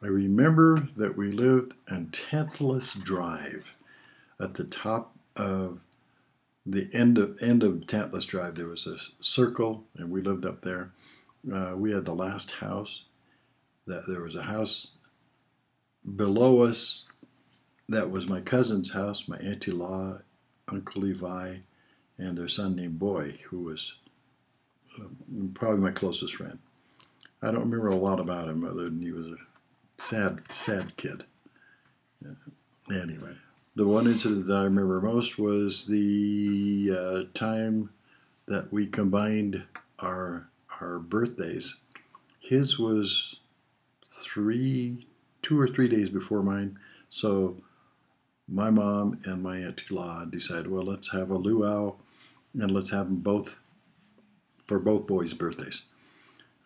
I remember that we lived on Tantalus Drive at the top of the end of Tantalus Drive. There was a circle, and we lived up there. We had the last house. That there was a house below us that was my cousin's house, my auntie-in-law, Uncle Levi, and their son named Boy, who was probably my closest friend. I don't remember a lot about him other than he was a sad, sad kid. Anyway, the one incident that I remember most was the time that we combined our birthdays. His was 2 or 3 days before mine, so my mom and my auntie-in-law decided, well, let's have a luau, and let's have them both for both boys' birthdays.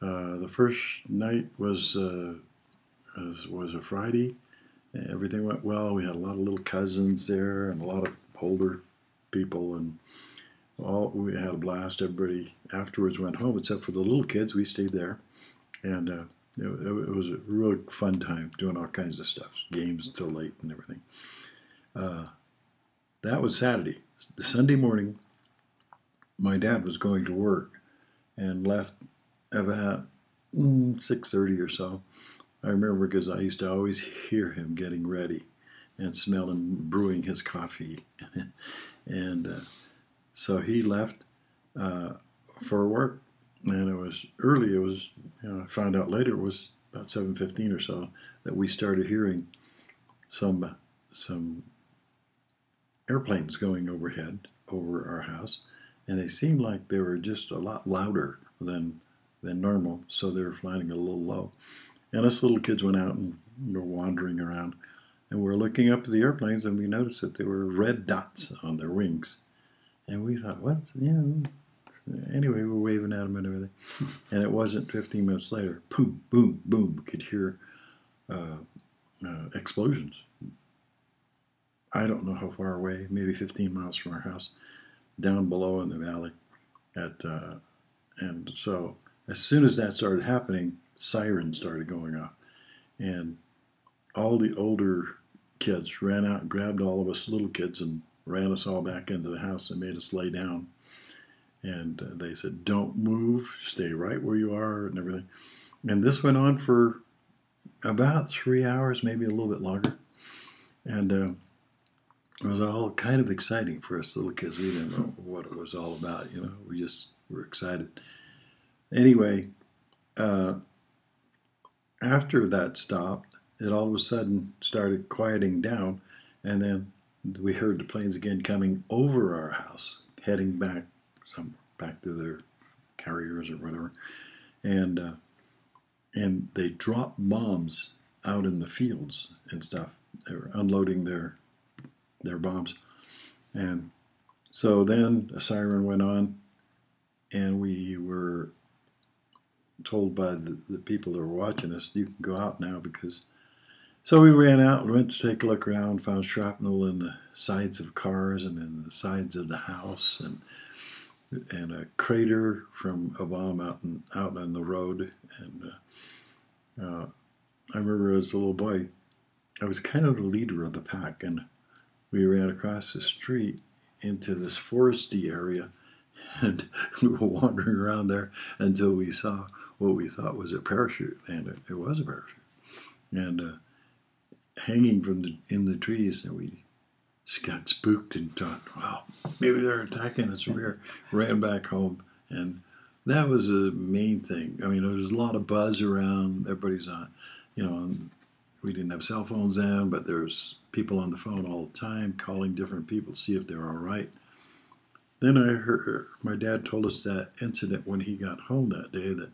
The first night was a Friday. Everything went well. We had a lot of little cousins there and a lot of older people, and we had a blast. Everybody afterwards went home except for the little kids. We stayed there, and it was a real fun time doing all kinds of stuff, games till late and everything. That was Saturday. Sunday morning, my dad was going to work and left about 6:30 or so. I remember because I used to always hear him getting ready and smell him brewing his coffee. And so he left for work, and it was early. It was, I found out later, it was about 7:15 or so that we started hearing some airplanes going overhead over our house, and they seemed like they were just a lot louder than normal, so they were flying a little low. And us little kids went out and were wandering around, and we were looking up at the airplanes, and we noticed that there were red dots on their wings. And we thought, what? Anyway, we were waving at them and everything. And it wasn't 15 minutes later, boom, boom, boom, we could hear explosions. I don't know how far away, maybe 15 miles from our house, down below in the valley. And so as soon as that started happening, sirens started going off. And all the older kids ran out and grabbed all of us little kids and ran us all back into the house and made us lay down. And they said, don't move, stay right where you are and everything. And this went on for about 3 hours, maybe a little bit longer. And it was all kind of exciting for us little kids. We didn't know what it was all about, We just were excited. Anyway, after that stopped, it all of a sudden started quieting down, and then we heard the planes again coming over our house, heading back to their carriers or whatever, and they dropped bombs out in the fields and stuff. They were unloading their bombs, and so then a siren went on, and we were told by the people that were watching us, you can go out now because. So we ran out and went to take a look around, found shrapnel in the sides of cars and in the sides of the house, and a crater from a bomb out on the road. And I remember as a little boy, I was kind of the leader of the pack, and we ran across the street into this foresty area, and we were wandering around there until we saw what we thought was a parachute, and it was a parachute, and hanging in the trees, and we just got spooked and thought, wow, maybe they're attacking us. We ran back home, and that was the main thing. I mean, there was a lot of buzz around. Everybody's on, we didn't have cell phones then, but there's people on the phone all the time calling different people to see if they're all right. Then I heard my dad told us that incident when he got home that day, that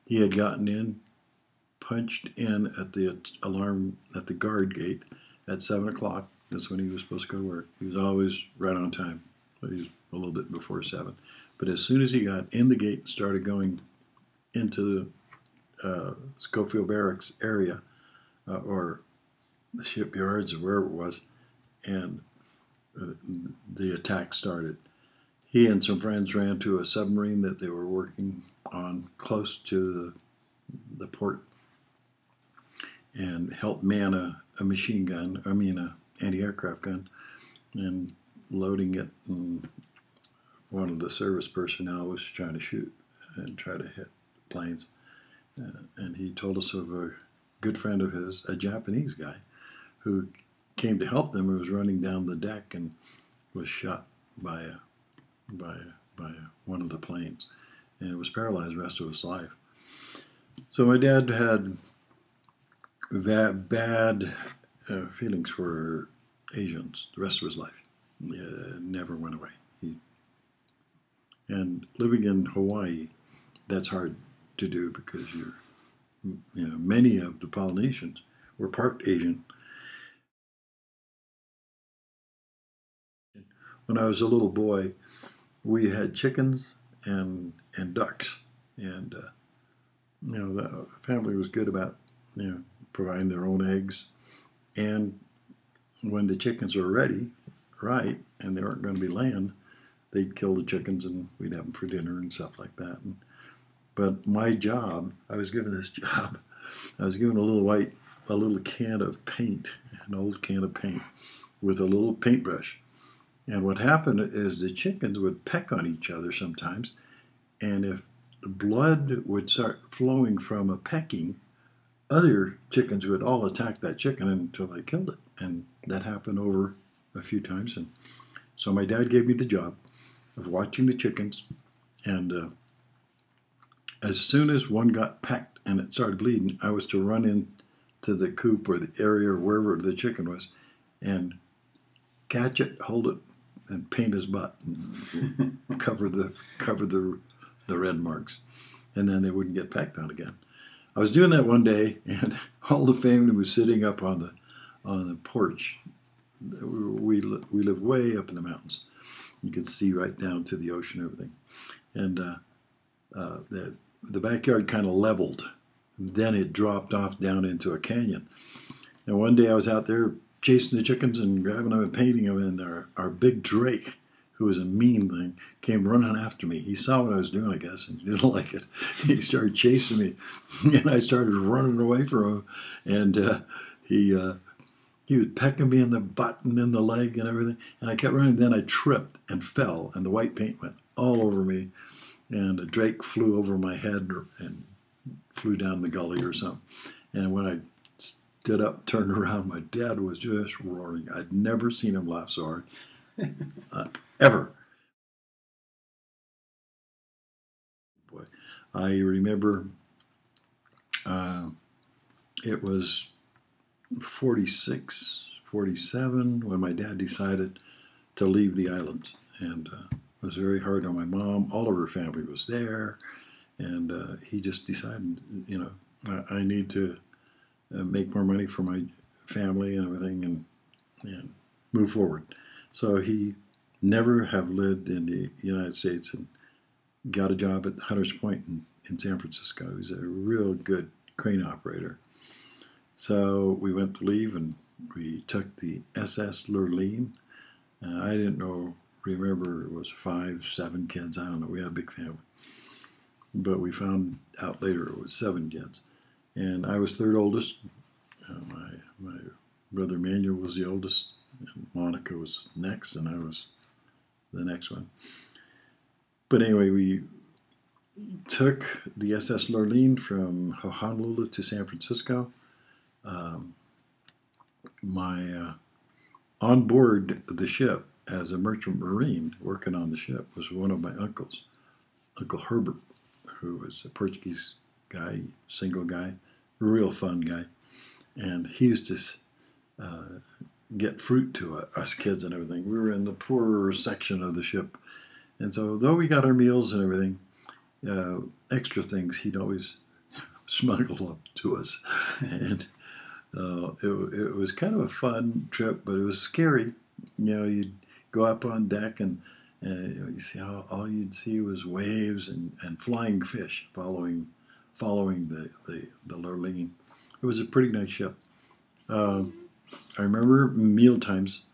he had gotten in, punched in at the alarm at the guard gate at 7 o'clock. That's when he was supposed to go to work. He was always right on time, but he was a little bit before 7. But as soon as he got in the gate and started going into the Schofield Barracks area, or the shipyards or wherever it was, and the attack started. He and some friends ran to a submarine that they were working on close to the port, and helped man a machine gun, I mean, a anti-aircraft gun, and loading it. And one of the service personnel was trying to shoot and try to hit planes. And he told us of a good friend of his, a Japanese guy, who came to help them, who was running down the deck and was shot by one of the planes, and was paralyzed the rest of his life. So my dad had that bad feelings for Asians the rest of his life. It never went away. And living in Hawaii, that's hard to do because many of the Polynesians were part Asian. When I was a little boy, we had chickens and ducks, and the family was good about providing their own eggs. And when the chickens were ready, right, and they weren't going to be laying, they'd kill the chickens and we'd have them for dinner and stuff like that. But my job, I was given this job. I was given a little can of paint, an old can of paint, with a little paintbrush. And what happened is the chickens would peck on each other sometimes, and if the blood would start flowing from a pecking, other chickens would all attack that chicken until they killed it. And that happened over a few times. And so my dad gave me the job of watching the chickens, and as soon as one got pecked and it started bleeding, I was to run into the coop or the area or wherever the chicken was and catch it, hold it, and paint his butt and cover the red marks, and then they wouldn't get pecked on again. I was doing that one day, and all the family was sitting up on the porch. We live way up in the mountains. You could see right down to the ocean and everything, and the backyard kind of leveled. Then it dropped off down into a canyon. And one day I was out there chasing the chickens and grabbing them and painting them, and our big Drake, who was a mean thing, came running after me. He saw what I was doing, I guess, and he didn't like it. He started chasing me, and I started running away from him, and he was pecking me in the butt and in the leg and everything, and I kept running. Then I tripped and fell, and the white paint went all over me, and a Drake flew over my head and flew down the gully or something. And when I stood up, turned around, my dad was just roaring. I'd never seen him laugh so hard, ever. Boy, I remember it was 46, 47 when my dad decided to leave the island, and it was very hard on my mom. All of her family was there, and he just decided, I need to make more money for my family and everything, and move forward. So he never have lived in the United States and got a job at Hunters Point in San Francisco. He's a real good crane operator. So we went to leave, and we took the SS Lurleen. I didn't remember it was 5, 7 kids. I don't know. We had a big family. But we found out later it was 7 kids. And I was third oldest. My brother Manuel was the oldest. And Monica was next, and I was the next one. But anyway, we took the SS Lurleen from Honolulu to San Francisco. On board the ship as a merchant marine working on the ship was one of my uncles, Uncle Herbert, who was a Portuguese guy, single guy, real fun guy. And he used to get fruit to us kids and everything. We were in the poorer section of the ship. And so though we got our meals and everything, extra things he'd always smuggle up to us. And it was kind of a fun trip, but it was scary. You'd go up on deck, and you see how all you'd see was waves and flying fish following the Lurleen. It was a pretty nice ship. I remember meal times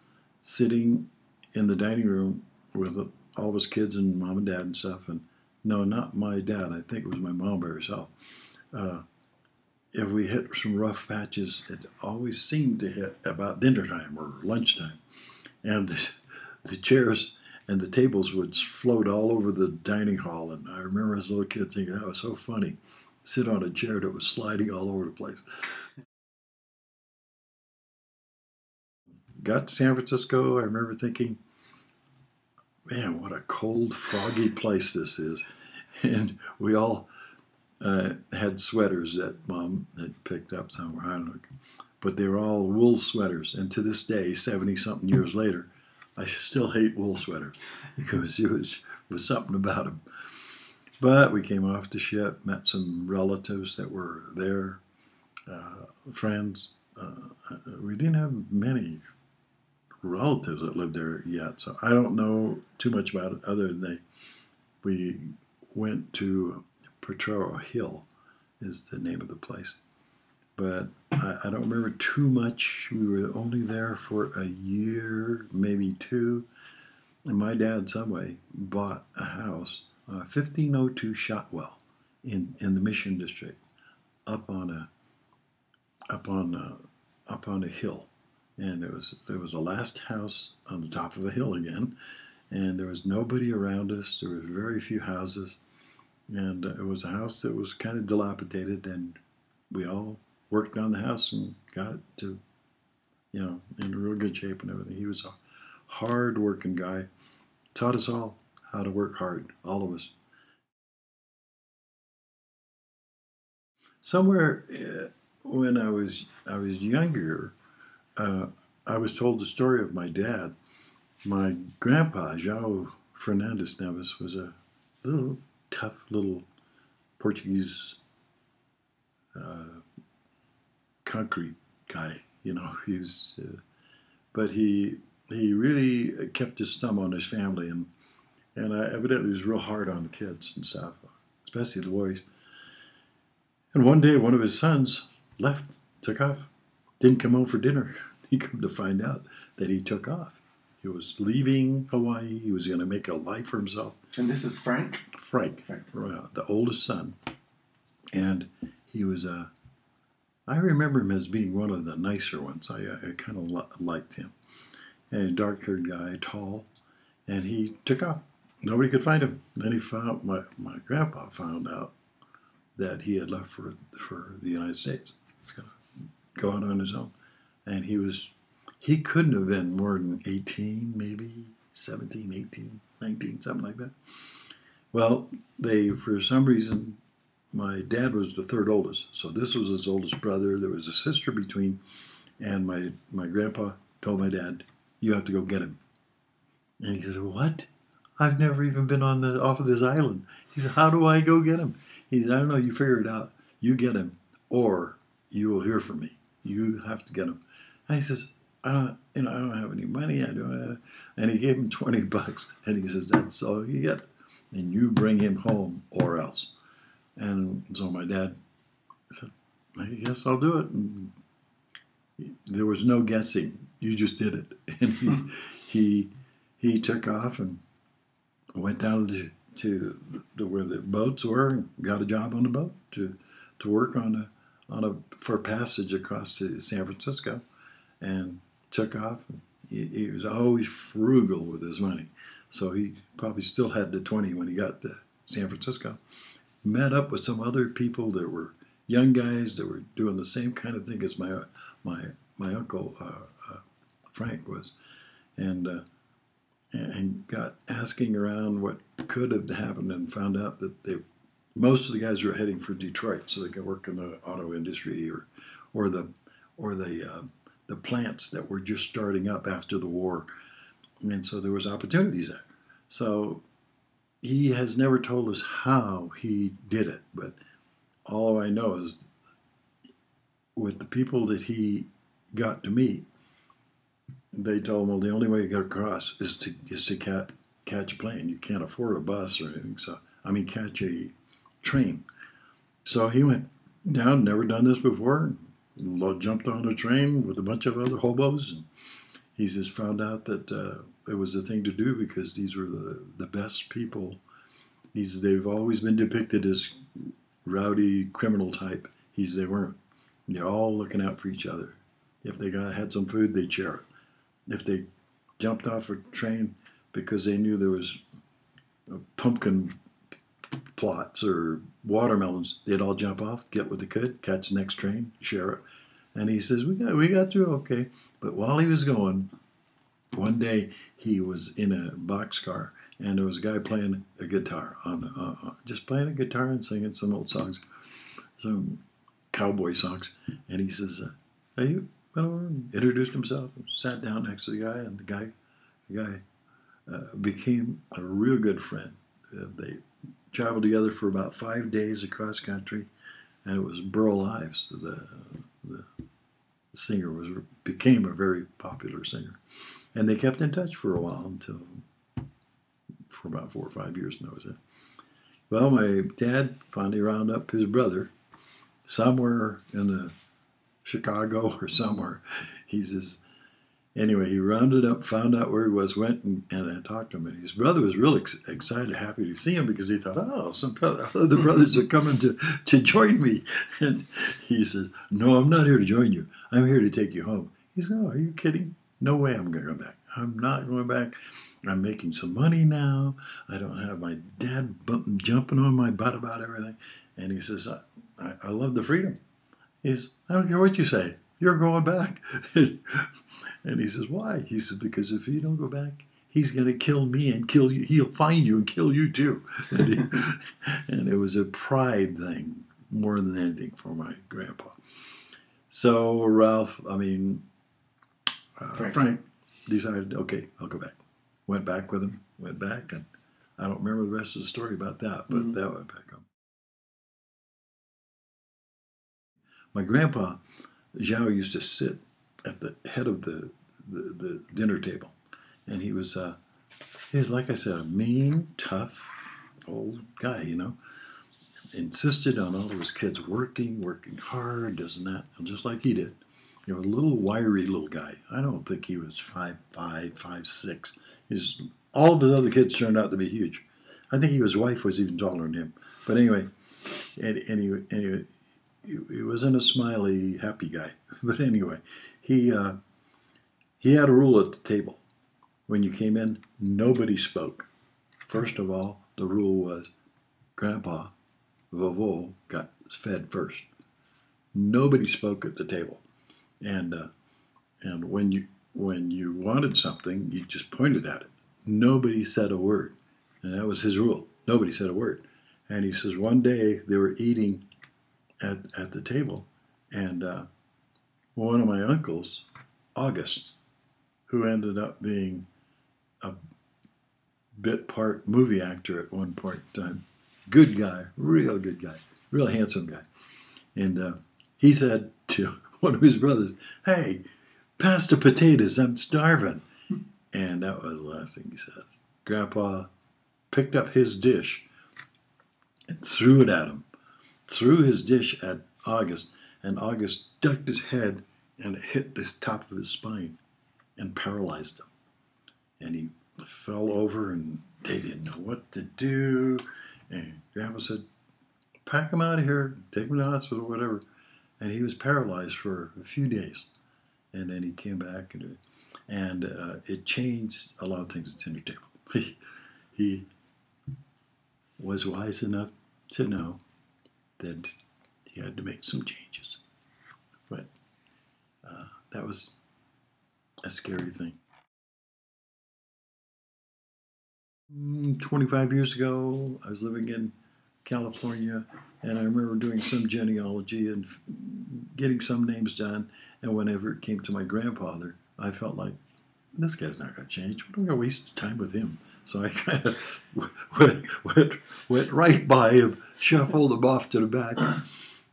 sitting in the dining room with all of us kids and mom and dad and stuff. And no, not my dad. I think it was my mom by herself. if we hit some rough patches, it always seemed to hit about dinner time or lunchtime. And the chairs and the tables would float all over the dining hall. And I remember as a little kid thinking that was so funny. Sit on a chair that was sliding all over the place. Got to San Francisco, I remember thinking, man, what a cold, foggy place this is. And we all had sweaters that Mom had picked up somewhere, I don't know. But they were all wool sweaters. And to this day, 70-something years later, I still hate wool sweaters because it was something about them. But we came off the ship, met some relatives that were there, friends. We didn't have many relatives that lived there yet, so I don't know too much about it other than we went to Potrero Hill is the name of the place. But I don't remember too much. We were only there for a year, maybe two. And my dad, some way, bought a house, 1502 Shotwell, in the Mission District, up on a hill. And it was the last house on the top of a hill again, and there was nobody around us. There were very few houses, and it was a house that was kind of dilapidated, and we all worked on the house and got it to, in real good shape and everything. He was a hard-working guy, taught us all how to work hard, all of us. Somewhere when I was younger, I was told the story of my dad. My grandpa, João Fernandes Neves, was a little tough little Portuguese concrete guy. He was, but he really kept his thumb on his family, and evidently was real hard on the kids and stuff, especially the boys. And one day, one of his sons left, took off, didn't come home for dinner. He come to find out that he took off. He was leaving Hawaii. He was going to make a life for himself. And this is Frank? Frank. The oldest son. And he was I remember him as being one of the nicer ones. I kind of liked him. And a dark-haired guy, tall. And he took off. Nobody could find him. Then he found, my grandpa found out that he had left for the United States. He was going to go out on his own. And he couldn't have been more than 18, maybe 17, 18, 19, something like that. Well, for some reason, my dad was the third oldest. So this was his oldest brother. There was a sister between. And my grandpa told my dad, you have to go get him. And he said, what? I've never even been off of this island. He said, how do I go get him? He said, I don't know, you figure it out. You get him, or you will hear from me. You have to get him. And he says, I don't have any money. And he gave him $20. And he says, that's all you get. And you bring him home or else. And so my dad said, I guess I'll do it. And there was no guessing. You just did it. And he took off and went down to where the boats were and got a job on the boat to work for passage across to San Francisco, and took off. He was always frugal with his money, so he probably still had the 20 when he got to San Francisco. Met up with some other people that were young guys that were doing the same kind of thing as my uncle Frank was, and got asking around what could have happened, and found out that most of the guys were heading for Detroit so they could work in the auto industry or the plants that were just starting up after the war, and so there was opportunities there. So he has never told us how he did it, but all I know is with the people that he got to meet, they told him, well, the only way to get across is to catch a plane. You can't afford a bus or anything. So, catch a train. So he went down, never done this before, jumped on a train with a bunch of other hobos. And he just found out that it was the thing to do because these were the best people. They've always been depicted as rowdy criminal type. They weren't. They're all looking out for each other. If they had some food, they'd share it. If they jumped off a train because they knew there was pumpkin plots or watermelons, they'd all jump off, get what they could, catch the next train, share it. And he says, we got through okay. But while he was going, one day he was in a boxcar, and there was a guy playing a guitar, just playing a guitar and singing some old songs, some cowboy songs. And he says, hey, went over and introduced himself, and sat down next to the guy, and the guy became a real good friend. They traveled together for about 5 days across country, and it was Burl Ives, the singer, became a very popular singer. And they kept in touch for a while for about 4 or 5 years, and that was it. Well, my dad finally rounded up his brother somewhere in the Chicago or somewhere. He says, anyway, he rounded up, found out where he was, went and I talked to him. And his brother was really excited, happy to see him, because he thought, oh, some other brothers are coming to join me. And he says, no, I'm not here to join you. I'm here to take you home. He said, oh, are you kidding? No way I'm going to go back. I'm not going back. I'm making some money now. I don't have my dad jumping on my butt about everything. And he says, I love the freedom. He says, I don't care what you say. You're going back. And he says, why? He says, because if you don't go back, he's going to kill me and kill you. He'll find you and kill you too. And it was a pride thing more than anything for my grandpa. So Frank decided, okay, I'll go back. Went back with him, and I don't remember the rest of the story about that, but that went back home. My grandpa, Zhao, used to sit at the head of the dinner table, and he was, like I said, a mean, tough old guy, insisted on all of his kids working hard, this and that, and just like he did. A little wiry little guy. I don't think he was 5'5", 5'6". All of his other kids turned out to be huge. I think his wife was even taller than him. But anyway, anyway, he wasn't a smiley, happy guy. But anyway, he had a rule at the table. When you came in, nobody spoke. First of all, the rule was Grandpa, Vovo, got fed first. Nobody spoke at the table. And when you wanted something, you just pointed at it. Nobody said a word. And that was his rule. Nobody said a word. And he says one day they were eating at the table, and one of my uncles, August, who ended up being a bit part movie actor at one point in time, good guy, real good guy, real handsome guy. And he said to one of his brothers, hey, pass the potatoes, I'm starving. And that was the last thing he said. Grandpa picked up his dish and threw it at him. Threw his dish at August, and August ducked his head, and it hit the top of his spine and paralyzed him. And he fell over, and they didn't know what to do. And Grandpa said, pack him out of here, take him to the hospital, whatever. And he was paralyzed for a few days. And then he came back, and it changed a lot of things at the dinner table. He was wise enough to know that he had to make some changes. But that was a scary thing. 25 years ago, I was living in California, and I remember doing some genealogy and getting some names done. And whenever it came to my grandfather, I felt like, this guy's not going to change. We're going to waste time with him. So I kind of went right by him, shuffled him off to the back.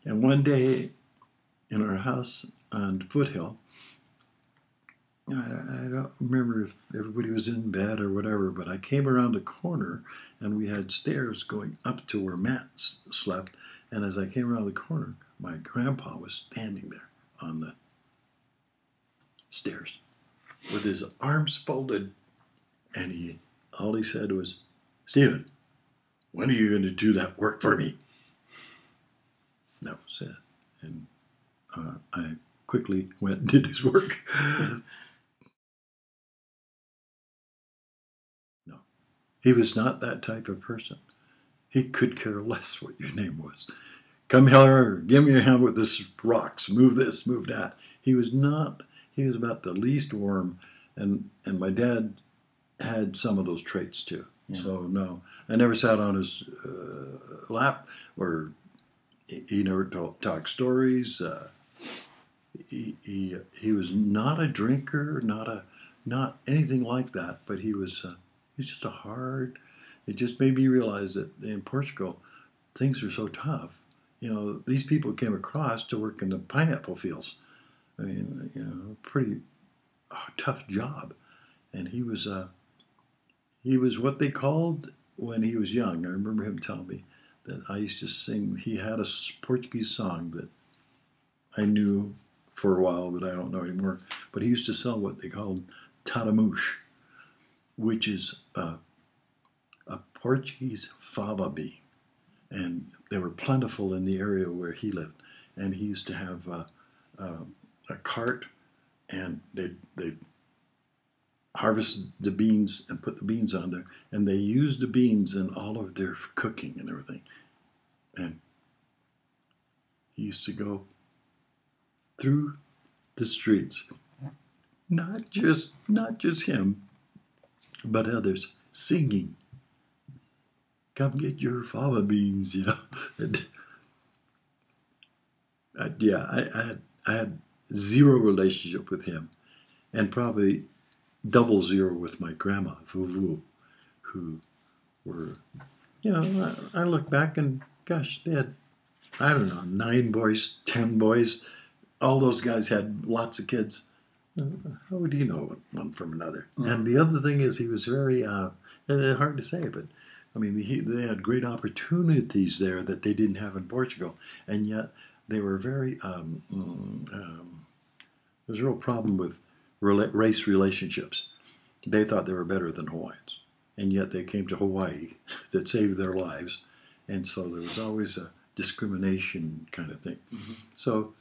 And one day in our house on Foothill, I don't remember if everybody was in bed or whatever, but I came around a corner, and we had stairs going up to where Matt slept. And as I came around the corner, my grandpa was standing there on the stairs with his arms folded, and all he said was, Stephen, when are you going to do that work for me? And that was it. And I quickly went and did his work. No, he was not that type of person. He could care less what your name was. Come here, give me a hand with this rocks. Move this, move that. He was not. He was about the least warm, and my dad had some of those traits too. Yeah. So no, I never sat on his lap, or he never talked stories. He was not a drinker, not anything like that. But he's just a hard. It just made me realize that in Portugal, things are so tough. You know, these people came across to work in the pineapple fields. I mean, you know, pretty tough job. And he was what they called, when he was young, I remember him telling me that I used to sing, he had a Portuguese song that I knew for a while, but I don't know anymore. But he used to sell what they called taramouche, which is a Portuguese fava bean. And they were plentiful in the area where he lived. And he used to have a cart, and they'd harvest the beans and put the beans on there. And they used the beans in all of their cooking and everything. And he used to go through the streets, not just him, but others, singing, "Come get your fava beans," you know. And, I had zero relationship with him, and probably double zero with my grandma, Vuvu, who were, you know, I look back and gosh, they had, I don't know, 9 boys, 10 boys. All those guys had lots of kids. How would you know one from another? Mm-hmm. And the other thing is, he was very, hard to say, but I mean, they had great opportunities there that they didn't have in Portugal, and yet they were very. There's a real problem with race relationships. They thought they were better than Hawaiians, and yet they came to Hawaii that saved their lives, and so there was always a discrimination kind of thing. Mm-hmm. So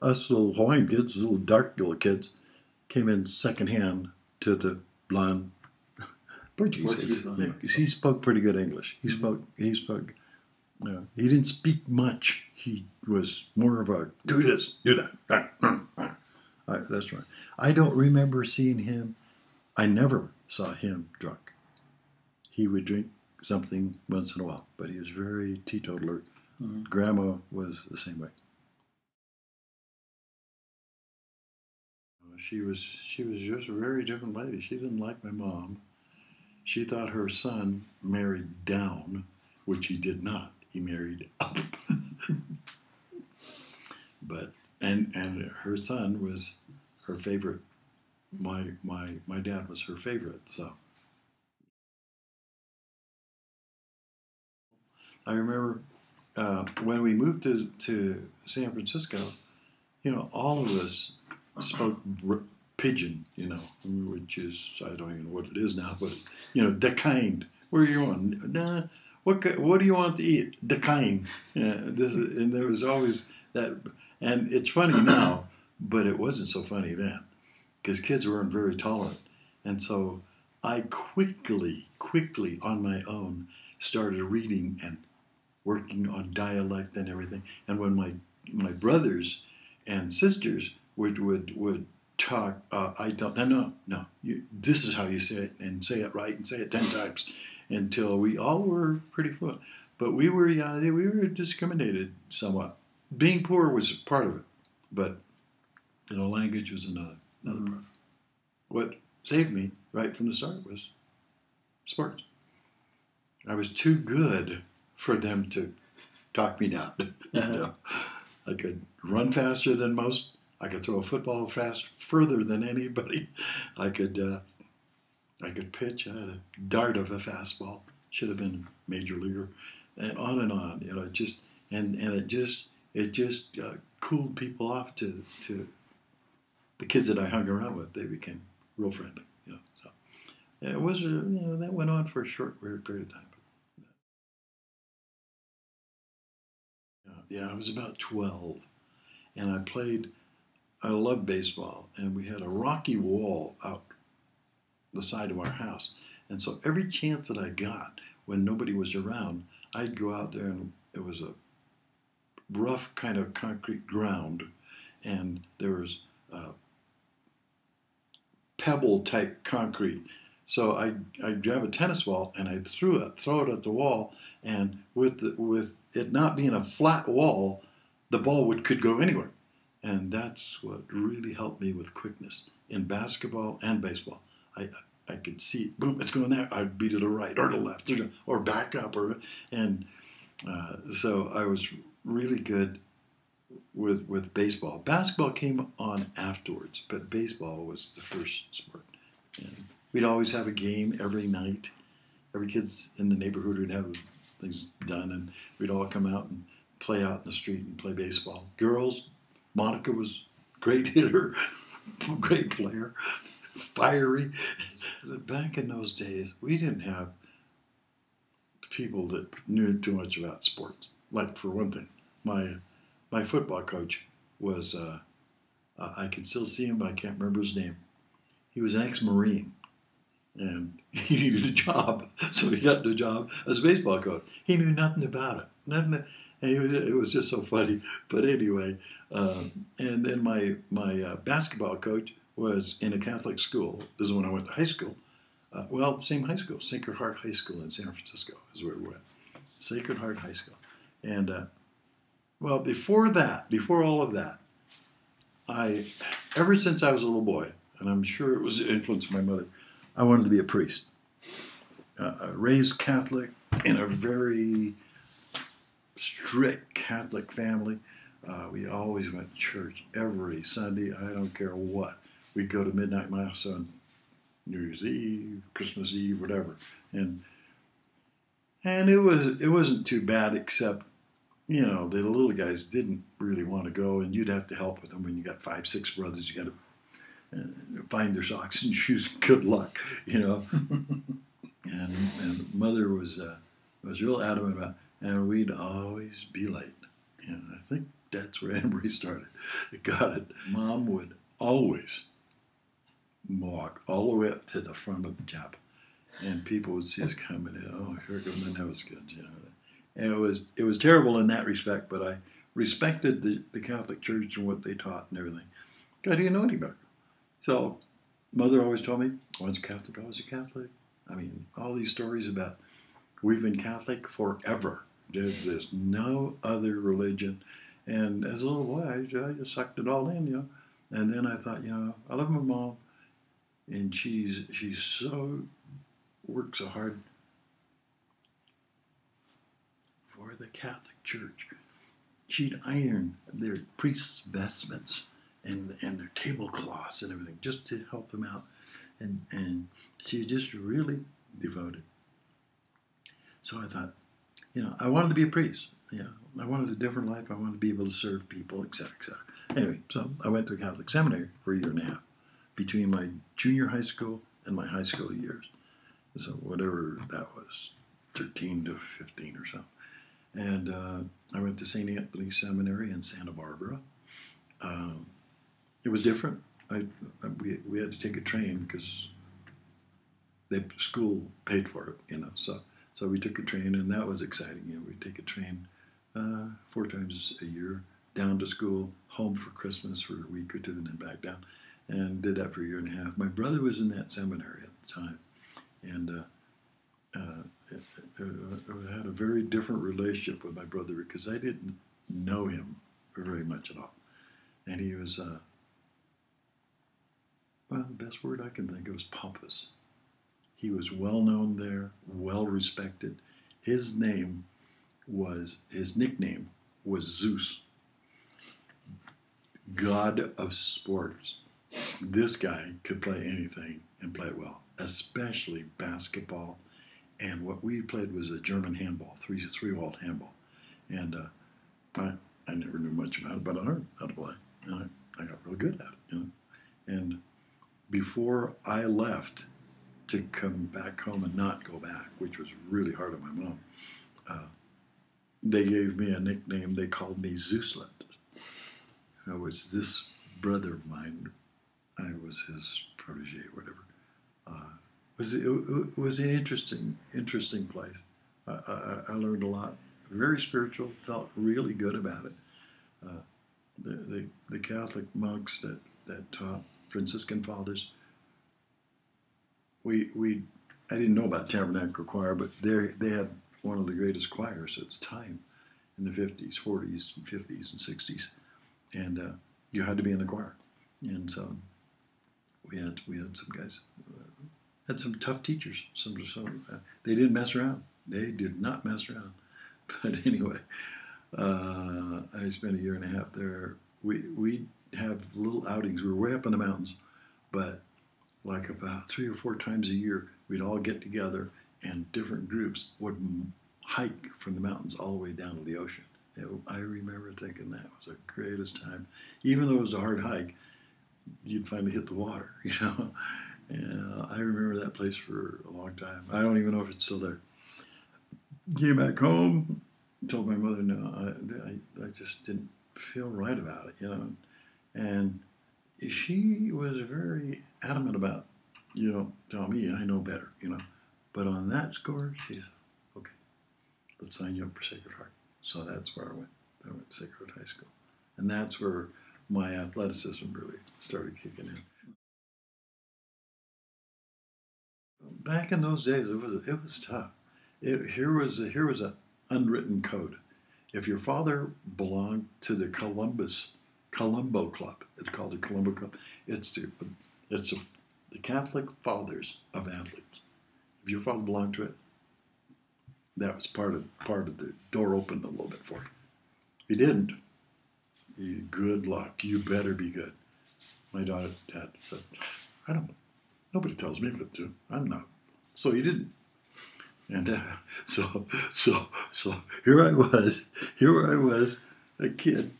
us little Hawaiian kids, little dark little kids, came in secondhand to the blonde Portuguese. Yeah, he spoke pretty good English. He spoke. He didn't speak much. He was more of a do this, do that. That's right. I don't remember seeing him. I never saw him drunk. He would drink something once in a while, but he was very teetotaler. Mm-hmm. Grandma was the same way. She was just a very different lady. She didn't like my mom. She thought her son married down, which he did not. He married up. But and her son was her favorite. My dad was her favorite. So I remember when we moved to San Francisco, you know, all of us spoke pidgin, you know, which is, I don't even know what it is now, but, you know, the kind. Where are you on? Nah, what do you want to eat? The kind. And there was always that. And it's funny now, but it wasn't so funny then, because kids weren't very tolerant. And so I quickly on my own started reading and working on dialect and everything. And when my brothers and sisters would talk, I don't, no, this is how you say it, and say it right, and say it 10 times, until we all were pretty fluent. But we were discriminated somewhat. Being poor was part of it, but, you know, language was another part. What saved me right from the start was sports. I was too good for them to talk me down. You know? I could run faster than most. I could throw a football further than anybody. I could pitch. I had a dart of a fastball. Should have been a major leaguer, and on. You know, it just cooled people off to the kids that I hung around with. They became real friendly. You know, so it was that went on for a short period of time. Yeah, I was about 12. and I loved baseball, and we had a rocky wall out the side of our house. And so every chance that I got when nobody was around, I'd go out there, and it was a rough kind of concrete ground, and there was pebble type concrete. So I'd grab a tennis ball and I'd throw it at the wall, and with it not being a flat wall, the ball could go anywhere. And that's what really helped me with quickness in basketball and baseball. I could see, boom, it's going there. I'd be to the right or the left or back up, and so I was really good with baseball. Basketball came on afterwards, but baseball was the first sport. And we'd always have a game every night. Every kid's in the neighborhood would have things done, and we'd all come out and play out in the street and play baseball. Girls, Monica was a great hitter, great player, fiery. Back in those days, we didn't have people that knew too much about sports. Like, for one thing, my football coach was, I can still see him, but I can't remember his name. He was an ex-Marine, and he needed a job, so he got the job as a baseball coach. He knew nothing about it. Nothing. And it was just so funny. But anyway, and then my basketball coach was in a Catholic school. This is when I went to high school. Same high school, Sacred Heart High School in San Francisco is where we went. Sacred Heart High School. And, before all of that, ever since I was a little boy, and I'm sure it was the influence of my mother, I wanted to be a priest. Raised Catholic in a very strict Catholic family. We always went to church every Sunday. I don't care what. We'd go to midnight mass on New Year's Eve, Christmas Eve, whatever, and it wasn't too bad, except the little guys didn't really want to go, and you'd have to help with them when you got 5, 6 brothers. You got to find their socks and shoes. Good luck, and mother was real adamant about, and we'd always be late, and I think that's where Embry started. Got it. Mom would always walk all the way up to the front of the chapel, and people would see us coming in. Oh, here it comes, and that was good, And it was terrible in that respect, but I respected the Catholic Church and what they taught and everything. I didn't know any better. So, mother always told me, once a Catholic, always a Catholic. I mean, all these stories about we've been Catholic forever. There's no other religion. And as a little boy, I just sucked it all in, And then I thought, I love my mom, and she's so works so hard for the Catholic Church. She'd iron their priests' vestments and their tablecloths and everything just to help them out, and she just really devoted. So I thought, I wanted to be a priest. I wanted a different life. I wanted to be able to serve people, etc., etc. Anyway, so I went to a Catholic seminary for a year and a half between my junior high school and my high school years. So whatever that was, 13 to 15 or so. And I went to St. Anthony Seminary in Santa Barbara. It was different. We had to take a train because the school paid for it, So we took a train, and that was exciting. We'd take a train 4 times a year down to school, home for Christmas for a week or 2, and then back down, and did that for a year and a half. My brother was in that seminary at the time, and I had a very different relationship with my brother because I didn't know him very much at all. And he was, the best word I can think of is pompous. He was well known there, well respected. His nickname was Zeus, God of sports. This guy could play anything and play it well, especially basketball. And what we played was a German handball, three-walled handball. And I never knew much about it, but I learned how to play. And I got real good at it. And before I left to come back home and not go back, which was really hard on my mom, they gave me a nickname. They called me Zeuslet. was this brother of mine. I was his protege, or whatever. It was an interesting place. I learned a lot. Very spiritual. Felt really good about it. Uh, the Catholic monks that taught, Franciscan fathers. We I didn't know about Tabernacle Choir, but they had one of the greatest choirs at the time in the 50s, 40s, 50s, and 60s, and you had to be in the choir, and so we had some guys, had some tough teachers. They didn't mess around. They did not mess around. But anyway, I spent a year and a half there. We have little outings. We were way up in the mountains, but like about 3 or 4 times a year, we'd all get together, and different groups would hike from the mountains all the way down to the ocean. I remember thinking that was the greatest time. Even though it was a hard hike, you'd finally hit the water, you know. And I remember that place for a long time. I don't even know if it's still there. Came back home, told my mother, no, I just didn't feel right about it, you know. And she was very adamant about, you know, tell me, I know better, you know. But on that score, she's, okay, let's sign you up for Sacred Heart. So that's where I went. I went to Sacred Heart High School. And that's where my athleticism really started kicking in. Back in those days, it was tough. Here was an unwritten code. If your father belonged to the Colombo Club, it's called the Colombo Club. It's the Catholic Fathers of Athletes. If your father belonged to it, that was part of the door opened a little bit for you. If you didn't, good luck. You better be good. My dad said, I don't know. Nobody tells me what to do. I'm not. So he didn't. And so here I was, a kid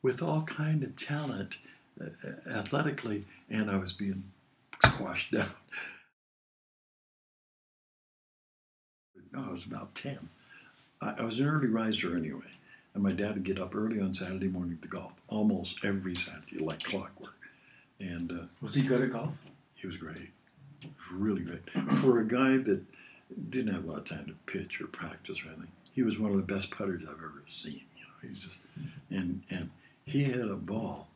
with all kind of talent athletically, and I was being squashed down. No, I was about 10. I was an early riser anyway, and my dad would get up early on Saturday morning to golf, almost every Saturday, like clockwork. And was he good at golf? He was great. He was really great. For a guy that didn't have a lot of time to pitch or practice or anything, he was one of the best putters I've ever seen. You know, he's just and he hit a ball.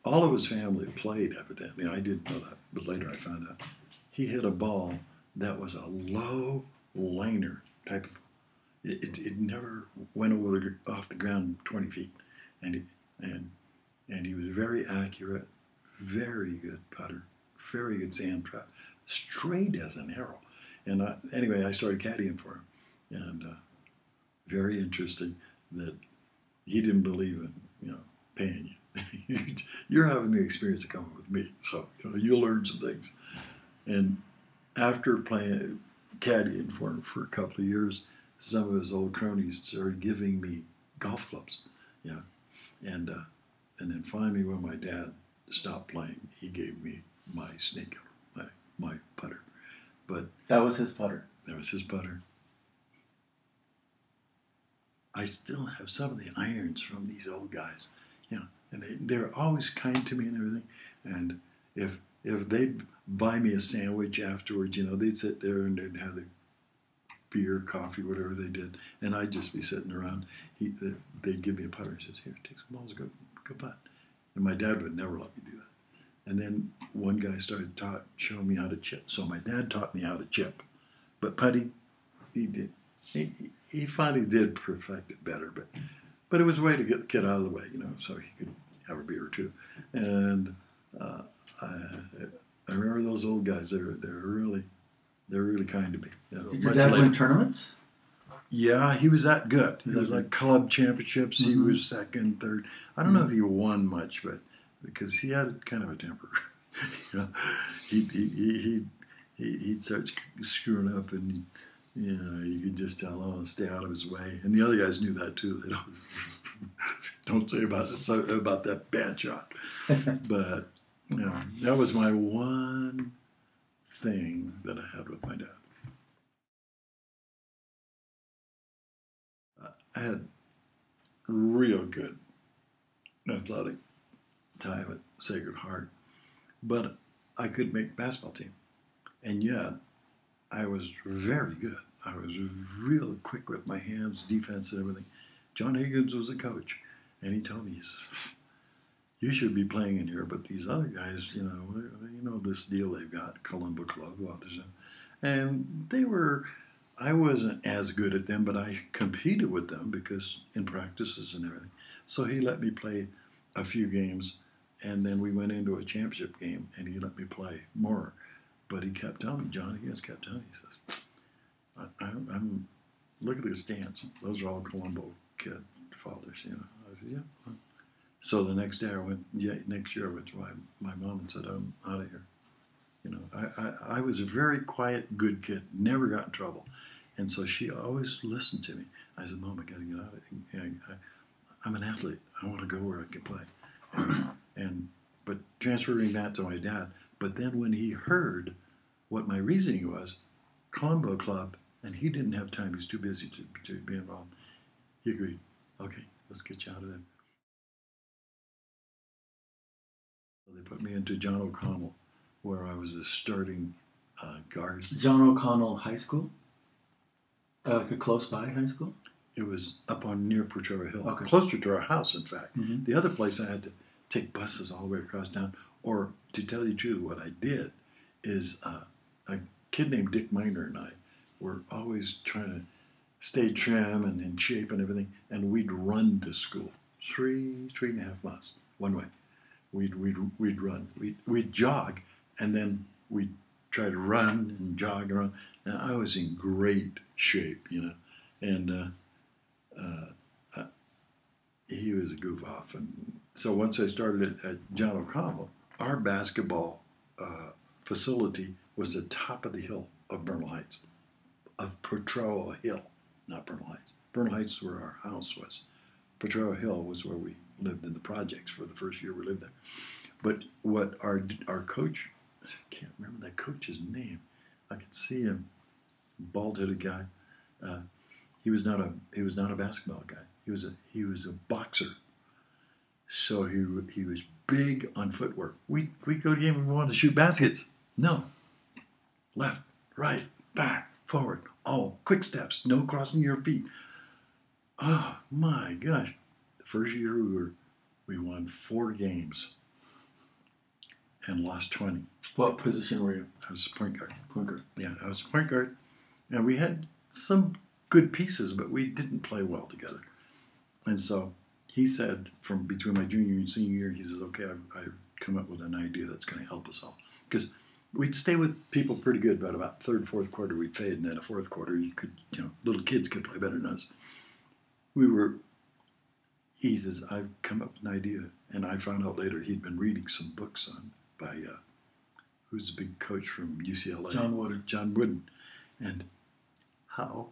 All of his family played, evidently. I didn't know that, but later I found out. He hit a ball that was a low liner type of. It never went off the ground 20 feet, and he was very accurate, very good putter, very good sand trap, straight as an arrow. And anyway, I started caddying for him, and very interesting that he didn't believe in paying you. You're having the experience of coming with me, so you'll learn some things. And after playing caddying for him for a couple of years, some of his old cronies started giving me golf clubs, and then finally when my dad stopped playing, he gave me my snake killer, my putter. But that was his putter. That was his putter. I still have some of the irons from these old guys, and they're always kind to me and everything. And if they'd buy me a sandwich afterwards, they'd sit there and they'd have the beer, coffee, whatever they did, and I'd just be sitting around. They'd give me a putter and says, "Here, take some balls, go putt." And my dad would never let me do that. And then one guy started showing me how to chip. So my dad taught me how to chip. But putting, he did. He finally did perfect it better. But it was a way to get the kid out of the way, so he could have a beer or two. And I remember those old guys. They're really kind to me. Did your dad win tournaments? Yeah, he was that good. He was like club championships. Mm-hmm. He was second, third. I don't know if he won much, but because he had kind of a temper, he'd start screwing up, and you could just tell, "Oh, stay out of his way." And the other guys knew that too. They don't say about that bad shot. But that was my one thing that I had with my dad. I had real good athletic time at Sacred Heart, but I could make basketball team, and yet I was very good. I was real quick with my hands, defense, and everything. John Higgins was the coach, and he told me, he says, "You should be playing in here, but these other guys, you know this deal they've got, Colombo Club, and they were." I wasn't as good at them, but I competed with them because in practices and everything. So he let me play a few games, and then we went into a championship game, and he let me play more. But he kept telling me, John Higgins kept telling me, he says, I'm look at this dance. Those are all Colombo kid fathers, I said, yeah. So the next day next year I went to my mom and said, I'm out of here. I was a very quiet, good kid, never got in trouble. And so she always listened to me. I said, Mom, I got to get out of here. I'm an athlete. I want to go where I can play. But transferring that to my dad. But then when he heard what my reasoning was, Colombo Club, and he didn't have time, he's too busy to be involved, he agreed, okay, let's get you out of there. So they put me into John O'Connell, where I was a starting guard. John O'Connell High School? Like a close by high school? It was up on near Potrero Hill, okay. Closer to our house, in fact. Mm-hmm. The other place I had to take buses all the way across town, or to tell you the truth, what I did is a kid named Dick Miner and I were always trying to stay trim and in shape and everything, and we'd run to school, 3.5 miles one way. We'd run. We'd jog, and then we'd try to run and jog around. And I was in great shape, and he was a goof off. And so once I started at John O'Connell, our basketball facility was the top of the hill of Bernal Heights, of Potrero Hill, not Bernal Heights. Bernal Heights is where our house was. Potrero Hill was where we lived in the projects for the first year we lived there. But what our coach, I can't remember that coach's name. I could see him, bald-headed guy. He was not a basketball guy. He was a boxer. So he was big on footwork. We go to game and we wanted to shoot baskets. No, left, right, back, forward, all quick steps, no crossing your feet. Oh my gosh! The first year we won 4 games and lost 20. What position were you? I was a point guard. Point guard. Yeah, I was a point guard, and we had some good pieces, but we didn't play well together. And so he said, from between my junior and senior year, he says, okay, I've come up with an idea that's going to help us all. Because we'd stay with people pretty good, but about third, fourth quarter, we'd fade, and then a fourth quarter, little kids could play better than us. He says, I've come up with an idea, and I found out later he'd been reading some books by who's the big coach from UCLA? John Wooden. John Wooden. And how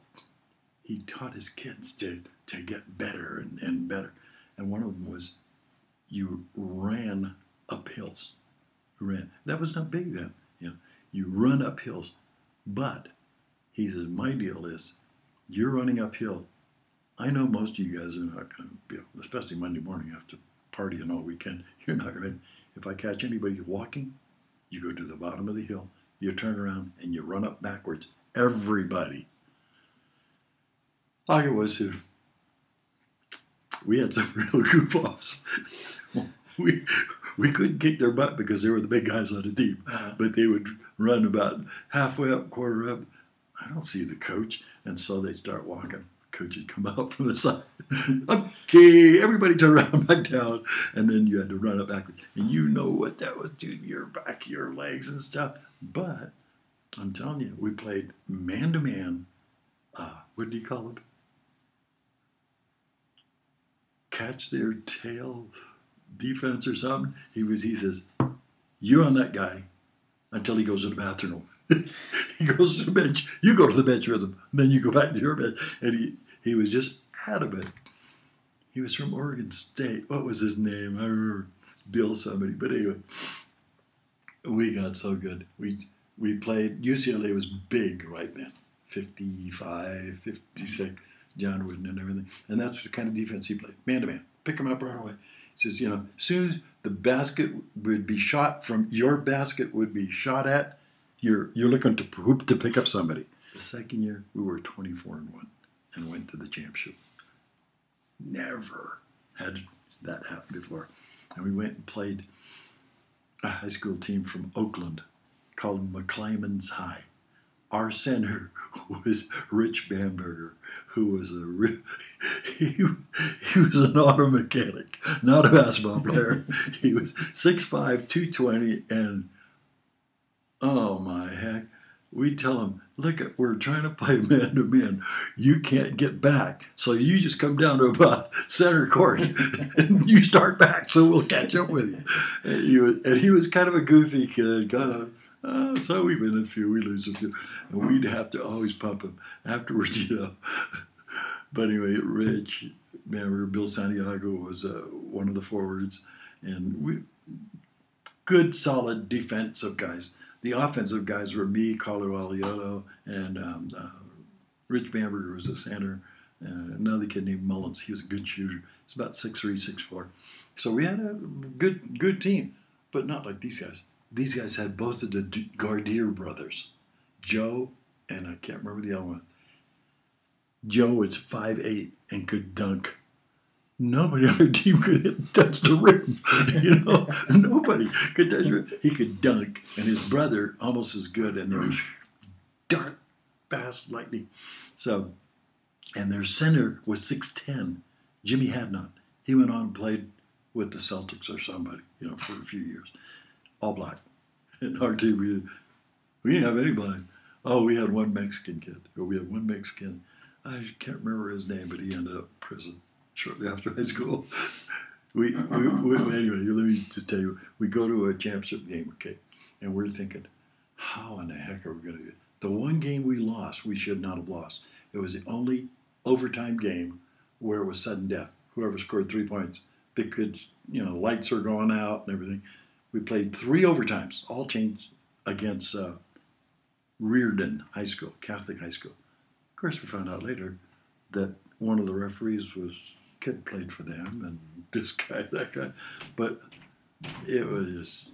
he taught his kids to get better and better. And one of them was you ran up hills. That was not big then. You run up hills. But he says, my deal is you're running uphill. I know most of you guys are not going to be able, especially Monday morning after partying all weekend, you're not going to. If I catch anybody walking, you go to the bottom of the hill, you turn around, and you run up backwards. Everybody. I was if we had some real goof-offs. We couldn't kick their butt because they were the big guys on the team. But they would run about halfway up, quarter up. I don't see the coach. And so they start walking. Coach would come out from the side. Okay, everybody turn around, back down. And then you had to run up backwards. And you know what that would do to your back, your legs and stuff. But I'm telling you, we played man-to-man. What do you call them? Catch their tail defense or something. He says, you're on that guy until he goes to the bathroom. He goes to the bench. You go to the bench with him. And then you go back to your bench. And he was just adamant. He was from Oregon State. What was his name? I remember Bill somebody. But anyway, we got so good. We played. UCLA was big right then. 55, 56. John Wooden and everything. And that's the kind of defense he played. Man to man. Pick him up right away. He says, as soon as the basket would be shot from your basket would be shot at. You're looking to hoop to pick up somebody. The second year we were 24-1 and went to the championship. Never had that happen before. And we went and played a high school team from Oakland called McClymonds High. Our center was Rich Bamberger, who was he was an auto mechanic, not a basketball player. He was 6'5", 220, and oh my heck, we tell him, look, we're trying to play man to man. You can't get back, so you just come down to about center court and you start back, so we'll catch up with you. And he was kind of a goofy kid, so we win a few, we lose a few, and we'd have to always pump him afterwards, But anyway, Rich, remember Bill Santiago was one of the forwards, and good, solid defensive guys. The offensive guys were me, Carlo Aliotto, and Rich Bamberger was a center, and another kid named Mullins. He was a good shooter. He's about 6'3", 6'4". So we had a good team, but not like these guys. These guys had both of the Gardier brothers, Joe, and I can't remember the other one. Joe was 5'8" and could dunk. Nobody on our team could touch the rim. Nobody could touch the rim. He could dunk, and his brother almost as good, and they were dark, fast, lightning. So, and their center was 6'10", Jimmy Hadnot. He went on and played with the Celtics or somebody, for a few years. All black. And our team, we didn't have any black. Oh, we had one Mexican kid. We had one Mexican. I can't remember his name, but he ended up in prison shortly after high school. Anyway, let me just tell you, we go to a championship game, okay, and we're thinking, how in the heck are we going to do it? The one game we lost, we should not have lost. It was the only overtime game where it was sudden death. Whoever scored 3 points, because, lights are going out and everything. We played 3 overtimes, all changed against Reardon High School, Catholic High School. Of course, we found out later that one of the referees kid played for them, and this guy, that guy. But it was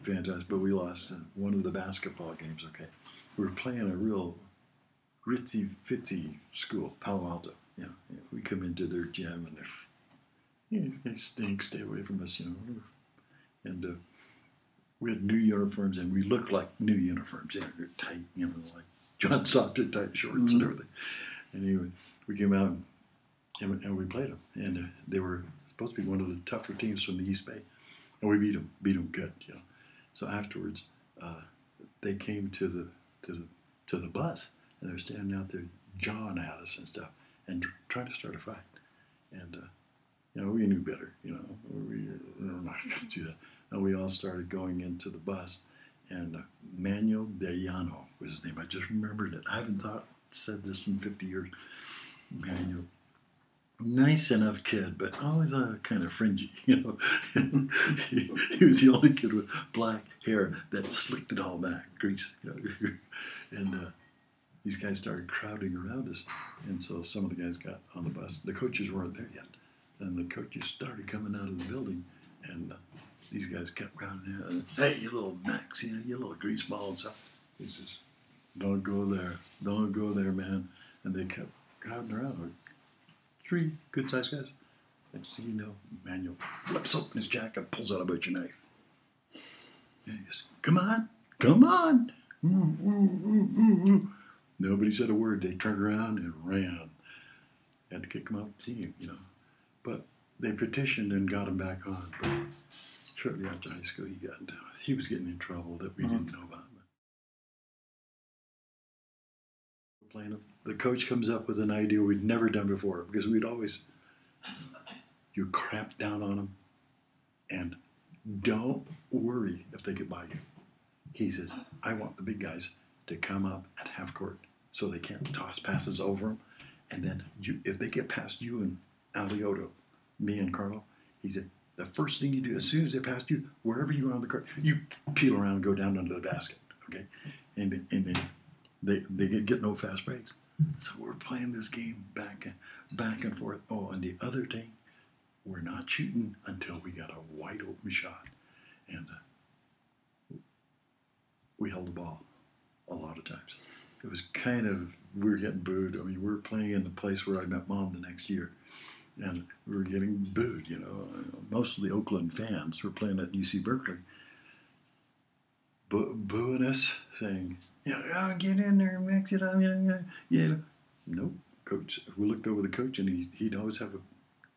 fantastic. But we lost one of the basketball games, okay. We were playing a real ritzy-fitzy school, Palo Alto. We come into their gym, and they stink, stay away from us, And we had new uniforms, and we looked like new uniforms. They're tight, like John Stockton tight shorts and everything. And anyway, we came out and we played them. And they were supposed to be one of the tougher teams from the East Bay. And we beat them good, So afterwards, they came to the bus, and they were standing out there jawing at us and stuff, and trying to start a fight. And, we knew better, we were not going to do that. And we all started going into the bus, and Manuel Dellano was his name. I just remembered it. I haven't said this in 50 years. Manuel. Nice enough kid, but always kind of fringy, he was the only kid with black hair that slicked it all back, grease, And these guys started crowding around us, and so some of the guys got on the bus. The coaches weren't there yet. Then the coaches started coming out of the building, and these guys kept crowding in. Hey, you little Max, you little greaseball and stuff. He says, don't go there, man. And they kept crowding around. 3 good-sized guys. Next thing you know, Manuel flips open his jacket, pulls out a butcher knife. And he goes, come on. Ooh, ooh, ooh, ooh. Nobody said a word. They turned around and ran. Had to kick him out of the team, But they petitioned and got him back on. But shortly after high school, he was getting in trouble that we didn't know about. The coach comes up with an idea we'd never done before, because you cramp down on them and don't worry if they get by you. He says, I want the big guys to come up at half court so they can't toss passes over them. And then if they get past you and Aliotto, me and Carlo, he said, the first thing you do, as soon as they pass you, wherever you are on the court, you peel around and go down under the basket, okay? And then they get no fast breaks. So we're playing this game back and forth. Oh, and the other thing, we're not shooting until we got a wide open shot. And we held the ball a lot of times. It was kind of, we were getting booed. I mean, we were playing in the place where I met Mom the next year, and we were getting booed, you know. Mostly Oakland fans were playing at UC Berkeley, booing us, saying, yeah, get in there and mix it up, yeah. Nope. Coach, we looked over the coach, and he'd always have a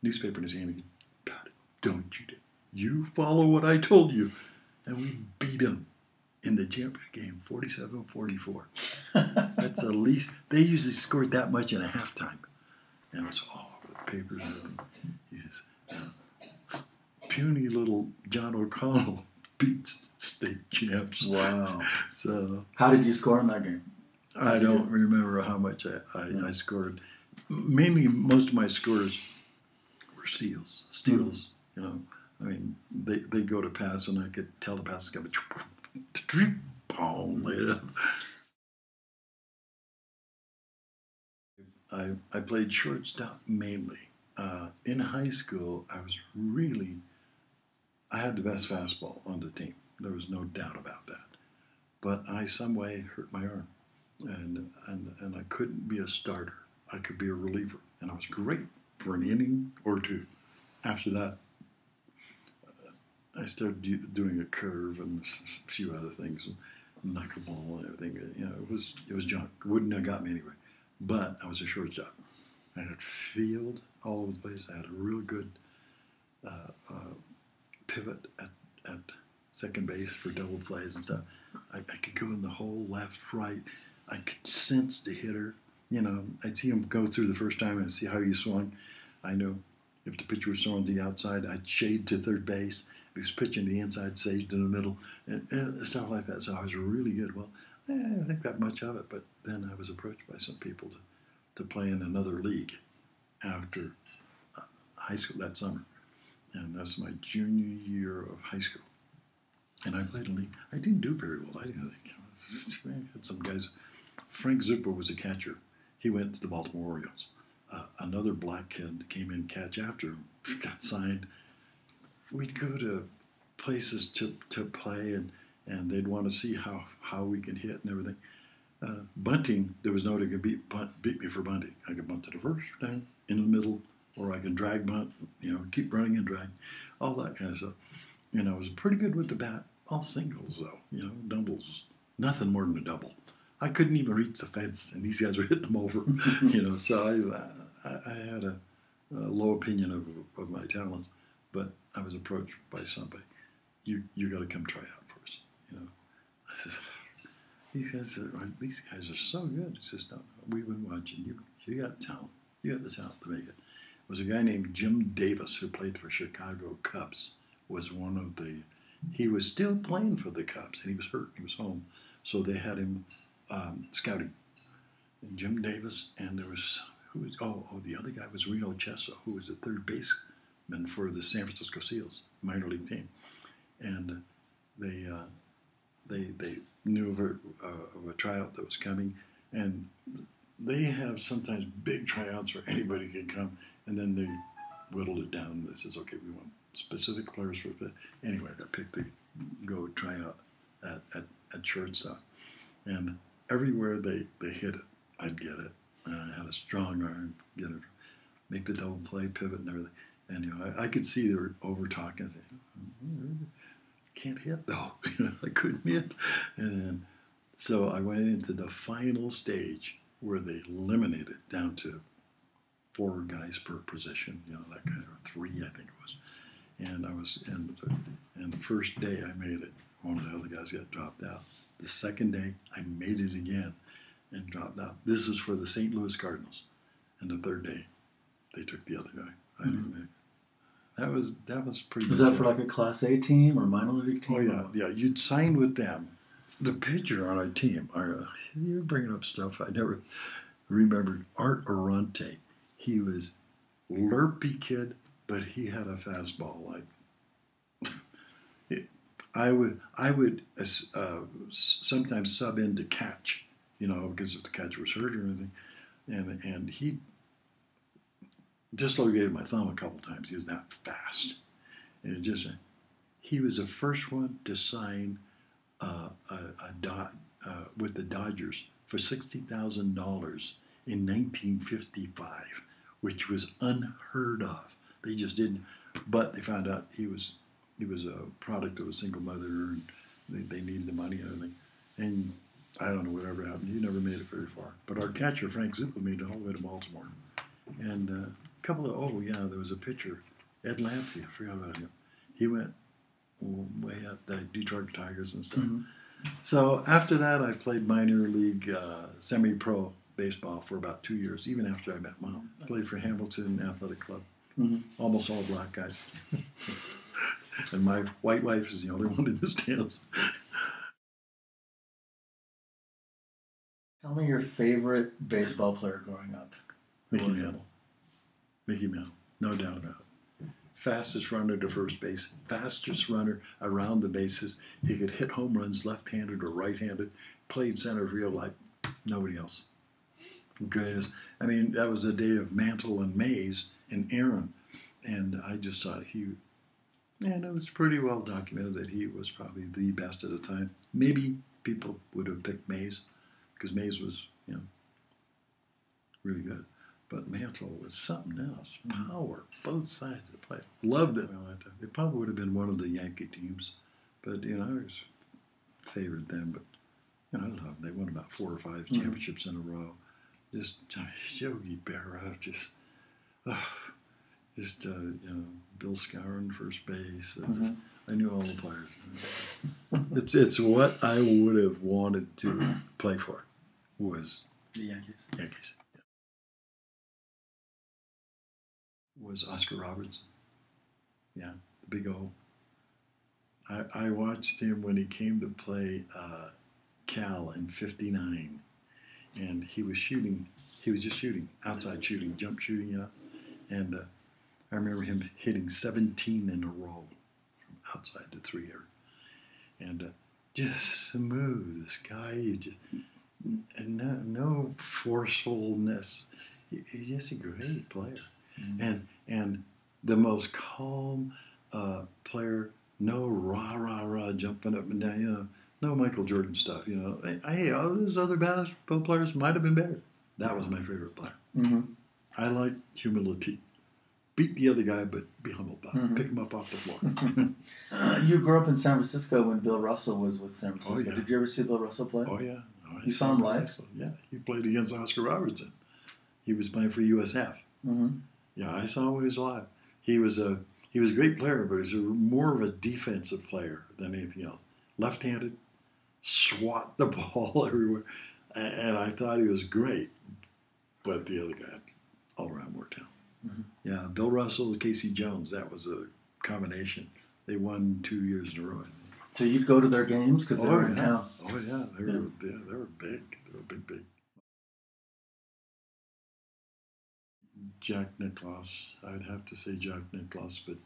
newspaper in his hand. He'd, God, don't you, you follow what I told you. And we beat him in the championship game, 47-44. That's the least. They usually scored that much in a halftime. And it was all over the papers and everything. He says, puny little John O'Connell beats state champs. Wow. So how did you score in that game? I don't remember how much I scored. Mainly, most of my scores were steals. You know, I mean, they go to pass, and I could tell the pass is coming. I played shortstop mainly. In high school, I had the best fastball on the team. There was no doubt about that. But I some way hurt my arm, and I couldn't be a starter. I could be a reliever, and I was great for an inning or two. After that, I started doing a curve and a few other things, and knuckleball and everything. You know, it was junk. It wouldn't have got me anyway. But I was a shortstop. I had field all over the place. I had a real good pivot at second base for double plays and stuff. I could go in the hole, left, right. I could sense the hitter. You know, I'd see him go through the first time and see how he swung. I knew if the pitcher was throwing to the outside, I'd shade to third base. If he was pitching to the inside, sage to the middle, and stuff like that. So I was really good. Well, I didn't think that much of it, but then I was approached by some people to play in another league after high school that summer. And that's my junior year of high school. And I played in a league. I didn't do very well. I didn't think. I had some guys. Frank Zupa was a catcher. He went to the Baltimore Orioles. Another black kid came in catch after him, got signed. We'd go to places to play, and they'd want to see how we can hit and everything. Bunting, there was nobody could beat me for bunting. I could bunt to the first down, in the middle, or I could drag bunt, keep running and drag, all that kind of stuff. And I was pretty good with the bat, all singles though, doubles, nothing more than a double. I couldn't even reach the fence, and these guys were hitting them over, So I had a low opinion of my talents, but I was approached by somebody. You got to come try out for us, I said, these guys are so good. He says, no, we've been watching you. You got talent. You got the talent to make it. It was a guy named Jim Davis who played for Chicago Cubs. He was still playing for the Cubs, and he was hurt. He was home, so they had him scouting. And Jim Davis, and there was the other guy was Reno Chesso, who was the third baseman for the San Francisco Seals minor league team, and they knew of a tryout that was coming, and they have sometimes big tryouts where anybody can come, and then they whittled it down. They says, okay, we want specific players for it. Anyway, I got picked to go try out at shortstop, and everywhere they hit it, I'd get it. I had a strong arm, get it, make the double play, pivot, and everything. And I could see they were over talking. I said, can't hit though. I couldn't hit. And so I went into the final stage where they eliminated it down to 4 guys per position, that kind of 3, I think it was. And I was and the first day I made it, one of the other guys got dropped out. The second day I made it again and dropped out. This was for the St. Louis Cardinals. And the third day they took the other guy. I didn't make it. That was pretty. Was that for like a Class A team or minor league team? Oh yeah. You'd sign with them. The pitcher on our team, you're bringing up stuff I never remembered. Art Arante. He was lurpy kid, but he had a fastball like. I would sometimes sub in to catch, because if the catcher was hurt or anything, and he dislocated my thumb a couple times. He was that fast, and it just he was the first one to sign with the Dodgers for $60,000 in 1955, which was unheard of. They just didn't. But they found out he was a product of a single mother, and they needed the money and everything. And I don't know whatever happened. He never made it very far. But our catcher Frank Zupa made it all the way to Baltimore. And a couple of there was a pitcher, Ed Lampley. I forgot about him. He went way up the Detroit Tigers and stuff. Mm-hmm. So after that, I played minor league semi-pro baseball for about 2 years, even after I met Mom. Played for Hamilton Athletic Club. Mm-hmm. Almost all black guys. And my white wife is the only one in the stands. Tell me your favorite baseball player growing up. Mickey Mantle. Mickey Mantle, no doubt about it. Fastest runner to first base, fastest runner around the bases. He could hit home runs left-handed or right-handed. Played center field like nobody else. Greatest. I mean, that was a day of Mantle and Mays and Aaron, and I just thought and it was pretty well documented that he was probably the best at the time. Maybe people would have picked Mays because Mays was, really good. But Mantle was something else. Power, both sides of the plate. Loved it. It probably would have been one of the Yankee teams, but I was favored them. But I loved them. They won about 4 or 5 championships in a row. Just Yogi Berra, Bill Skowron, first base. I knew all the players. It's what I would have wanted to play for. Was the Yankees. Yankees. Yeah. Was Oscar Robertson. Yeah, the big O. I watched him when he came to play Cal in '59, and he was shooting. He was just shooting, outside shooting, jump shooting, And I remember him hitting 17 in a row from outside the 3 area. And just smooth, this guy, no forcefulness. He's just a great player. And the most calm player, no rah jumping up and down, no Michael Jordan stuff, Hey, all those other basketball players might have been better. That was my favorite player. Mm-hmm. I like humility. Beat the other guy, but be humble about it. Pick him up off the floor. You grew up in San Francisco when Bill Russell was with San Francisco. Oh, yeah. Did you ever see Bill Russell play? Oh, yeah. You saw him live? Russell. Yeah, he played against Oscar Robertson. He was playing for USF. Mm-hmm. Yeah, I saw him when he was alive. He was a great player, but he was more of a defensive player than anything else. Left-handed, swat the ball everywhere, and I thought he was great. But the other guy had all-around more talent. Mm-hmm. Yeah, Bill Russell, Casey Jones, that was a combination. They won 2 years in a row, I think. So you'd go to their games because they were in town? Oh, yeah. They were big. They were big. Jack Nicklaus. I'd have to say Jack Nicklaus, but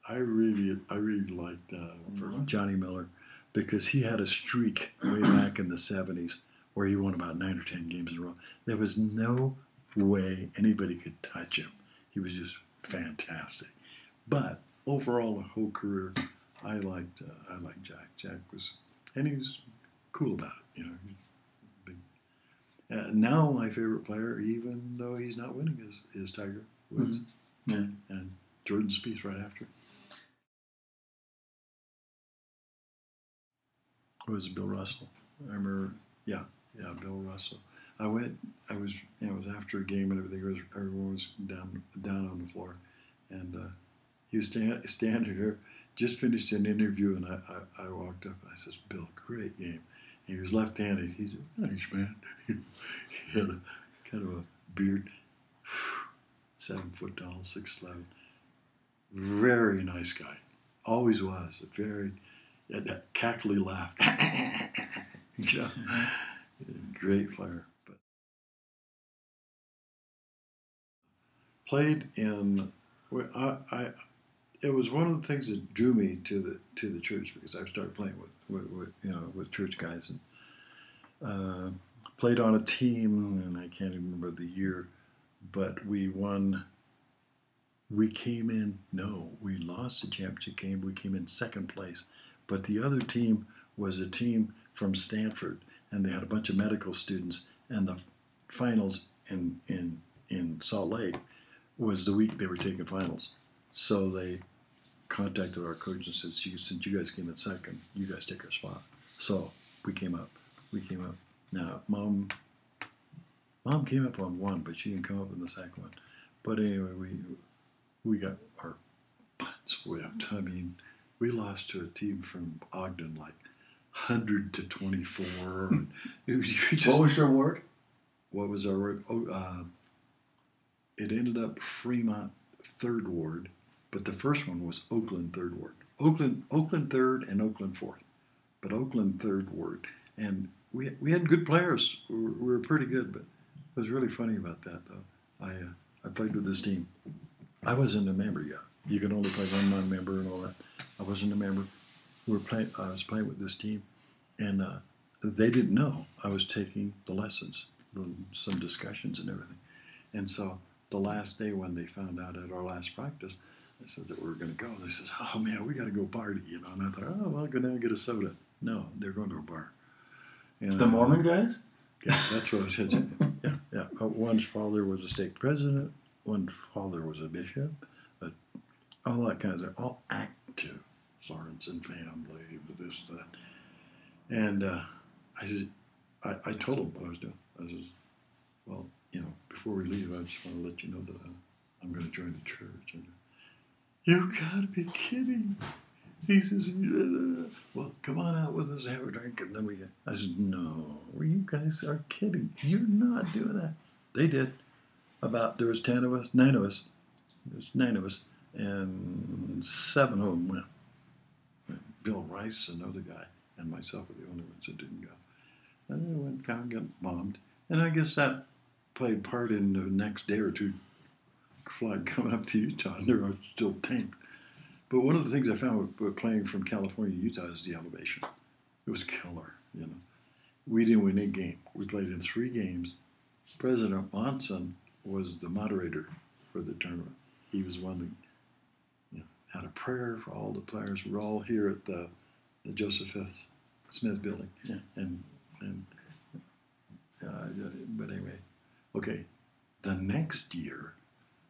I really liked Johnny Miller because he had a streak way back in the 70s where he won about 9 or 10 games in a row. There was no way anybody could touch him. He was just fantastic. But overall, the whole career, I liked Jack. Jack was, and he was cool about it. He's big. Now my favorite player, even though he's not winning, is Tiger Woods. Mm-hmm. Yeah. And Jordan Spieth right after. It was Bill Russell. I remember, yeah, Bill Russell. I was after a game and everything. Everyone was down on the floor, and he was standing there, just finished an interview, and I walked up and I says, "Bill, great game." And he was left-handed. He said, "Thanks, man." He had a kind of a beard, 7 foot tall, 6'11". Very nice guy, always was. Had that cackly laugh. Great player. But played in. It was one of the things that drew me to the church because I started playing with church guys and played on a team, and I can't even remember the year, but we won. We came in, no, we lost the championship game. We came in second place. But the other team was a team from Stanford, and they had a bunch of medical students. And the finals in Salt Lake was the week they were taking finals. So they contacted our coach and said, since you guys came in second, you guys take our spot. So we came up. Now, Mom came up on one, but she didn't come up in the second one. But anyway, we got our butts whipped. I mean, we lost to a team from Ogden like 100-24. What was your award? What was our award? It ended up Fremont Third Ward, but the first one was Oakland Third Ward. Oakland Third and Oakland Fourth, but Oakland Third Ward. And we had good players. We were pretty good, but it was really funny about that though. I played with this team. I wasn't a member yet. You could only play one non-member and all that. I wasn't a member. I was playing with this team, and they didn't know I was taking the lessons, some discussions and everything. And so the last day when they found out at our last practice, they said that we were going to go. They said, "Oh man, we got to go party," And I thought, "Oh, well, I'll go down and get a soda." No, they're going to a bar. And, the Mormon guys? Yeah, that's what I said. Yeah. One's father was a stake president. One father was a bishop. All that kind of stuff. All active. Sorensen family, this, that. And I said, I told them what I was doing. I said, well, before we leave, I just want to let you know that I'm going to join the church. And you got to be kidding. He says, well, come on out with us, have a drink, and then we get. I said, no, you guys are kidding. You're not doing that. They did. There was 9 of us. There's 9 of us, and 7 of them went. Bill Rice, another guy, and myself were the only ones that didn't go. And they went down, got bombed. And I guess that played part in the next day or two flag coming up to Utah, and they were still tanked. But one of the things I found with playing from California to Utah is the elevation. It was killer, We didn't win a game. We played in 3 games. President Monson was the moderator for the tournament. He was one that had a prayer for all the players. We're all here at the Joseph F. Smith building. Yeah. But anyway, okay. The next year,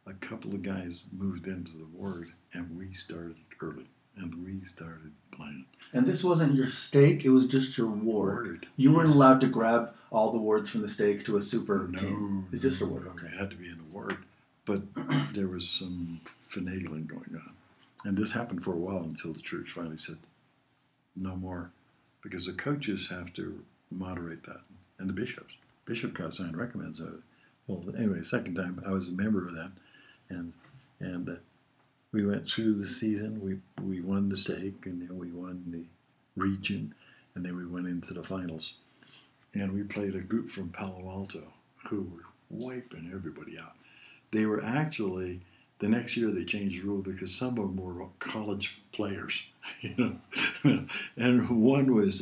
a couple of guys moved into the ward, and we started early, and we started playing. And this wasn't your stake; it was just your ward. You weren't allowed to grab all the wards from the stake to a super team. It's just a ward. Okay, it had to be in a ward, but there was some finagling going on. And this happened for a while until the church finally said, no more, because the coaches have to moderate that, and the bishops. Bishop Cousin recommends it. Well, anyway, second time I was a member of that, and we went through the season. We won the stake, and then we won the region, and then we went into the finals. And we played a group from Palo Alto who were wiping everybody out. They were actually... The next year they changed the rule because some of them were college players, and one was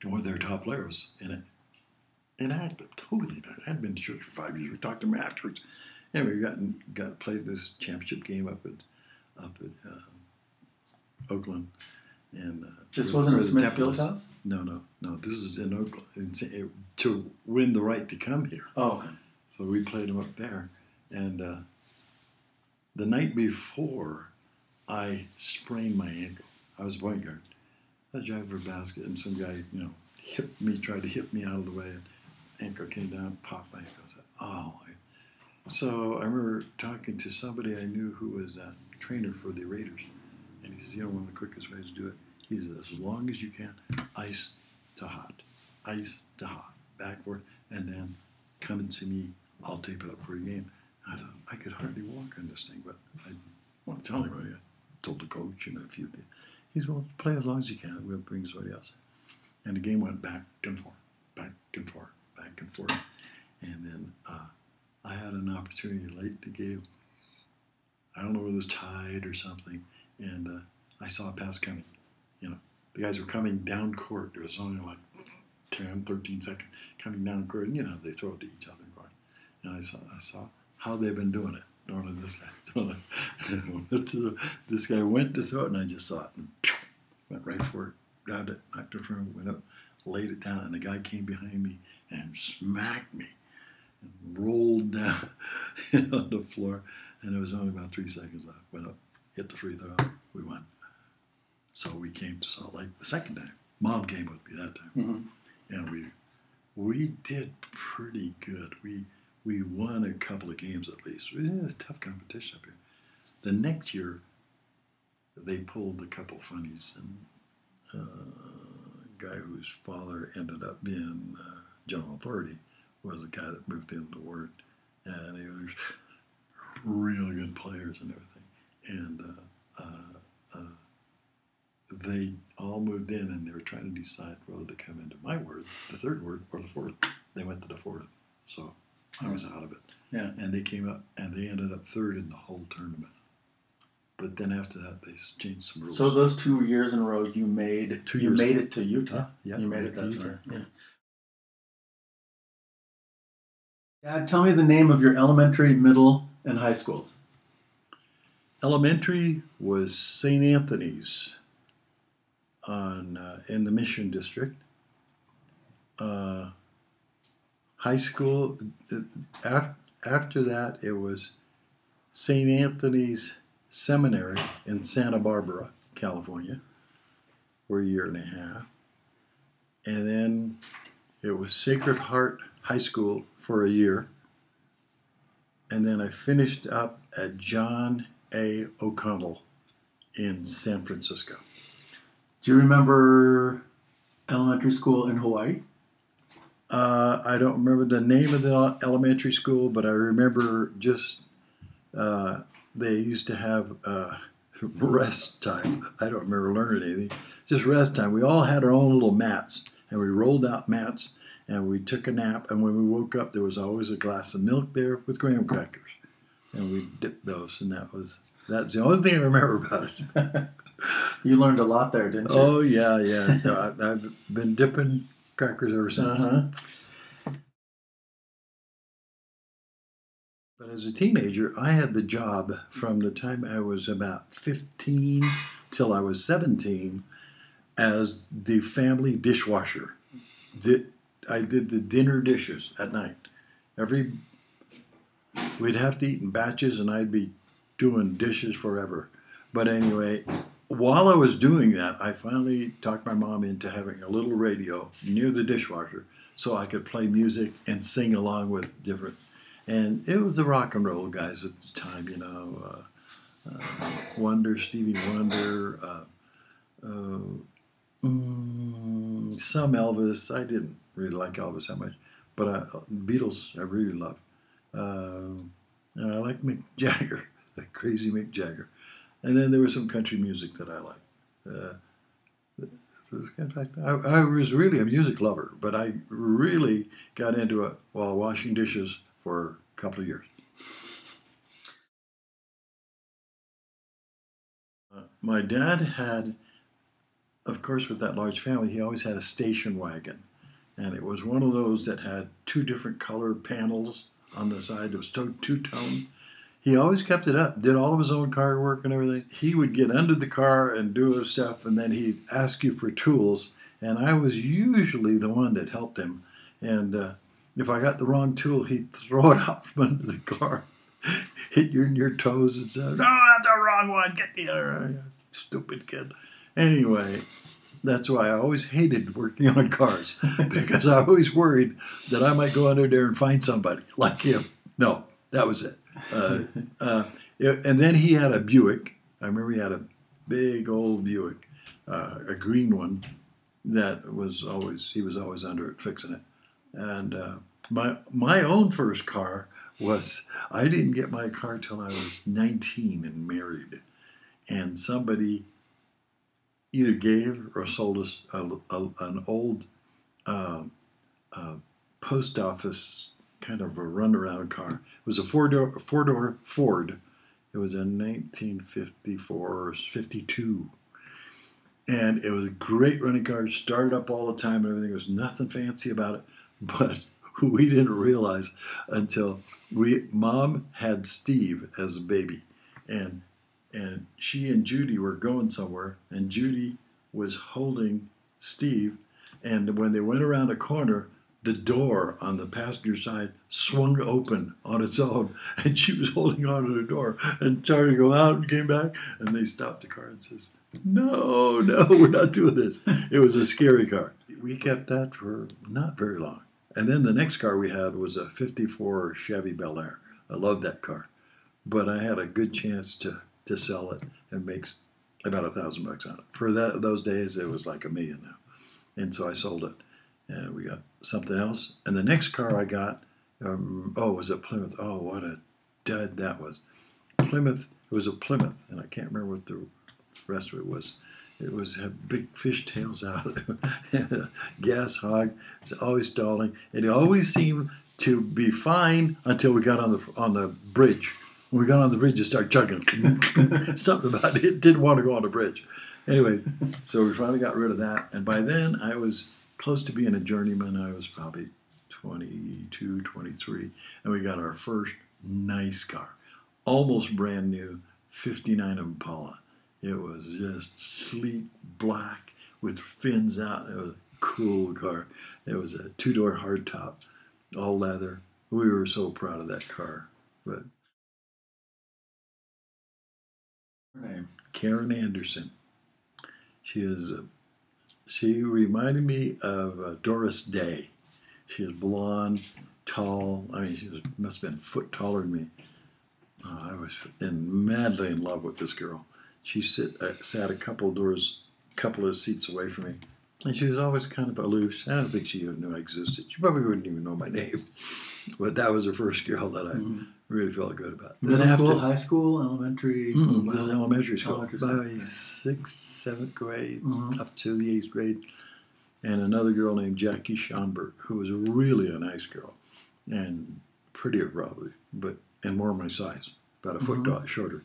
one of their top players inactive, totally inactive. I hadn't been to church for 5 years. We talked to him afterwards. Anyway, we got played this championship game up at Oakland, and this wasn't a Smith Fieldhouse. No. This is in Oakland to win the right to come here. Oh, okay. So we played them up there, and. The night before, I sprained my ankle. I was a point guard. I was driving for a basket, and some guy, tried to hit me out of the way, and ankle came down, popped my ankle. I said, oh. So I remember talking to somebody I knew who was a trainer for the Raiders, and he says, one of the quickest ways to do it, he says, as long as you can, ice to hot, back and forth, and then come and see me. I'll tape it up for a game. I thought, I could hardly walk on this thing, but I won't tell anybody. I told the coach and a few things. He said, well, play as long as you can. We'll bring somebody else in. And the game went back and forth. And then I had an opportunity late in the game. I don't know whether it was tied or something. And I saw a pass coming. The guys were coming down court. There was only like 10, 13 seconds coming down court. And they throw it to each other. And I saw how they've been doing it. Knowing this guy, this guy went to throw it, and I just saw it and went right for it, grabbed it, knocked it from, went up, laid it down, and the guy came behind me and smacked me and rolled down on the floor. And it was only about 3 seconds left. Went up, hit the free throw, we won. So we came to Salt Lake the second time. Mom came with me that time, and we did pretty good. We won a couple of games at least. It was tough competition up here. The next year, they pulled a couple of funnies, and a guy whose father ended up being general authority was a guy that moved into the ward, and he was really good players and everything. And they all moved in, and they were trying to decide whether to come into my ward, the third ward, or the fourth. They went to the fourth, so I was out of it. Yeah. And they came up, and they ended up third in the whole tournament. But then after that, they changed some rules. So those 2 years in a row, you made it to Utah. Yeah, you made it that Utah. far. Yeah. Dad, tell me the name of your elementary, middle, and high schools. Elementary was St. Anthony's in the Mission District. High school, after that, it was St. Anthony's Seminary in Santa Barbara, California, for a year and a half. And then it was Sacred Heart High School for a year. And then I finished up at John A. O'Connell in San Francisco. Do you remember elementary school in Hawaii? I don't remember the name of the elementary school, but I remember just they used to have rest time. I don't remember learning anything. Just rest time. We all had our own little mats, and we rolled out mats, and we took a nap. And when we woke up, there was always a glass of milk there with graham crackers, and we dipped those. And that's the only thing I remember about it. You learned a lot there, didn't you? Oh yeah. No, I've been dipping crackers ever since. But as a teenager, I had the job from the time I was about 15 till I was 17 as the family dishwasher. I did the dinner dishes at night. We'd have to eat in batches, and I'd be doing dishes forever. But anyway, while I was doing that, I finally talked my mom into having a little radio near the dishwasher so I could play music and sing along with different. And it was the rock and roll guys at the time, Stevie Wonder, some Elvis. I didn't really like Elvis that much, but Beatles I really loved. And I like Mick Jagger, the crazy Mick Jagger. And then there was some country music that I liked. In fact, I was really a music lover, but I really got into it while washing dishes for a couple of years. My dad had, of course, with that large family, he always had a station wagon. And it was one of those that had two different colored panels on the side. It was two-tone. He always kept it up, did all of his own car work and everything. He would get under the car and do his stuff, and then he'd ask you for tools. And I was usually the one that helped him. And if I got the wrong tool, he'd throw it out from under the car, hit you in your toes and say, "No, that's the wrong one. Get the other." Stupid kid. Anyway, that's why I always hated working on cars, because I always worried that I might go under there and find somebody like him. No, that was it. And then he had a Buick. I remember he had a big old Buick, a green one that he was always under it fixing it. And my own first car was, I didn't get my car till I was 19 and married, and somebody either gave or sold us an old post office kind of a runaround car. It was a four-door Ford. It was in 1954 or 52. And it was a great running car. It started up all the time and everything. There was nothing fancy about it. But we didn't realize until Mom had Steve as a baby, and she and Judy were going somewhere, and Judy was holding Steve, and when they went around a corner, the door on the passenger side swung open on its own, and she was holding onto the door and started to go out and came back, and they stopped the car and says, "No, we're not doing this." It was a scary car. We kept that for not very long. And then the next car we had was a 54 Chevy Bel Air. I loved that car. But I had a good chance to sell it and make about $1,000 on it. For those days, it was like $1 million now. And so I sold it. And we got something else. And the next car I got, was a Plymouth. Oh, what a dud that was. Plymouth, it was a Plymouth, and I can't remember what the rest of it was. It had big fish tails out, gas hog. It's always stalling. It always seemed to be fine until we got on the bridge. When we got on the bridge, it started chugging. Something about it didn't want to go on the bridge. Anyway, so we finally got rid of that. And by then, I was close to being a journeyman. I was probably 22, 23. And we got our first nice car. Almost brand new, 59 Impala. It was just sleek black with fins out. It was a cool car. It was a 2-door hardtop, all leather. We were so proud of that car. But her name, Karen Anderson. She reminded me of Doris Day. She was blonde, tall. I mean, she must have been a foot taller than me. I was madly in love with this girl. She sat a couple of seats away from me, and she was always kind of aloof. I don't think she even knew I existed. She probably wouldn't even know my name, but that was the first girl that I really felt good about. Middle school, high school, elementary? This was elementary school. By 6th, 7th grade, up to the 8th grade. And another girl named Jackie Schomburg, who was really a nice girl, and prettier probably, and more my size, about a foot shorter.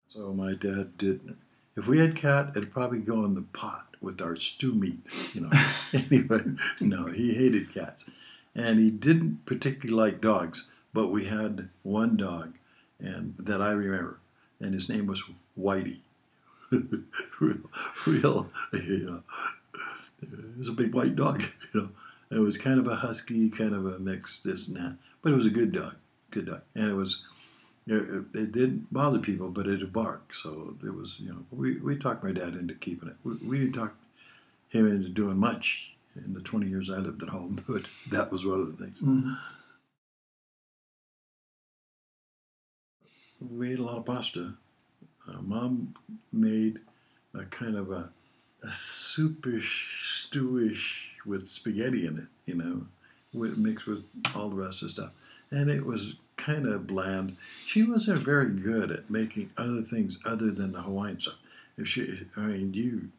So my dad did. If we had cat, it'd probably go in the pot with our stew meat, Anyway, no, he hated cats. And he didn't particularly like dogs, but we had one dog that I remember, and his name was Whitey. real, it was a big white dog, It was kind of a husky, kind of a mix, this and that. But it was a good dog. And it didn't bother people, but it'd bark. So it was, we talked my dad into keeping it. We didn't talk him into doing much in the 20 years I lived at home, but that was one of the things. We ate a lot of pasta. Mom made a kind of a soupish, stewish with spaghetti in it, mixed with all the rest of the stuff. And it was kind of bland. She wasn't very good at making other things other than the Hawaiian stuff. You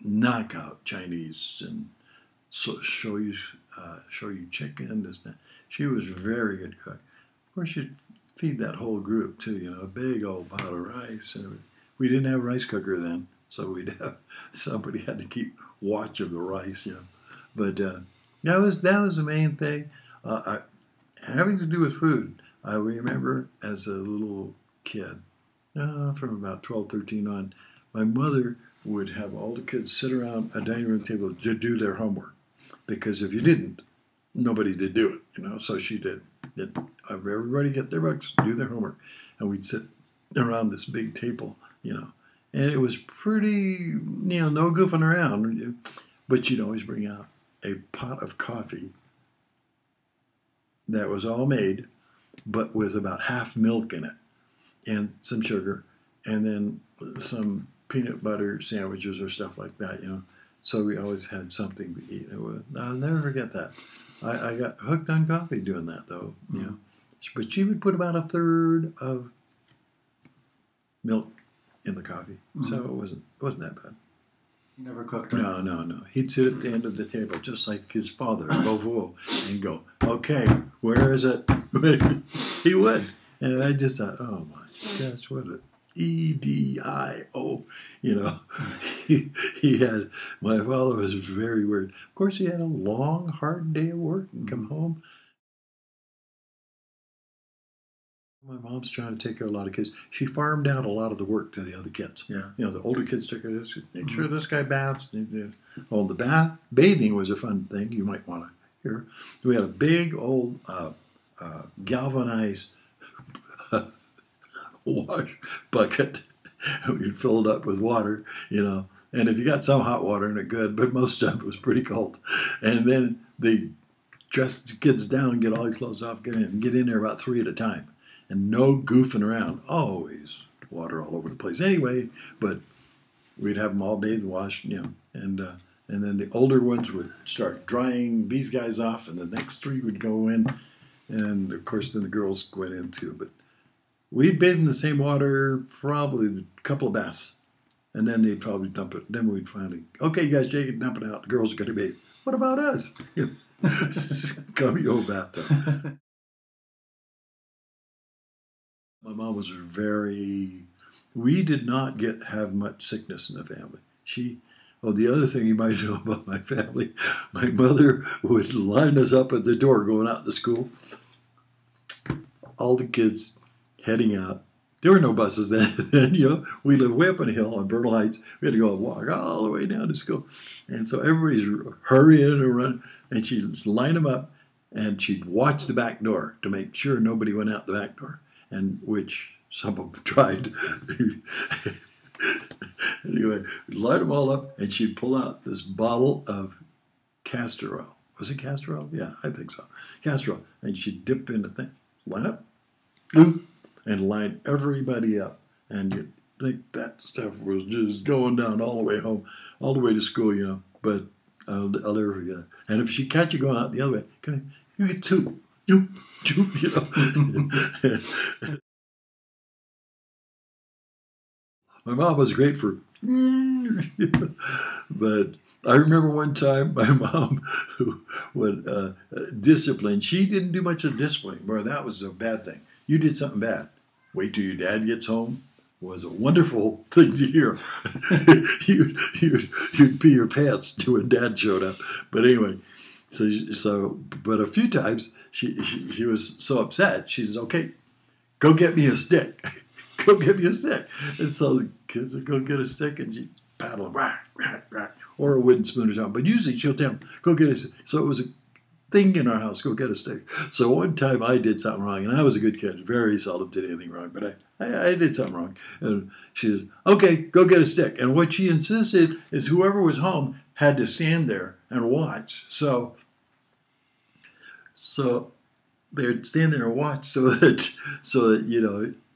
knock out Chinese and show you chicken, this and that. She was a very good cook. Of course, she'd feed that whole group too, a big old pot of rice. And we didn't have a rice cooker then, so somebody had to keep watch of the rice, But that was the main thing. Having to do with food, I remember as a little kid, from about 12, 13 on, my mother would have all the kids sit around a dining room table to do their homework. Because if you didn't, nobody did do it, So she did. Everybody get their books, do their homework. And we'd sit around this big table, And it was pretty, no goofing around. But she'd always bring out a pot of coffee that was all made, but with about half milk in it, and some sugar, and then some peanut butter sandwiches or stuff like that, So we always had something to eat. I'll never forget that. I got hooked on coffee doing that, though, But she would put about a third of milk in the coffee, so it wasn't that bad. You never cooked? No. He'd sit at the end of the table, just like his father, Beauveau, and go, "Okay, where is it?" He would. And I just thought, oh my gosh, what a EDIO. You know, he had, my father was very weird. Of course, he had a long, hard day of work and come home. My mom's trying to take care of a lot of kids. She farmed out a lot of the work to the other kids. Yeah. You know, the older kids took care of this. Make sure this guy baths. Well, the bathing was a fun thing you might want to hear. We had a big old galvanized wash bucket. We'd fill it up with water, you know. And if you got some hot water in it, good. But most of it was pretty cold. And then they dress the kids down, get all your clothes off, get in there about 3 at a time. And no goofing around. Always water all over the place. Anyway, but we'd have them all bathed and washed, you know. And then the older ones would start drying these guys off, and the next 3 would go in. And, of course, then the girls went in, too. But we'd bathe in the same water probably a couple of baths. And then they'd probably dump it. Then we'd finally, okay, you guys, take it, dump it out. The girls are going to bathe. What about us? You know, scummy old bathtub. My mom was we did not have much sickness in the family. The other thing you might know about my family, my mother would line us up at the door going out to school. All the kids heading out. There were no buses then, you know. We lived way up on a hill on Bernal Heights. We had to go and walk all the way down to school. And so everybody's hurrying and running. And she'd line them up, and she'd watch the back door to make sure nobody went out the back door. And which some of them tried. Anyway, we'd light them all up, and she'd pull out this bottle of castor oil. Was it castor oil? Yeah, I think so. Castor oil. And she'd dip in the thing, line up, and line everybody up. And you'd think that stuff was just going down all the way home, all the way to school, you know. But I'll never forget it. And if she catch you going out the other way, come here, you get 2. You know. My mom was great for, but I remember one time my mom would discipline. She didn't do much of discipline. Boy, that was a bad thing. You did something bad. Wait till your dad gets home was a wonderful thing to hear. you'd pee your pants when Dad showed up. But anyway, but a few times she was so upset. She says, "Okay, go get me a stick. Go get me a stick." And so the kids would go get a stick, and she'd paddle them, or a wooden spoon or something. But usually she'll tell them, "Go get a stick." So it was a thing in our house, go get a stick. So one time I did something wrong, and I was a good kid, very seldom did anything wrong, but I did something wrong. And she said, "Okay, go get a stick." And what she insisted is whoever was home had to stand there and watch. So they'd stand there and watch so that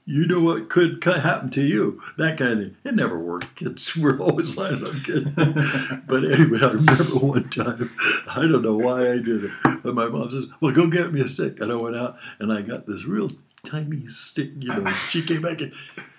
you know what could happen to you, that kind of thing. It never worked. Kids were always lining up kidding. But anyway, I remember one time, I don't know why I did it, but my mom says, "Well, go get me a stick." And I went out, and I got this real tiny stick, you know. She came back and,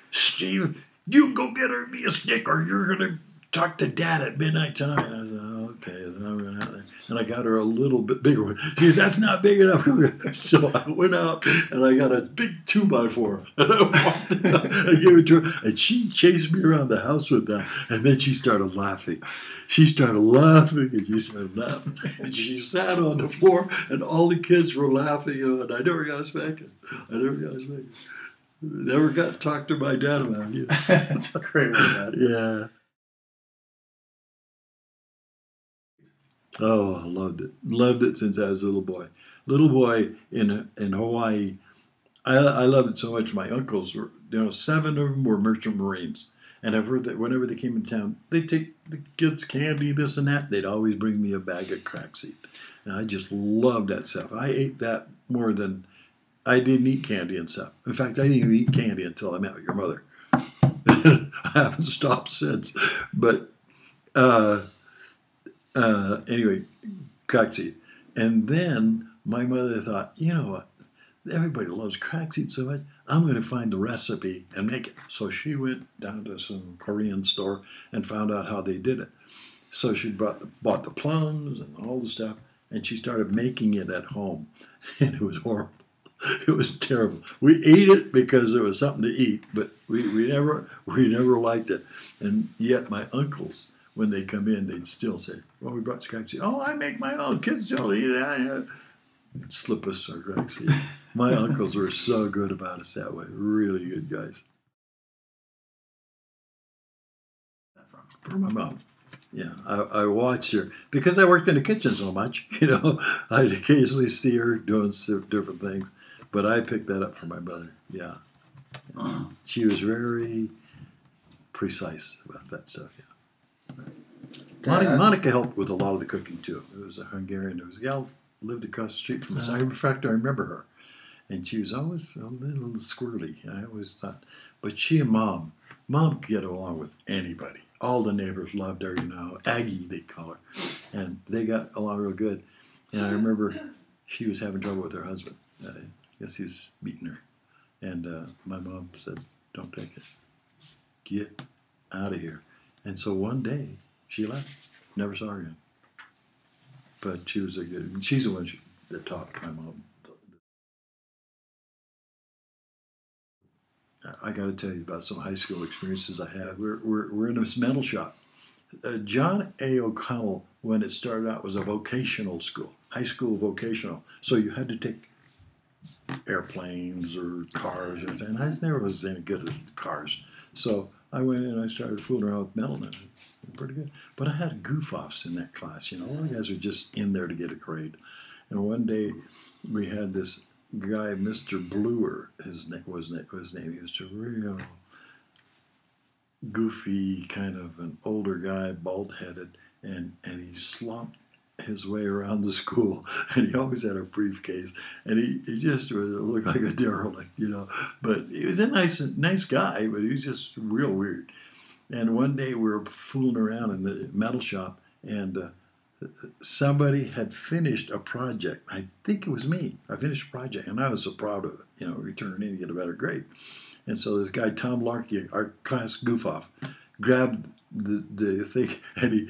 "Steve, you go get me a stick, or you're going to talk to Dad at midnight tonight." And I said, "Okay." Then I went out there, and I got her a little bit bigger one. She says, "That's not big enough." So I went out, and I got a big 2x4, and I walked out and gave it to her, and she chased me around the house with that, and then she started laughing. She started laughing, and she started laughing, and she sat on the floor, and all the kids were laughing, you know, and I never got a spanking. Never got to talk to my dad about it. That's a great one, Dad. Yeah. Oh, I loved it. Loved it since I was a little boy. Little boy in Hawaii. I loved it so much. My uncles were, 7 of them were merchant marines. And I've heard that whenever they came in town, they'd take the kids candy, this and that. They'd always bring me a bag of crack seed. And I just loved that stuff. I ate that more than I didn't eat candy and stuff. In fact, I didn't even eat candy until I met your mother. I haven't stopped since. But anyway, crack seed. And then my mother thought, you know what? Everybody loves crack seed so much. I'm going to find the recipe and make it. So she went down to some Korean store and found out how they did it. So she bought the plums and all the stuff, and she started making it at home. And it was horrible. It was terrible. We ate it because it was something to eat, but we never liked it. And yet my uncles, when they come in, they'd still say, "Well, we brought scratch seed." "Oh, I make my own. Kids don't eat it." Slip us our scratch seed. My uncles were so good about us that way. Really good guys. For my mom. Yeah, I watched her because I worked in the kitchen so much. I'd occasionally see her doing different things, but I picked that up from my mother. Yeah, she was very precise about that stuff. Yeah, Monica helped with a lot of the cooking too. It was a Hungarian. There was a gal lived across the street from us. In fact, I remember her, and she was always a little squirrely. I always thought, but she and Mom could get along with anybody. All the neighbors loved her, Aggie, they call her. And they got along real good. And I remember she was having trouble with her husband. I guess he was beating her. And my mom said, "Don't take it. Get out of here." And so one day, she left. Never saw her again. But she's the one that taught my mom. I got to tell you about some high school experiences I had. We're in this metal shop. John A. O'Connell, when it started out, was a vocational school, high school vocational. So you had to take airplanes or cars or anything. And I never was any good at cars. So I went in and I started fooling around with metal, and it was pretty good. But I had goof-offs in that class. All the guys were just in there to get a grade. And one day we had this guy, Mr. Bluer, his name. He was a real goofy, kind of an older guy, bald-headed, and he slomped his way around the school, and he always had a briefcase, and he just looked like a derelict, But he was a nice guy, but he was just real weird. And one day we were fooling around in the metal shop, and somebody had finished a project. I think it was me. I finished a project, and I was so proud of it, returning in to get a better grade. And so this guy, Tom Larkey, our class goof-off, grabbed the thing, and he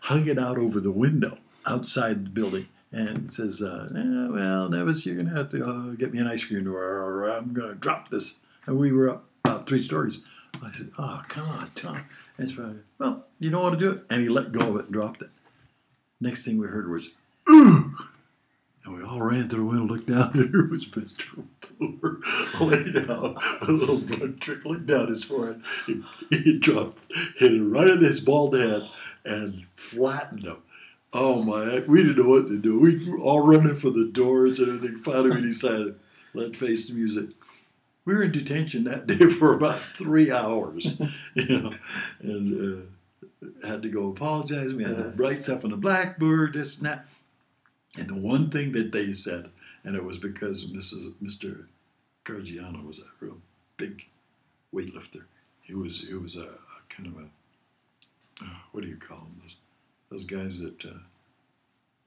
hung it out over the window outside the building and says, "Well, Nevis, you're going to have to get me an ice cream or I'm going to drop this." And we were up about 3 stories. I said, "Oh, come on, Tom." And it's like, "Well, you don't want to do it." And he let go of it and dropped it. Next thing we heard was, "Ooh!" And we all ran to the window, looked down, and there was Mr. Bluer laying out, a little blood trickling down his forehead. He dropped, hit it right in his bald head, and flattened him. Oh my, we didn't know what to do. We were all running for the doors and everything. Finally, we decided, let's face the music. We were in detention that day for about 3 hours, and had to go apologize. We had to write stuff on the blackboard, this and that. And the one thing that they said, and it was because Mr. Cargiano was a real big weightlifter. He was a kind of a, what do you call them? Those guys that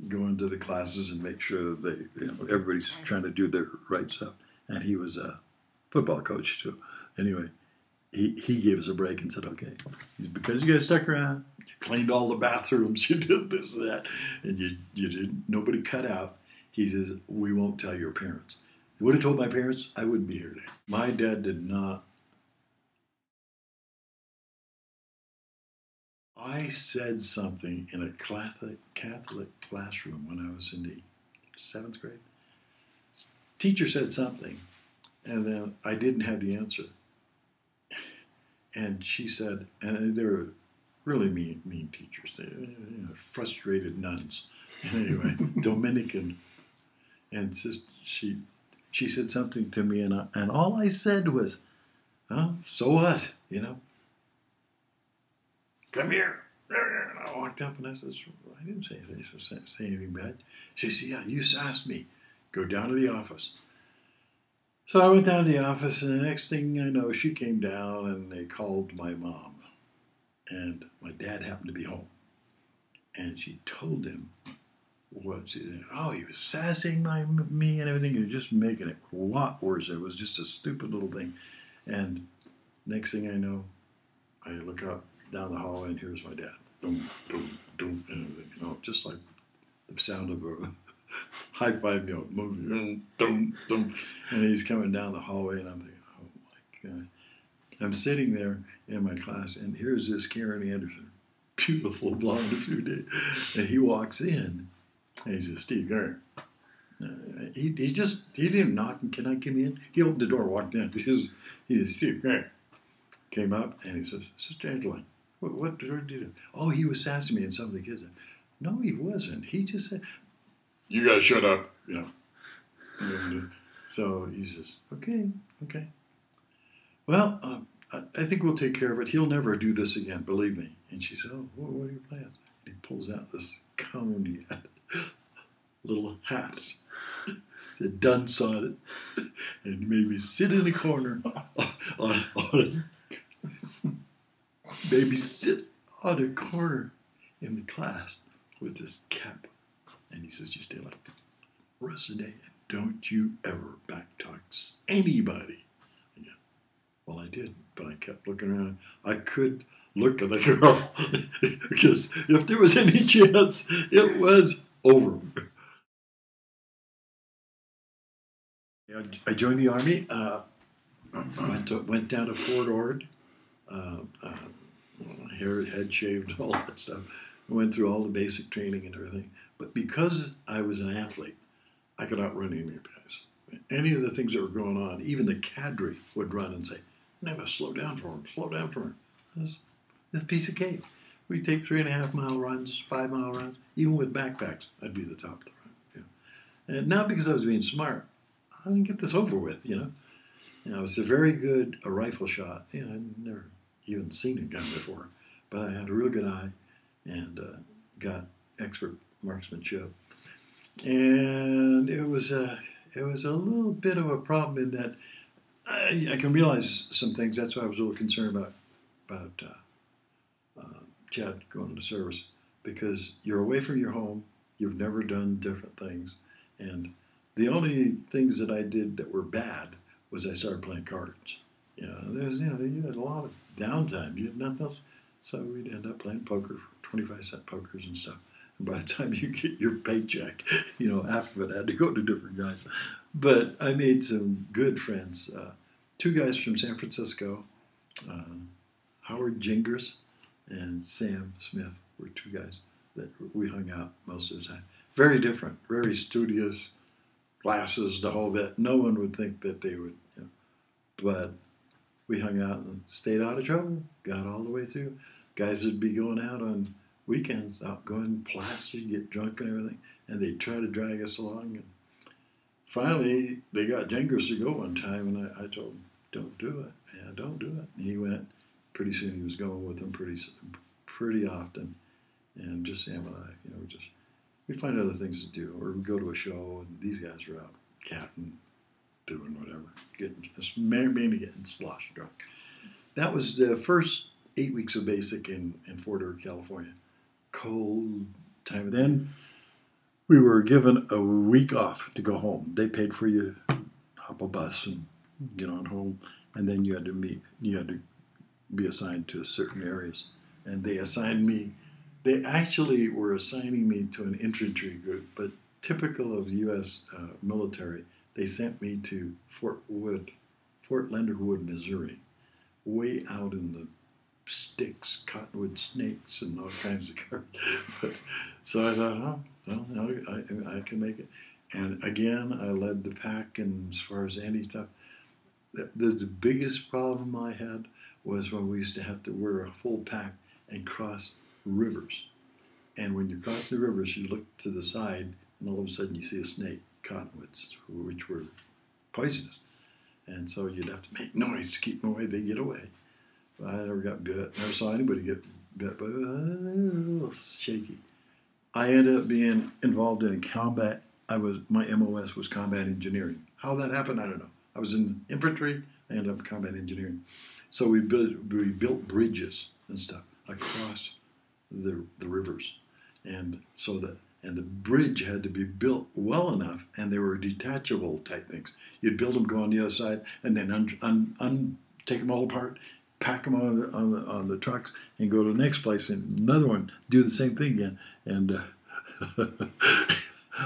go into the classes and make sure that everybody's trying to do their right stuff. And he was a football coach too. Anyway, he gave us a break and said, "Okay, because you guys stuck around, you cleaned all the bathrooms, you did this and that, and you didn't, nobody cut out." He says, "We won't tell your parents." If I would have told my parents, I wouldn't be here today. My dad did not. I said something in a Catholic classroom when I was in the 7th grade. Teacher said something, and then I didn't have the answer. And she said, and they were really mean teachers, frustrated nuns. Anyway, Dominican, and she said something to me, and all I said was, "Oh, so what? Come here." And I walked up and I said, "I didn't say anything bad." She said, "Yeah, you sassed me. Go down to the office." So I went down to the office, and the next thing I know, she came down and they called my mom. And my dad happened to be home. And she told him what she said. "Oh, he was sassing me and everything. He was just making it a lot worse. It was just a stupid little thing." And next thing I know, I look out down the hallway and here's my dad. Doom, doom, doom, and everything, just like the sound of a high-five me, moving, dum, dum, and he's coming down the hallway, and I'm thinking, oh my God. I'm sitting there in my class, and here's this Karen Anderson, beautiful blonde, and he walks in, and he says, Steve Karen. He didn't knock, can I come in? He opened the door, walked in. He says, Steve Karen. Came up, and he says, Sister Angeline, what did you do? Oh, he was sassing me, and some of the kids said, no, he wasn't. He just said, you guys shut up, you know. And, so he says, okay. Well, I think we'll take care of it. He'll never do this again, believe me. And she said, oh, what are your plans? And he pulls out this cone he had, little hat. Said, done saw it. And he made me sit in a corner maybe sit on a corner in the class with this cap. And he says, you stay like that the rest of the day, and don't you ever backtalk anybody again. Well, I did, but I kept looking around. I could look at the girl because if there was any chance, it was over. I joined the Army, went down to Fort Ord, hair, head shaved, all that stuff. I went through all the basic training and everything. But because I was an athlete, I could outrun any of the guys. Any of the things that were going on, even the cadre would run and say, never slow down for him, slow down for him. It's a piece of cake. We'd take 3.5-mile runs, 5-mile runs, even with backpacks, I'd be the top of the run. You know? And not because I was being smart. I didn't get this over with, you know. I was a very good rifle shot. You know, I'd never even seen a gun before, but I had a real good eye and got expert marksmanship. And it was a little bit of a problem in that I can realize some things. That's why I was a little concerned about Chad going into service, because you're away from your home, you've never done different things, and the only things that I did that were bad was I started playing cards. You had a lot of downtime. You had nothing else. So we'd end up playing poker, 25-cent pokers and stuff. And by the time you get your paycheck, half of it had to go to different guys. But I made some good friends. 2 guys from San Francisco, Howard Gingras and Sam Smith were 2 guys that we hung out most of the time. Very different, very studious, glasses, the whole bit. No one would think that they would, but we hung out and stayed out of trouble, got all the way through. Guys would be going out on weekends, out going plastered, get drunk and everything, and they'd try to drag us along. And finally, they got Gingras to go one time, and I told him, don't do it. Yeah, don't do it. And he went. Pretty soon he was going with them pretty often. And just Sam and I, we'd find other things to do, or we'd go to a show, and these guys were out catting, doing whatever, mainly getting slosh drunk. That was the first 8 weeks of basic in Fort Ord, California. Cold time. Then we were given a week off to go home. They paid for you, hop a bus and get on home, and then you had to be assigned to certain areas. And they assigned me. They actually were assigning me to an infantry group, but typical of U.S. Military, they sent me to Fort Leonard Wood, Missouri, way out in the sticks, cottonwood snakes, and all kinds of crap. So I thought, I can make it. And again, I led the pack, and as far as anti-stuff, the biggest problem I had was when we used to have to wear a full pack and cross rivers. And when you're crossing the rivers, you look to the side, and all of a sudden you see a snake, cottonwoods, which were poisonous. And so you'd have to make noise to keep them away. They get away. I never got bit. Never saw anybody get bit, but a little shaky. I ended up being involved in a combat. My MOS was combat engineering. How that happened, I don't know. I was in infantry. I ended up in combat engineering. So we built bridges and stuff across the rivers, and the bridge had to be built well enough, and they were detachable type things. You'd build them, go on the other side, and then take them all apart, pack them on the trucks, and go to the next place, and another one, do the same thing again. And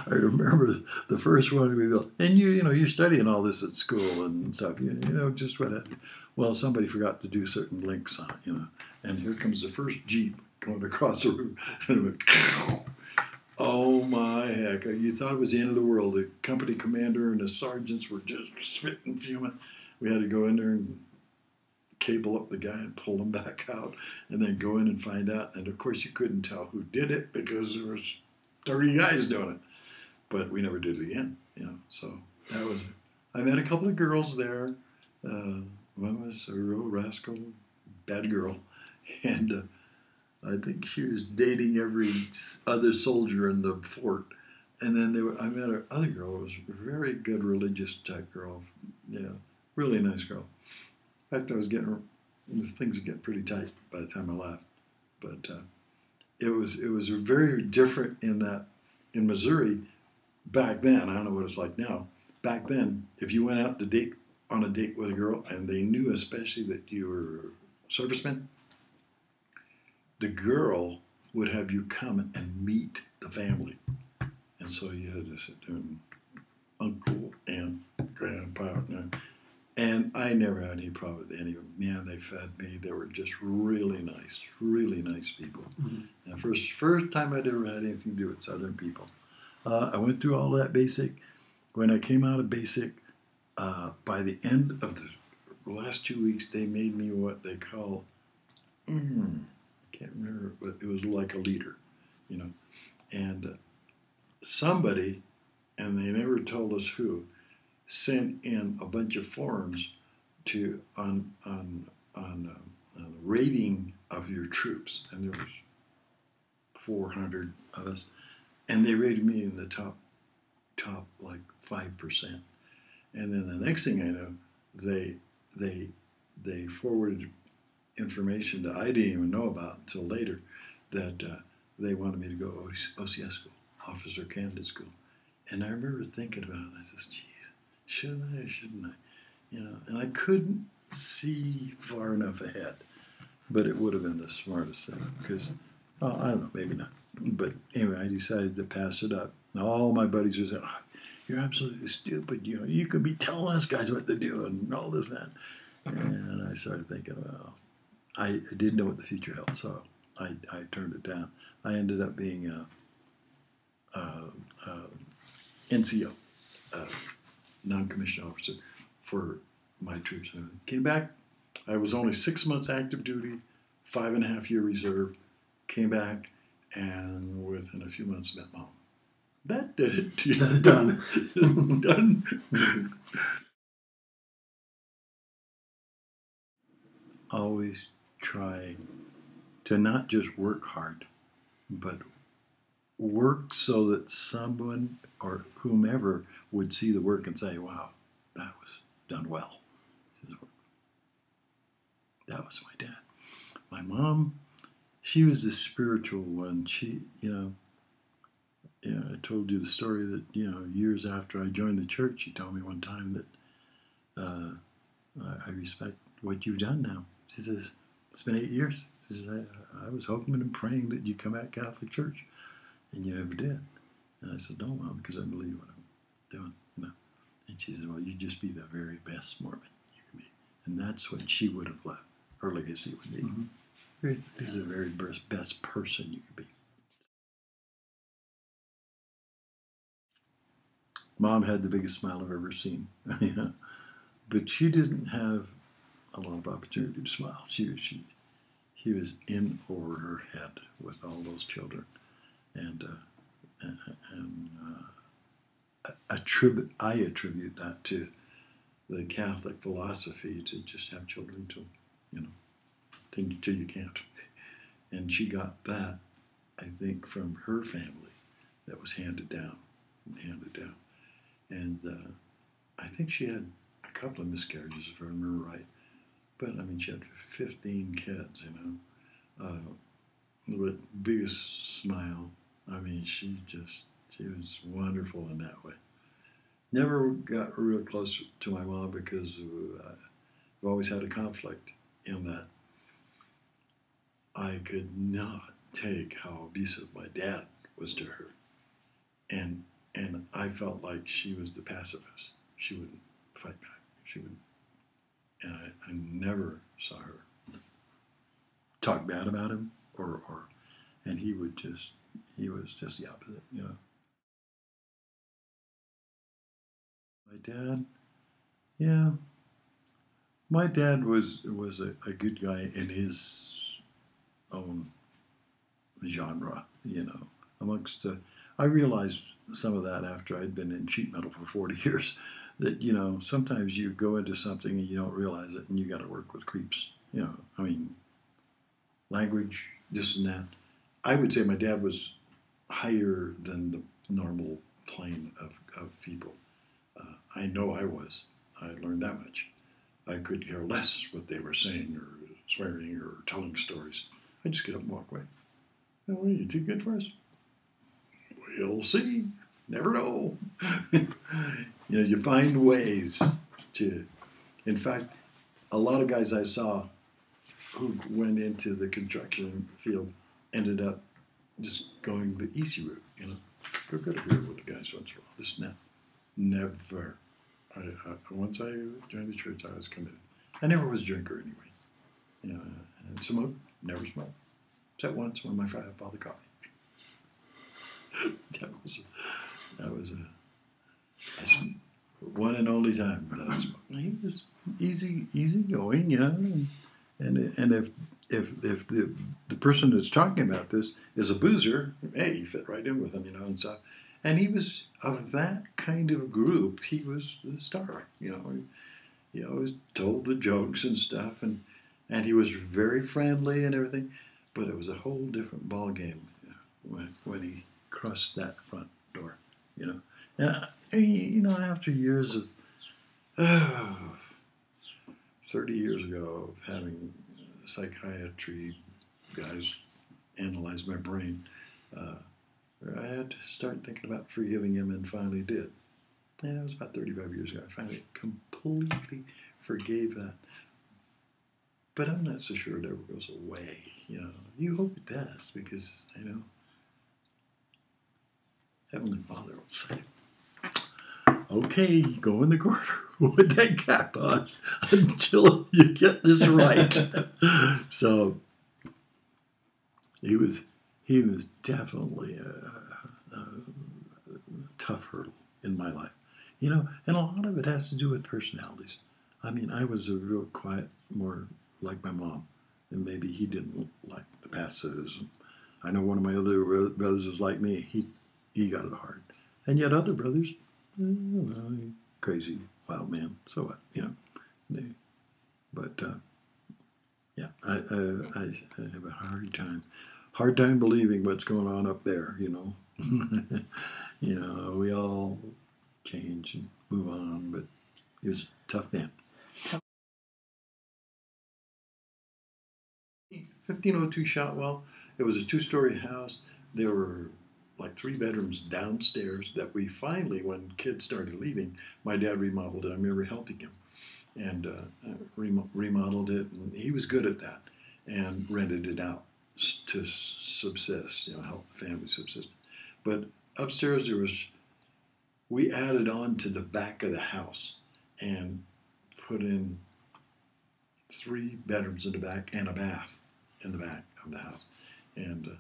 I I remember the first one we built, and you're studying all this at school and stuff. Just what happened. Well, somebody forgot to do certain links on it, and here comes the first Jeep going across the room, and it went, oh my heck! You thought it was the end of the world. The company commander and the sergeants were just spitting, fuming. We had to go in there and cable up the guy and pull him back out, and then go in and find out. And of course, you couldn't tell who did it because there was 30 guys doing it. But we never did it again, So that was it. I met a couple of girls there. One was a real rascal, bad girl, and I think she was dating every other soldier in the fort. And then I met another girl who was a very good religious type girl. Really nice girl. In fact, things were getting pretty tight by the time I left. But it was very different in that in Missouri back then. I don't know what it's like now. Back then, if you went out on a date with a girl and they knew especially that you were a serviceman, the girl would have you come and meet the family. And so you had to sit there and uncle and grandpa. And I never had any problem with any of them. Man, they fed me. They were just really nice people. Mm-hmm. And first time I'd ever had anything to do with Southern people. I went through all that basic. When I came out of basic, by the end of the last 2 weeks, they made me what they call, I can't remember, but it was like a leader, And somebody, and they never told us who, sent in a bunch of forms on the rating of your troops, and there was 400 of us, and they rated me in the top like 5%. And then the next thing I know, they forwarded information that I didn't even know about until later, that they wanted me to go OCS school, Officer Candidate School. And I remember thinking about it, and I said, geez, should I or shouldn't I? And I couldn't see far enough ahead, but it would have been the smartest thing, because, I don't know, maybe not. But anyway, I decided to pass it up. And all my buddies were saying, you're absolutely stupid. You could be telling us guys what to do and all this and that. And I started thinking, well, I didn't know what the future held, so I turned it down. I ended up being NCO, non-commissioned officer, for my troops. And came back. I was only 6 months active duty, 5.5 year reserve. Came back, and within a few months met Mom. That did it. Done. Done. Always try to not just work hard, but work so that someone or whomever would see the work and say, wow, that was done well. That was my dad. My mom, she was the spiritual one. She, I told you the story that, years after I joined the church, she told me one time that I respect what you've done now. She says, it's been 8 years. She says, I was hoping and praying that you'd come back Catholic Church, and you never did. And I said, no, Mom, because I believe what I'm doing, And she said, well, you just be the very best Mormon you can be. And that's what she would have left. Her legacy would be. Mm-hmm. Be the very best person you could be. Mom had the biggest smile I've ever seen. But she didn't have a lot of opportunity to smile. She was in over her head with all those children, and I attribute that to the Catholic philosophy to just have children till you can't. And she got that, I think, from her family, that was handed down. And I think she had a couple of miscarriages, if I remember right. But, she had 15 kids, The biggest smile. She was wonderful in that way. Never got real close to my mom because I've always had a conflict in that I could not take how abusive my dad was to her. And And I felt like she was the pacifist. She wouldn't fight back. She would, and I never saw her talk bad about him, and he was just the opposite, you know. My dad, yeah, my dad was a good guy in his own genre, you know. Amongst I realized some of that after I'd been in sheet metal for 40 years, that you know sometimes you go into something and you don't realize it, and you got to work with creeps. You know, I mean, language, this and that. I would say my dad was higher than the normal plane of people. I know I was. I learned that much. I could care less what they were saying or swearing or telling stories. I just get up and walk away. Oh, are you too good for us? We'll see. Never know. You know, you find ways to. In fact, a lot of guys I saw who went into the construction field ended up just going the easy route. You know, go get a beer with the guys once in a while. This and that. Never. Once I joined the church, I was committed. I never was a drinker anyway. You know, and smoke, never smoked. Except once when my father caught me. that was one and only time that I smoked. He was easy going, you know, and if the person that's talking about this is a boozer, hey, you fit right in with him, you know, and so. And he was of that kind of group. He was the star, you know. He always told the jokes and stuff, and he was very friendly and everything. But it was a whole different ball game when he crossed that front door, you know. And you know, after years of 30 years ago of having psychiatry guys analyze my brain. I had to start thinking about forgiving him and finally did. And it was about 35 years ago. I finally completely forgave that. But I'm not so sure it ever goes away, you know. You hope it does because, you know, Heavenly Father will say, okay, go in the corner with that cap on until you get this right. So he was definitely a tough hurdle in my life, you know, and a lot of it has to do with personalities. I mean, I was a real quiet, more like my mom, and maybe he didn't like the passives. I know one of my other brothers was like me. He got it hard, and yet other brothers, well, crazy wild man. So what, you know? But yeah, I have a hard time believing what's going on up there. You know, you know, we all change and move on, but he was a tough man. 1502 Shotwell. It was a 2-story house. There were like 3 bedrooms downstairs that we finally, when kids started leaving, my dad remodeled it. I remember helping him and remodeled it, and he was good at that, and rented it out to subsist, you know, help the family subsist. But upstairs we added on to the back of the house and put in 3 bedrooms in the back and a bath in the back of the house, and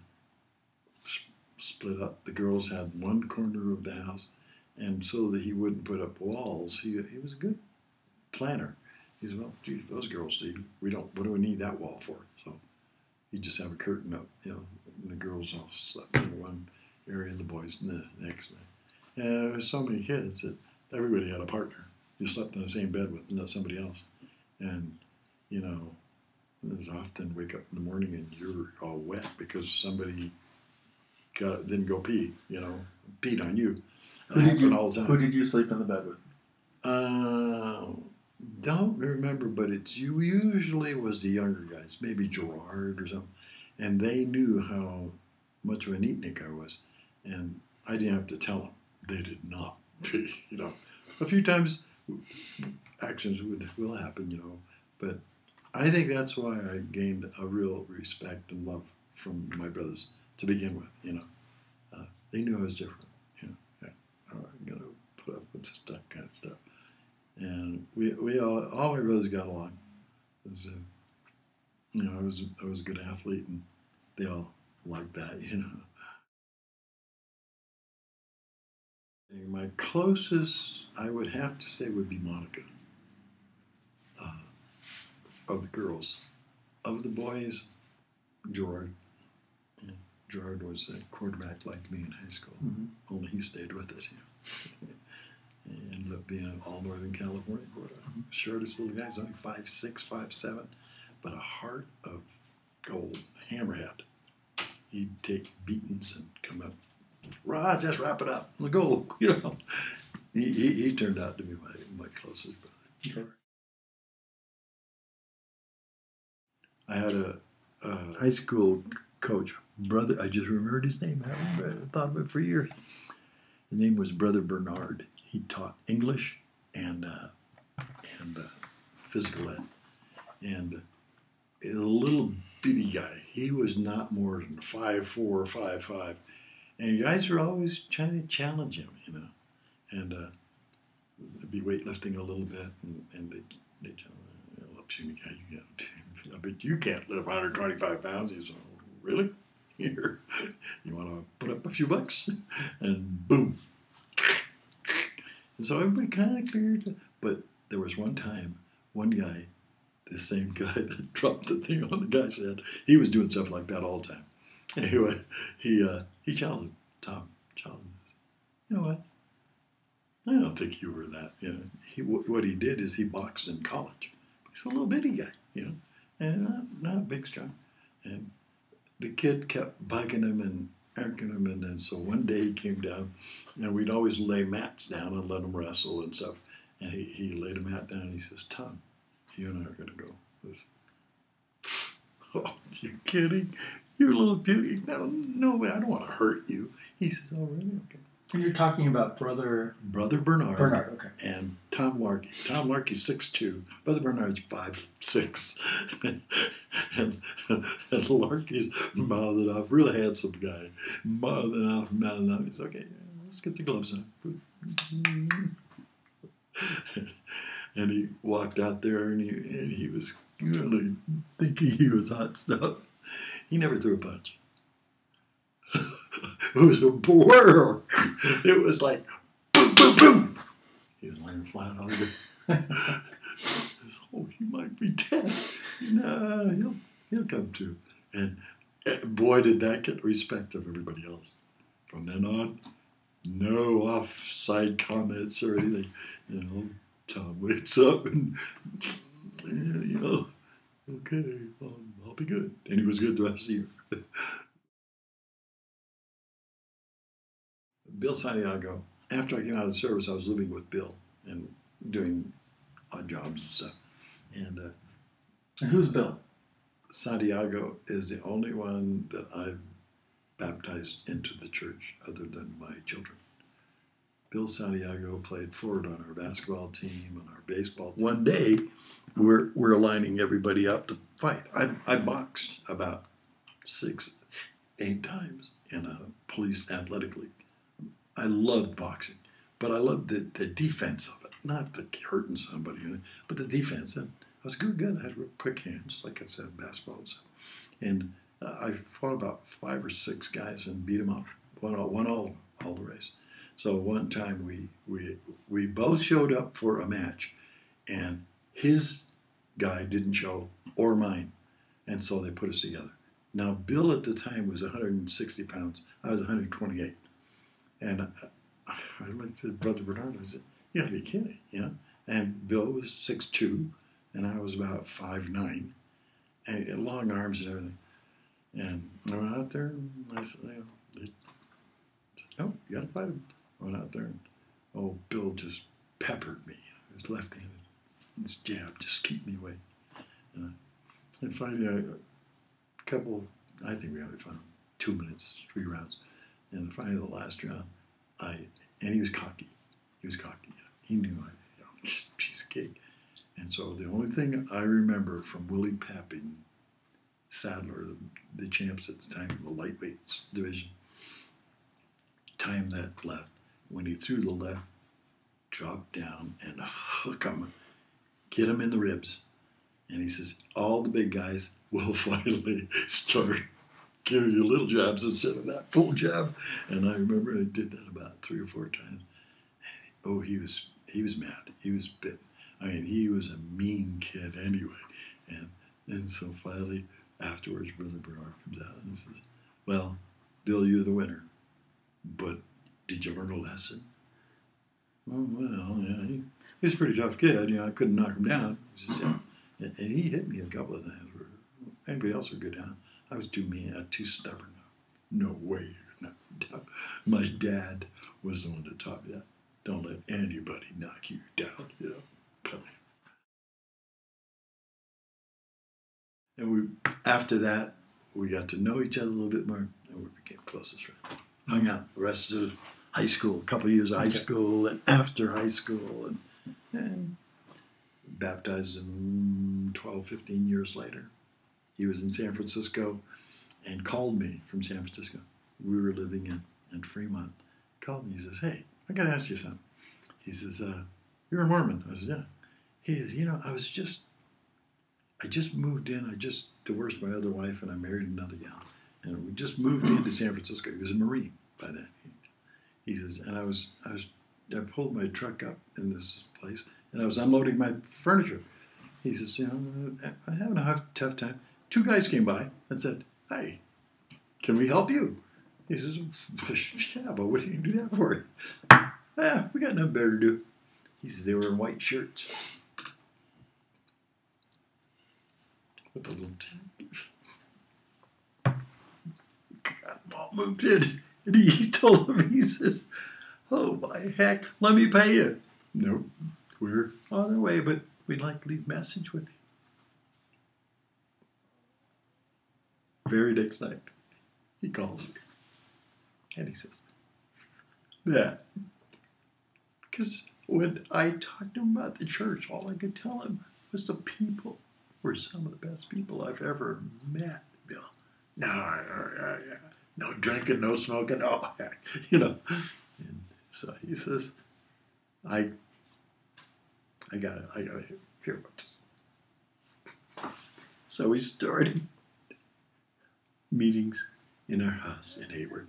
split up. The girls had one corner of the house, and so that he wouldn't put up walls, he was a good planner. He said, well, geez, those girls see, what do we need that wall for? So he'd just have a curtain up, you know, and the girls all slept in one area and the boys in the next. And there were so many kids that everybody had a partner. You slept in the same bed with somebody else. And, you know, there's often wake up in the morning and you're all wet because somebody didn't go pee, you know, peed on you. Who did you sleep in the bed with? Don't remember, but it usually was the younger guys, maybe Gerard or something, and they knew how much of a neatnik I was, and I didn't have to tell them. They did not, you know. A few times, actions will happen, you know, but I think that's why I gained a real respect and love from my brothers to begin with, you know. They knew I was different, you know. Yeah. we all my brothers got along. It was, I was a good athlete, and they all liked that, And my closest, I would have to say, would be Monica. Uh, of the girls, of the boys, Gerard. Yeah, Gerard was a quarterback like me in high school. Mm-hmm. Only he stayed with it. He ended up being an all Northern California quarterback. Shortest little guy, he's only 5'6", 5'7", but a heart of gold, hammerhead. He'd take beatings and come up, Rod, just wrap it up, the goal. He turned out to be my closest brother. Sure. I had a high school coach, brother. I just remembered his name. I haven't thought of it for years. His name was Brother Bernard. He taught English and physical ed, and a little bitty guy. He was not more than 5'4" or 5'5", and guys were always trying to challenge him, and be weightlifting a little bit, and they up to me, guy, I bet you can't lift 125 pounds. He said, really? Here, you want to put up a few bucks? And boom. And so everybody kind of cleared. But there was one time, one guy, the same guy that dropped the thing on the guy's head, he was doing stuff like that all the time. Anyway, he challenged him. Tom challenged him. You know what? I don't think you were that. What he did is he boxed in college. He's a little bitty guy, and not big, strong. And the kid kept bugging him and irking him, and then so one day he came down, and we'd always lay mats down and let him wrestle and stuff. And he laid a mat down, and he says, Tom, you and I are going to go. Oh, you kidding? You little beauty. No way, I don't want to hurt you. He says, oh, really? Okay. And you're talking about Brother Bernard. Bernard, okay. And Tom Larkey. Tom Larkey's 6'2". Brother Bernard's 5'6". and Larkey's mouthing off. Real handsome guy. Mouthing off. He's okay, let's get the gloves on. And he walked out there, and he was really thinking he was hot stuff. He never threw a punch. It was a blur. It was like boom, boom, boom. He was laying flat on the ground. Oh, he might be dead. No, he'll come to. And boy, did that get the respect of everybody else. From then on, no offside comments or anything. Tom wakes up and okay, I'll be good. And he was good the rest of the year. Bill Santiago, after I came out of the service, I was living with Bill and doing odd jobs and stuff. And who's Bill? Santiago is the only one that I've baptized into the church other than my children. Bill Santiago played forward on our basketball team and our baseball team. One day, we're lining everybody up to fight. I boxed about 6, 8 times in a police athletic league. I loved boxing, but I loved the defense of it, not the hurting somebody, but the defense. And I was good. I had real quick hands, like I said, basketball and stuff. And I fought about 5 or 6 guys and beat them off, won all the race. So one time we both showed up for a match, and his guy didn't show, or mine, and so they put us together. Now, Bill at the time was 160 pounds. I was 128. And I looked at Brother Bernard, I said, you gotta be kidding, And Bill was 6'2", and I was about 5'9", and he had long arms and everything. And I went out there, and I said, they said, no, you gotta fight him. I went out there, and Bill just peppered me. He was left-handed. This jab just kept me away. And finally, I think we only fought 2 minutes, 3 rounds. And finally, the last round, and he was cocky. He knew piece of cake. And so the only thing I remember from Willie Pappin, Sadler, the champs at the time of the lightweights division, time that left, when he threw the left, dropped down and hook him, get him in the ribs. And he says, all the big guys will finally start giving you little jabs instead of that full jab. And I remember I did that about 3 or 4 times. Oh, he was mad. He was bitten. I mean, he was a mean kid anyway. And so finally, afterwards, Brother Bernard comes out and says, well, Bill, you're the winner. But did you learn a lesson? Oh, well, yeah, he was a pretty tough kid. You know, I couldn't knock him down. He says, yeah. And he hit me a couple of times. Anybody else would go down. I was too mean, too stubborn. No way you could knock me down. My dad was the one that taught me that. Don't let anybody knock you down, you know. And after that, we got to know each other a little bit more, and we became closest friends. Hung out the rest of high school, a couple of years of high school, and after high school, and baptized him 12, 15 years later. He was in San Francisco and called me from San Francisco. We were living in Fremont. Called me. He says, hey, I got to ask you something. He says, you're a Mormon. I said, yeah. He says, you know, I just moved in. I just divorced my other wife and I married another gal. And we just moved into San Francisco. He was a Marine by then. He says, and I pulled my truck up in this place and I was unloading my furniture. He says, you know, I'm having a tough time. 2 guys came by and said, hey, can we help you? He says, yeah, but what do you do that for? Yeah, we got nothing better to do. He says, they were in white shirts. With a little tent. Got them all moved in. And he told them, he says, oh, my heck, let me pay you. Nope, we're on our way, but we'd like to leave a message with you. Very next night, he calls me. And he says, yeah. Because when I talked to him about the church, all I could tell him was the people were some of the best people I've ever met, Bill. No drinking, no smoking, oh, heck, you know. And so he says, I gotta hear about this. So we started meetings in our house in Hayward,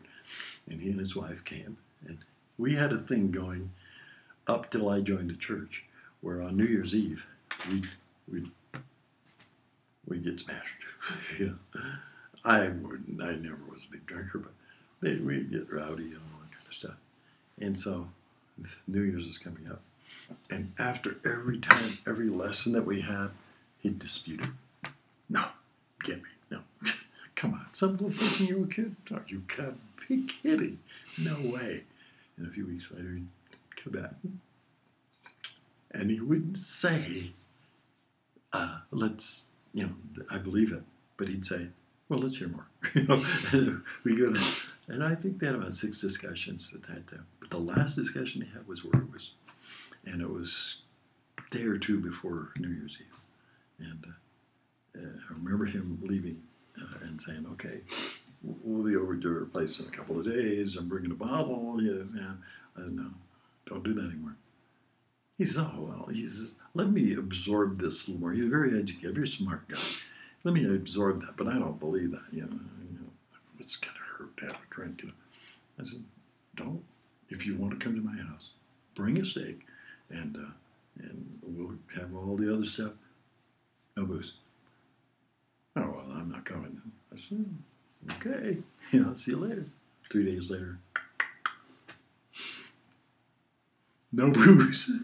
and he and his wife came, and we had a thing going up till I joined the church, where on New Year's Eve we'd get smashed. You know, I never was a big drinker, but we'd get rowdy and all that kind of stuff. And so New Year's was coming up, and after every lesson that we had, he'd dispute it. No, get me, no. Come on, some little 15-year-old kid? Oh, you gotta be kidding. No way. And a few weeks later, he'd come back. And he wouldn't say, let's, you know, I believe it. But he'd say, well, let's hear more. You know, we go to, and I think they had about 6 discussions at that time. But the last discussion he had was where it was, and it was a day or 2 before New Year's Eve. And I remember him leaving and saying, okay, we'll be over to her place in a couple of days. I'm bringing a bottle. Yes, and I said, no, don't do that anymore. He says, oh, well, he says, let me absorb this a little more. He's very educated, very smart guy. Let me absorb that, but I don't believe that. You know it's going to hurt to have a drink. You know. I said, don't. If you want to come to my house, bring a steak, and we'll have all the other stuff. No booze. Oh, well, I'm not coming then. I said, okay. You know, see you later. 3 days later, no booze.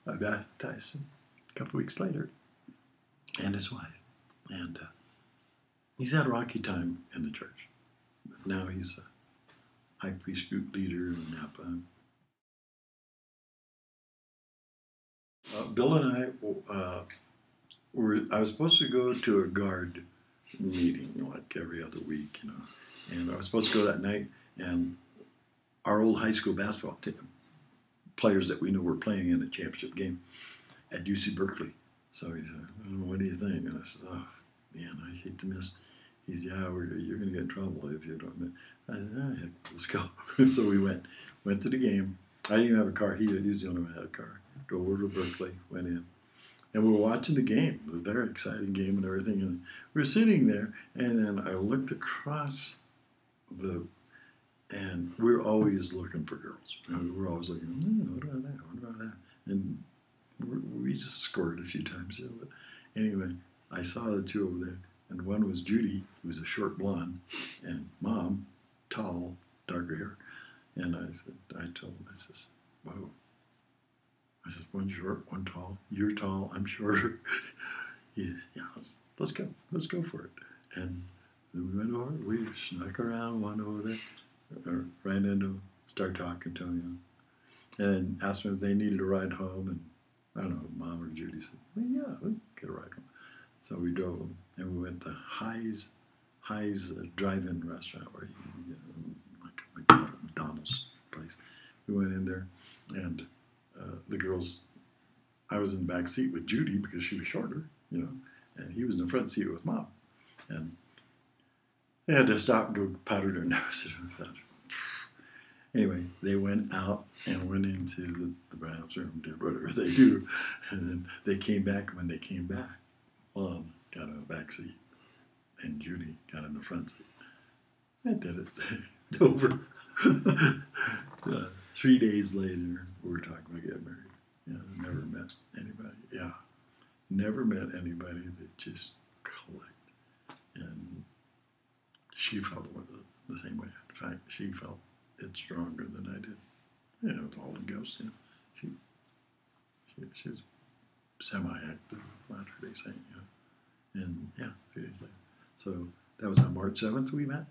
I baptized him a couple of weeks later, and his wife. And he's had a rocky time in the church. But now he's a high priest group leader in Napa. Bill and I I was supposed to go to a guard meeting like every other week, you know. And I was supposed to go that night, and our old high school basketball team, players that we knew were playing in a championship game at UC Berkeley. So he said, oh, what do you think? And I said, oh, man, I hate to miss. He said, yeah, you're going to get in trouble if you don't. I said, oh, heck, let's go. So we went to the game. I didn't even have a car. He was the only one who had a car. drove over to Berkeley, went in, and we were watching the game. It was a very exciting game and everything. And we were sitting there, and then I looked across and we were always looking for girls. And we were always looking, what about that? What about that? And we just scored a few times. But anyway, I saw the two over there, and one was Judy, who was a short blonde, and Mom, tall, darker hair. And I told him, I says, whoa. I says, one short, one tall. You're tall, I'm shorter. He says, yeah, let's go. Let's go for it. And then we went over, we snuck around, went over there, ran into, started talking to him, and asked them if they needed a ride home. And I don't know, Mom or Judy said, well, yeah, we'll get a ride home. So we drove them, and we went to High's drive-in restaurant where you can get like a McDonald's place. We went in there, and the girls, I was in the back seat with Judy because she was shorter, and he was in the front seat with Mom. And they had to stop and go powder their nose. Anyway, they went out and went into the bathroom, did whatever they do, and then they came back. When they came back, Mom got in the back seat, and Judy got in the front seat. I did it. It's over. 3 days later, we were talking about getting married. Never met anybody. Yeah, never met anybody that just clicked. And she felt the same way. In fact, she felt it stronger than I did. The Holy Ghost. She was semi-active Latter-day Saint. And 3 days later. So that was on March 7th we met.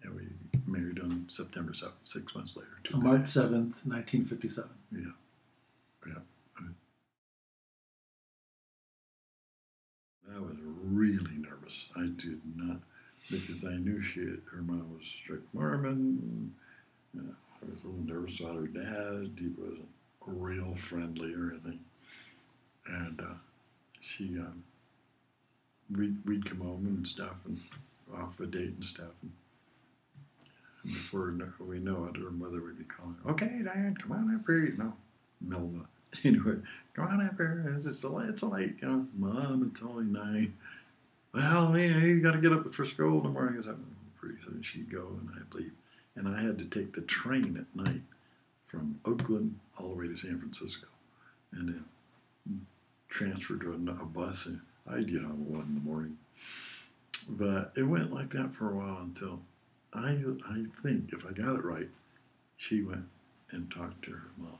And we married on September 7th, 6 months later. So March 7th, 1957. Yeah. I was really nervous. I did not, because I knew her mom was strict Mormon. I was a little nervous about her dad. He wasn't real friendly or anything. And we'd come home and stuff, and off a date and stuff. And before we know it, her mother would be calling, okay, Diane, come on up here. Melba. Anyway, come on up here. It's late. Mom, it's only 9. Well, man, you got to get up for school in the morning. So pretty soon she'd go, and I'd leave. And I had to take the train at night from Oakland all the way to San Francisco, and then transfer to a bus. And I'd get on 1 in the morning. But it went like that for a while until I think, if I got it right, she went and talked to her mom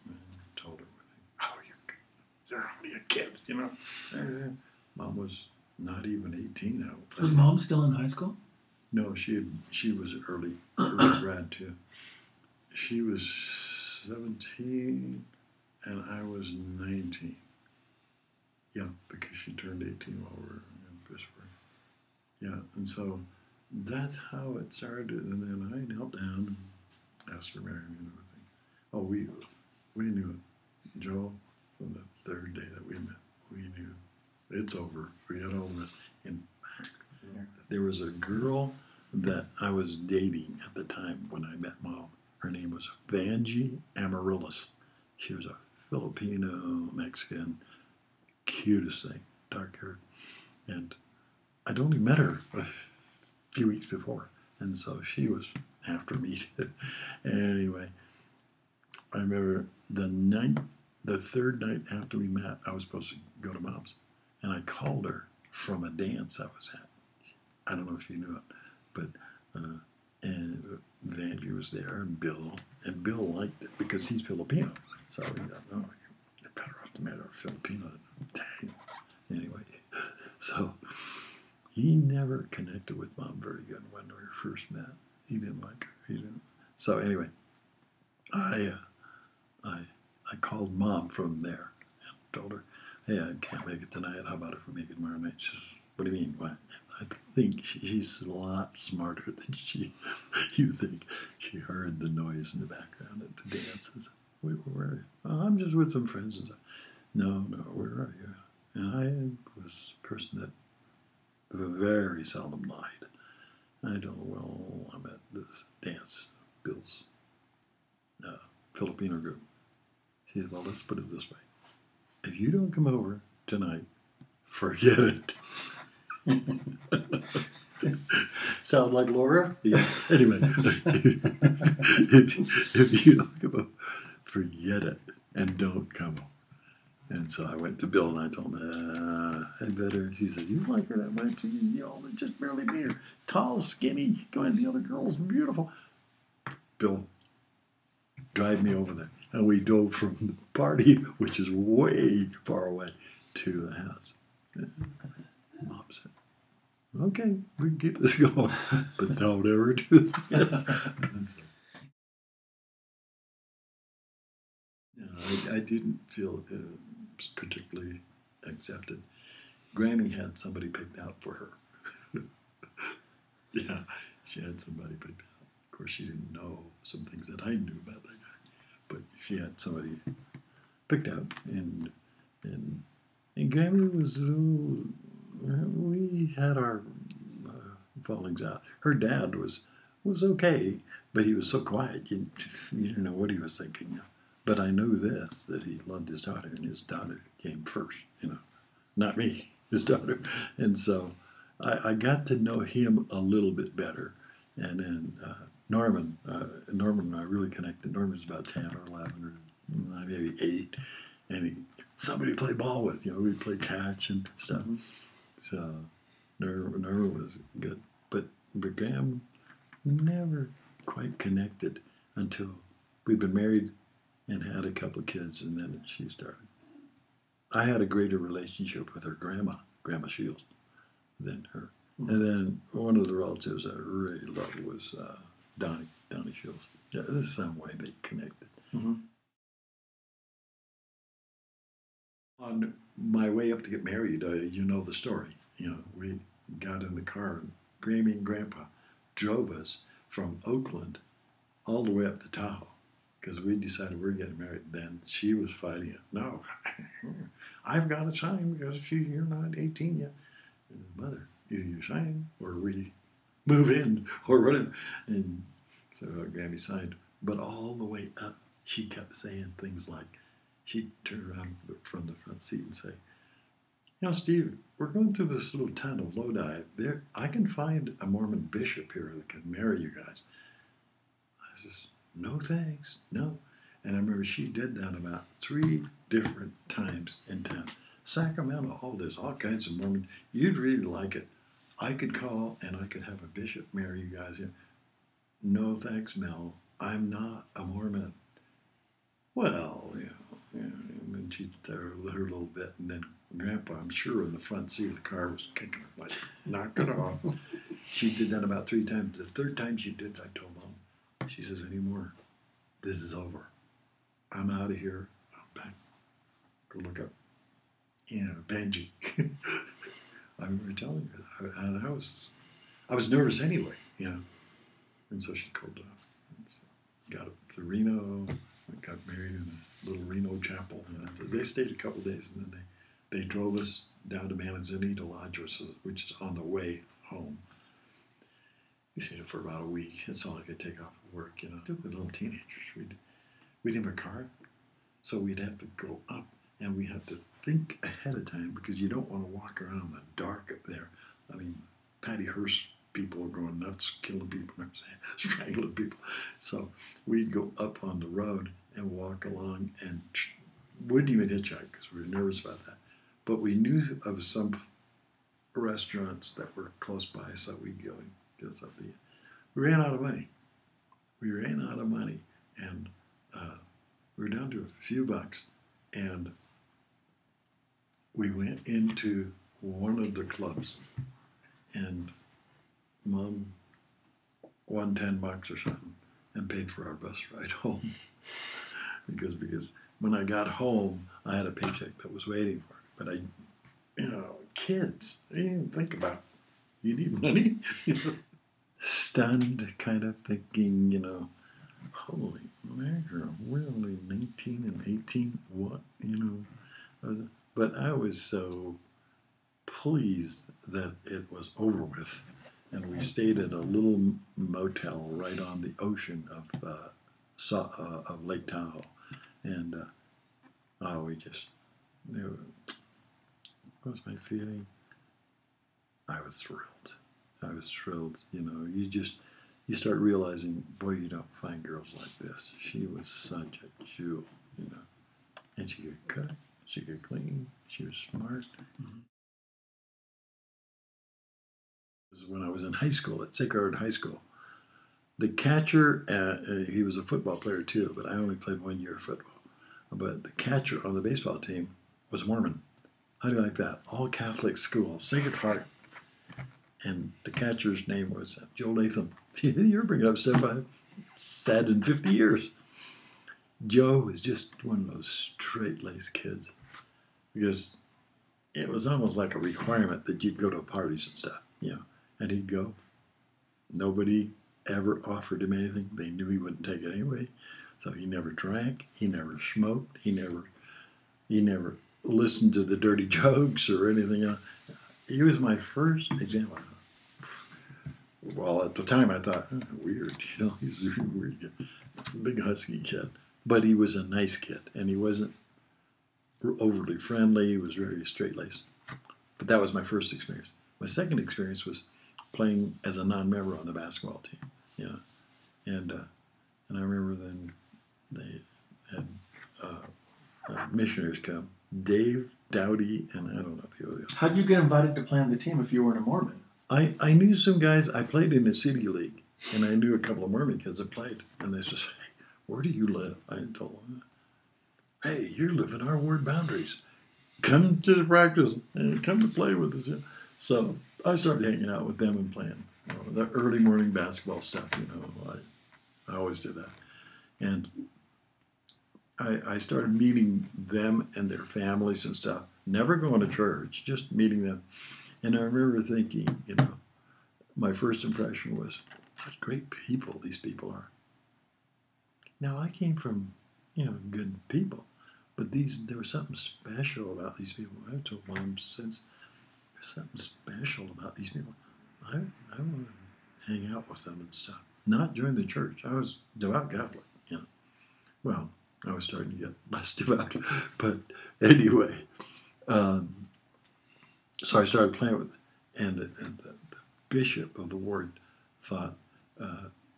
and told her, oh, you're only a kid, And Mom was not even 18 now. Was Mom still in high school? No, she was early grad too. She was 17 and I was 19. Yeah, because she turned 18 while we were in Pittsburgh. Yeah, and so that's how it started. And then I knelt down and asked her to marry me and everything. Oh, we knew it. Joel, from the third day that we met, we knew it's over. Forget all of it. In fact, there was a girl that I was dating at the time when I met Mom. Her name was Vanjie Amaryllis. She was a Filipino Mexican, cutest thing, dark hair. And I'd only met her a few weeks before. And so she was after me. Anyway, I remember the third night after we met, I was supposed to go to Mom's. And I called her from a dance I was at. I don't know if you knew it, but and Vanjie was there, and Bill liked it because he's Filipino. So we thought, oh, you're better off to marry a Filipino. Dang. Anyway, so he never connected with Mom very good when we first met. He didn't like her. He didn't. So anyway, I called Mom from there and told her, hey, I can't make it tonight. How about if we make it tomorrow night? She says, what do you mean? What? I think she's a lot smarter than you think. She heard the noise in the background at the dances. Where are you? Oh, I'm just with some friends. And no, where are you? And I was a person that very seldom lied. I told her, well, I'm at this dance, Bill's Filipino group. She said, well, let's put it this way. If you don't come over tonight, forget it. Sound like Laura? Yeah. Anyway, if you don't come over, forget it and don't come over. And so I went to Bill and I told him, I better. She says, you like her that much? You know, just barely meet her. Tall, skinny, going to the other girls, beautiful. Bill, drive me over there. And we drove from the party, which is way far away, to the house. Mom said, okay, we can keep this going, but don't ever do that. So, I didn't feel particularly accepted. Granny had somebody picked out for her. Yeah, she had somebody picked out. Of course, she didn't know some things that I knew about that guy, but she had somebody picked out, and Granny was. We had our fallings out. Her dad was okay, but he was so quiet you didn't know what he was thinking. But I knew this, that he loved his daughter, and his daughter came first. Not me, his daughter, and so I got to know him a little bit better, and then Norman and I really connected. Norman's about 10 or 11 or maybe 8, and somebody to play ball with. We'd play catch and stuff. Mm-hmm. So Norman was good, but Graham never quite connected until we'd been married and had a couple of kids, and then she started. I had a greater relationship with her Grandma Shields, than her. Mm-hmm. And then one of the relatives I really loved was Donnie Shields. Yeah, there's some way they connected. Mm-hmm. On my way up to get married, you know the story. We got in the car, and Grammy and Grandpa drove us from Oakland all the way up to Tahoe because we decided we're getting married. Then she was fighting it. No, I've got to sign because you're not 18 yet. And mother, you sign or we move in or whatever. And so Grammy signed. But all the way up, she kept saying things like, she'd turn around from the front seat and say, Steve, we're going through this little town of Lodi. There, I can find a Mormon bishop here that can marry you guys. I says, no thanks, no. And I remember she did that about 3 different times in town. Sacramento, there's all kinds of Mormons. You'd really like it. I could call and I could have a bishop marry you guys here. No thanks, Mel. I'm not a Mormon. Well, and then she did her a little bit, and then Grandpa, I'm sure, in the front seat of the car was kicking her, like, knock it off. She did that about 3 times. The 3rd time she did, I told Mom, she says, anymore, this is over. I'm out of here. I'm back. Go look up, Benji. I remember telling her, and I was nervous anyway, and so she called up. So got up to Reno. Got married in a little Reno chapel. They stayed a couple of days, and then they drove us down to Manzanita Lodge, which is on the way home. We stayed for about a week. That's all I could take off of work. Stupid little teenagers. We didn't have a car, so we'd have to go up, and we had to think ahead of time because you don't want to walk around in the dark up there. I mean, Patty Hearst people were going nuts, killing people, strangling people. So we'd go up on the road and walk along and wouldn't even hitchhike because we were nervous about that. But we knew of some restaurants that were close by, so we'd go and get stuff to eat. We ran out of money. And we were down to a few bucks, and we went into one of the clubs, and Mom won $10 or something and paid for our bus ride home. because when I got home, I had a paycheck that was waiting for me. But kids, they didn't think about, you need money? Stunned, kind of thinking, holy mackerel, we're only 19 and 18, what, But I was so pleased that it was over with. And we stayed at a little motel right on the ocean of Lake Tahoe. And Oh, what was my feeling? I was thrilled. I was thrilled. You know, you start realizing, boy, you don't find girls like this. She was such a jewel, you know. And she could cook, she could clean, she was smart. Mm-hmm. This is when I was in high school, at Sacred Heart High School. The catcher, he was a football player too, but I only played 1 year of football. But the catcher on the baseball team was Mormon. How do you like that? All Catholic school, Sacred Heart. And the catcher's name was Joe Latham. You're bringing up stuff I've said in 50 years. Joe was just one of those straight-laced kids, because it was almost like a requirement that you'd go to parties and stuff, you know. And he'd go. Nobody ever offered him anything. They knew he wouldn't take it anyway. So he never drank. He never smoked. He never listened to the dirty jokes or anything else. He was my first example. Well, at the time I thought, oh, weird, you know, he's a weird, big husky kid. But he was a nice kid, and he wasn't overly friendly. He was very straight-laced. But that was my first experience. My second experience was playing as a non-member on the basketball team. You know, and I remember then they had missionaries come, Dave Dowdy, and I don't know the other. How did you get invited to play on the team if you weren't a Mormon? I knew some guys. I played in the city league, and I knew a couple of Mormon kids that played, and they said, "Hey, where do you live?" I told them, "Hey, you live in our ward boundaries. Come to the practice and come to play with us." So I started hanging out with them and playing the early morning basketball stuff. You know, I always did that, and I started meeting them and their families and stuff. Never going to church, just meeting them. And I remember thinking, you know, my first impression was, what great people these people are. Now, I came from, you know, good people, but there was something special about these people. I've told Mom since, there's something special about these people. I want to hang out with them and stuff. Not join the church. I was devout Catholic, you know. Well, I was starting to get less devout, but anyway. So I started playing with it, and the bishop of the ward thought,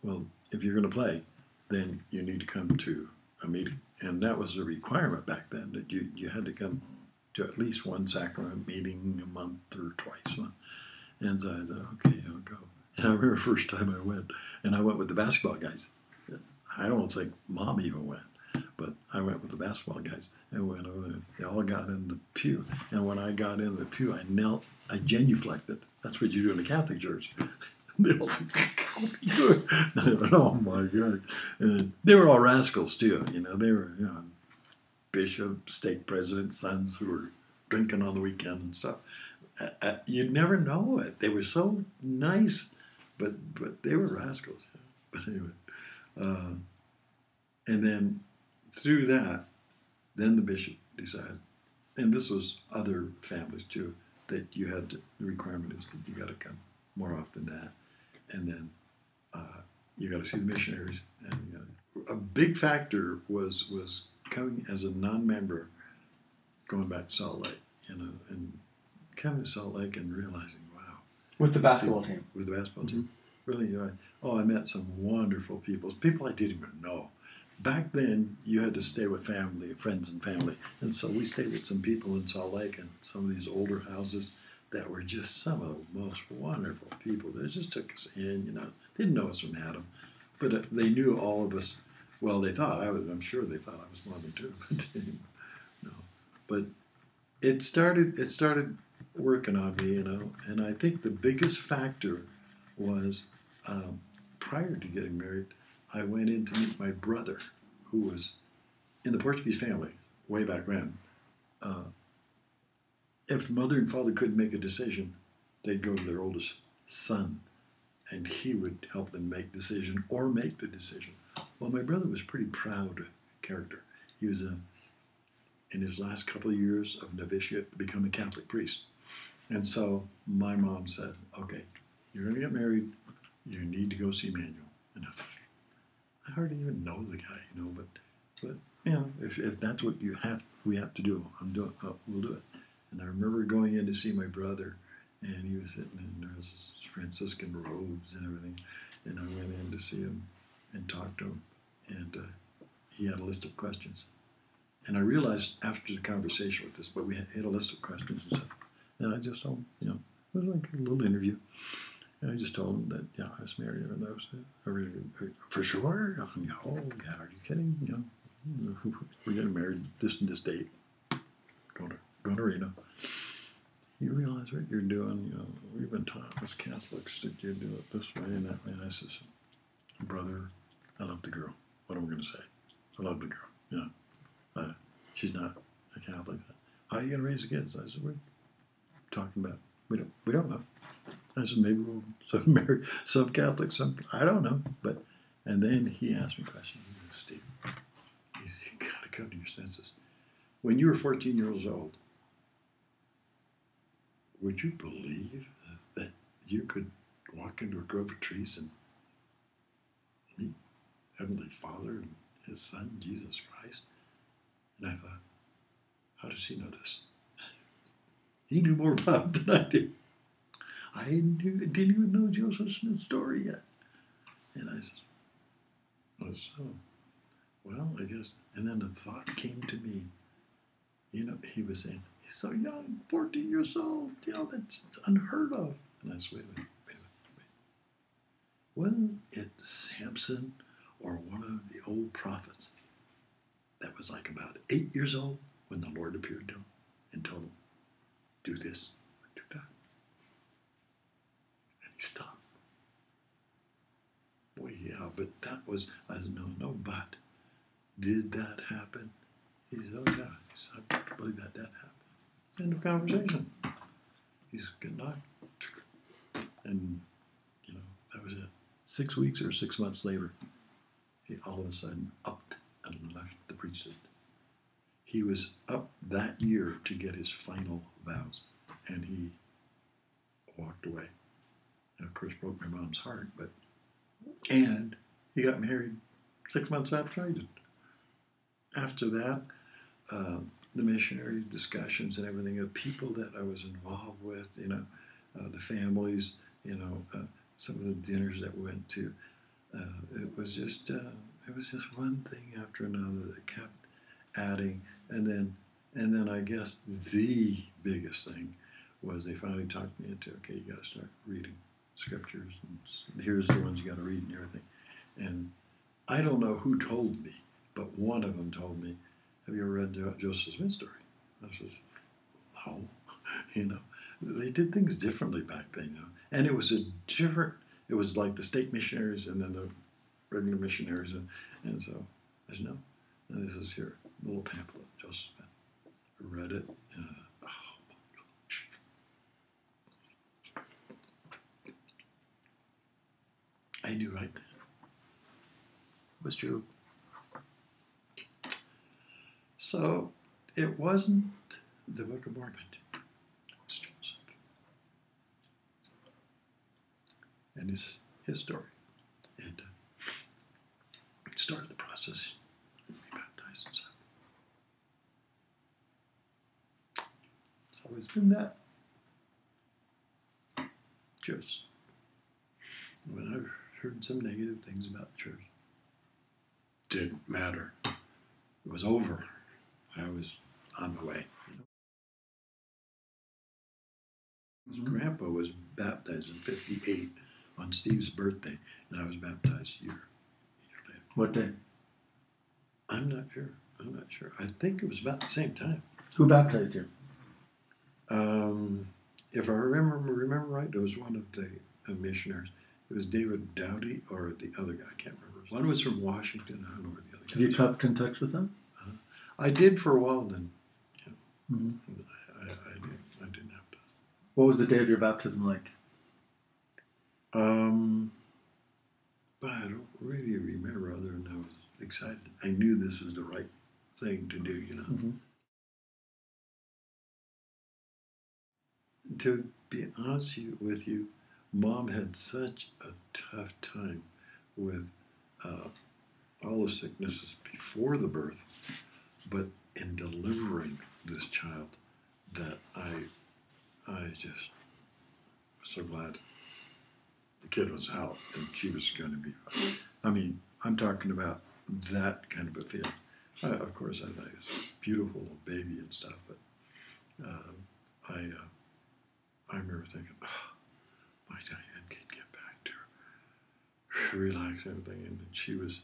well, if you're going to play, then you need to come to a meeting. And that was a requirement back then, that you had to come to at least one sacrament meeting a month or twice a month. And so I said, okay, I'll go. And I remember the first time I went with the basketball guys. I don't think Mom even went. But I went with the basketball guys and went over there. They all got in the pew. And when I got in the pew, I genuflected. That's what you do in the Catholic Church. They all oh my God. And they were all rascals too. You know, they were, you know, bishop, stake president's sons who were drinking on the weekend and stuff. You'd never know it. They were so nice, but they were rascals. But anyway, and then through that, then the bishop decided, and this was other families too, that you had to, the requirement is that you got to come more often than that, and then you got to see the missionaries. And a big factor was coming as a non-member, going back to Salt Lake, you know, and coming to Salt Lake and realizing, wow, with the basketball team, really, I met some wonderful people I didn't even know. Back then, you had to stay with family, friends and family. And so we stayed with some people in Salt Lake and some of these older houses that were just some of the most wonderful people. They just took us in, you know. Didn't know us from Adam. But they knew all of us. Well, they thought, I'm sure they thought I was Mormon too. No. But it started working on me, you know. And I think the biggest factor was prior to getting married, I went in to meet my brother, who was in the Portuguese family way back when. If mother and father couldn't make a decision, they'd go to their oldest son, and he would help them make the decision or make the decision. Well, my brother was a pretty proud character. He was in his last couple of years of novitiate to become a Catholic priest. And so my mom said, okay, you're going to get married. You need to go see Manuel. And I hardly even know the guy, you know, but you know, if if that's what we have to do, we'll do it. And I remember going in to see my brother, and he was sitting in there was Franciscan robes and everything, and I went in to see him and talk to him, and he had a list of questions. And I realized after the conversation with this, but we had a list of questions and stuff. And I just told him, it was like a little interview. And I just told him that, I was married. And I was, for sure? Oh, yeah, are you kidding? We're getting married this and this date. Going to Reno. You realize what you're doing? We've been taught as Catholics that you do it this way and that way. And I says, brother, I love the girl. What am I going to say? I love the girl. She's not a Catholic. How are you going to raise the kids? I said, we're talking about. We don't know. I said, maybe we'll marry some Catholics, some I don't know. And then he asked me a question. He said, Steve, you got to come to your senses. When you were 14 years old, would you believe that you could walk into a grove of trees and meet Heavenly Father and His Son, Jesus Christ? And I thought, how does he know this? He knew more about it than I did. I didn't even know Joseph Smith's story yet. And I said, oh, so, well, I guess. And then the thought came to me, he was saying, he's so young, 14 years old, that's unheard of. And I said, wait. Wasn't it Samson or one of the old prophets that was like about 8 years old when the Lord appeared to him and told him, do this, do that. And he stopped. Boy, yeah, but that was, I said, no, but did that happen? He said, oh, yeah. He said, I believe that happened. End of conversation. He's good night. And, that was it. 6 weeks or 6 months later, he all of a sudden upped and left the priesthood. He was up that year to get his final vows, and he walked away. And of course, broke my mom's heart, and he got married 6 months after I did. After that, the missionary discussions and everything, the people that I was involved with, the families, some of the dinners that we went to, it was just one thing after another that kept adding, and then I guess the biggest thing was they finally talked me into, okay, you got to start reading scriptures, and here's the ones you got to read and everything. And I don't know who told me, but one of them told me, have you ever read Joseph Smith's story? I says, no. They did things differently back then, and it was it was like the state missionaries and then the regular missionaries, and so I said, no. And this is here, a little pamphlet, Joseph Smith. I read it, and oh my gosh. I knew right then. It was true. So it wasn't the Book of Mormon. It was Joseph. And his story. And started the process. Be baptized and stuff. It's always been that. Just when I've heard some negative things about the church, didn't matter. It was over. I was on my way. His grandpa was baptized in '58 on Steve's birthday, and I was baptized a year later. What day? I'm not sure. I think it was about the same time. Who baptized you? If I remember right, it was one of the missionaries. It was David Dowdy or the other guy. I can't remember. One was from Washington. I don't know where the other guy was. Have you kept in touch with them? I did for a while, then. Mm-hmm. I didn't have to. What was the day of your baptism like? But I don't really remember other than I was excited. I knew this was the right thing to do, Mm-hmm. To be honest with you, Mom had such a tough time with all the sicknesses before the birth. but in delivering this child, that I just was so glad the kid was out and she was going to be fine. I mean, I'm talking about that kind of a feeling. Of course, I thought he was a beautiful little baby and stuff, but I remember thinking, oh, my Diane can get back to her, relax everything, and she was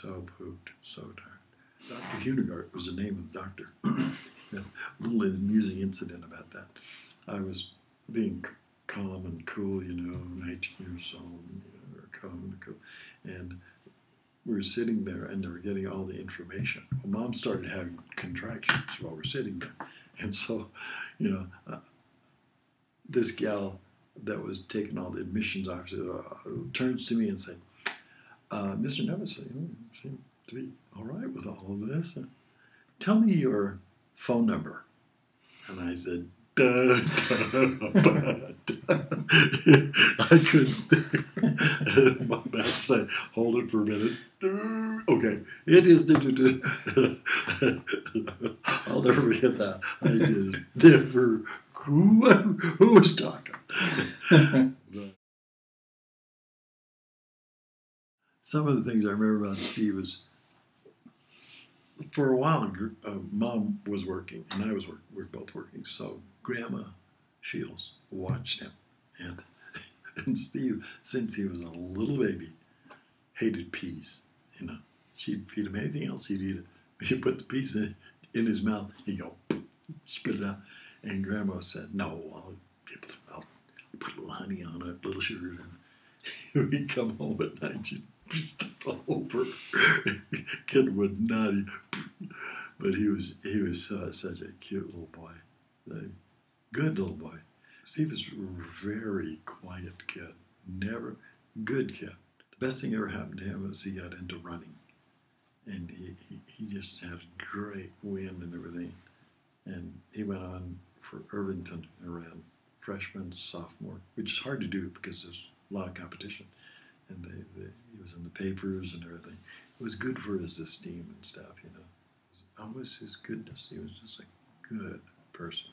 so pooped, so tired. Dr. Hunegart was the name of the doctor. A little amusing incident about that. I was being calm and cool, 19 years old, or calm and cool, and we were sitting there, and they were getting all the information. Well, Mom started having contractions while we're sitting there, and so, this gal that was taking all the admissions officer turns to me and said, Mr. Nevis, you seem to be all right with all of this. Tell me your phone number. And I said, I couldn't think. And my back said, hold it for a minute. Okay, it is. I'll never forget that. I just never. Who was talking? Some of the things I remember about Steve was, for a while, Mom was working and I was working. We were both working. So Grandma Shields watched him, and Steve, since he was a little baby, hated peas. She'd feed him anything else, he'd eat it. She'd put the peas in his mouth, he'd go, spit it out. And Grandma said, "No, I'll put a little honey on it, a little sugar in it." He'd come home at night, she'd step all over. Kid would not eat. But he was such a cute little boy, a good little boy. Steve was a very quiet kid, never good kid. The best thing ever happened to him was he got into running, and he just had a great wind and everything. And he went on for Irvington around freshman, sophomore, which is hard to do because there's a lot of competition. And he was in the papers and everything. It was good for his esteem and stuff, It was always his goodness. He was just a good person,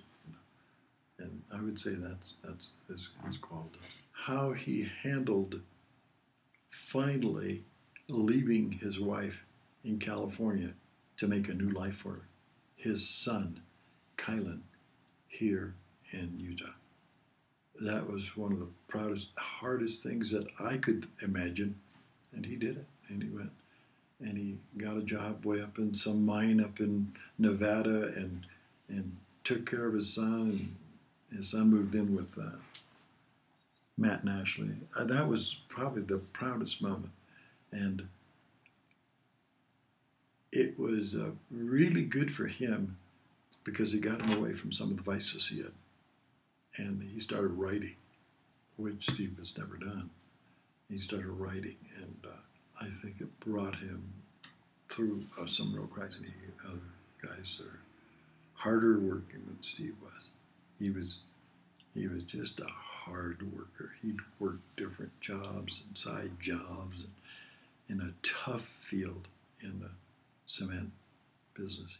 And I would say that's his quality. How he handled finally leaving his wife in California to make a new life for her. His son, Kylan, here in Utah. That was one of the proudest, hardest things that I could imagine. And he did it. And he went. And he got a job way up in some mine up in Nevada and took care of his son. And his son moved in with Matt and Ashley. That was probably the proudest moment. And it was really good for him because it got him away from some of the vices he had. And he started writing, which Steve has never done. He started writing, and I think it brought him through some real cracks. And other guys are harder working than Steve was. He was just a hard worker. He'd work different jobs and side jobs and in a tough field in the cement business,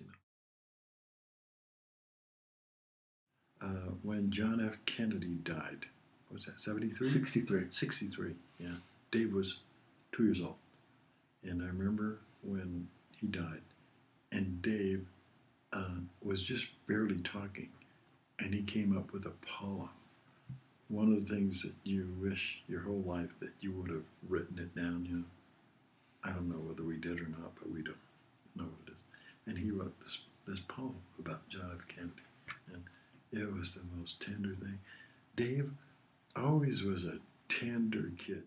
When John F. Kennedy died, what was that, 73? 63. 63, yeah. Dave was 2 years old. And I remember when he died, and Dave was just barely talking, and he came up with a poem. One of the things that you wish your whole life that you would have written it down, I don't know whether we did or not, but we don't know what it is. And he wrote this poem about John F. Kennedy. And it was the most tender thing. Dave always was a tender kid.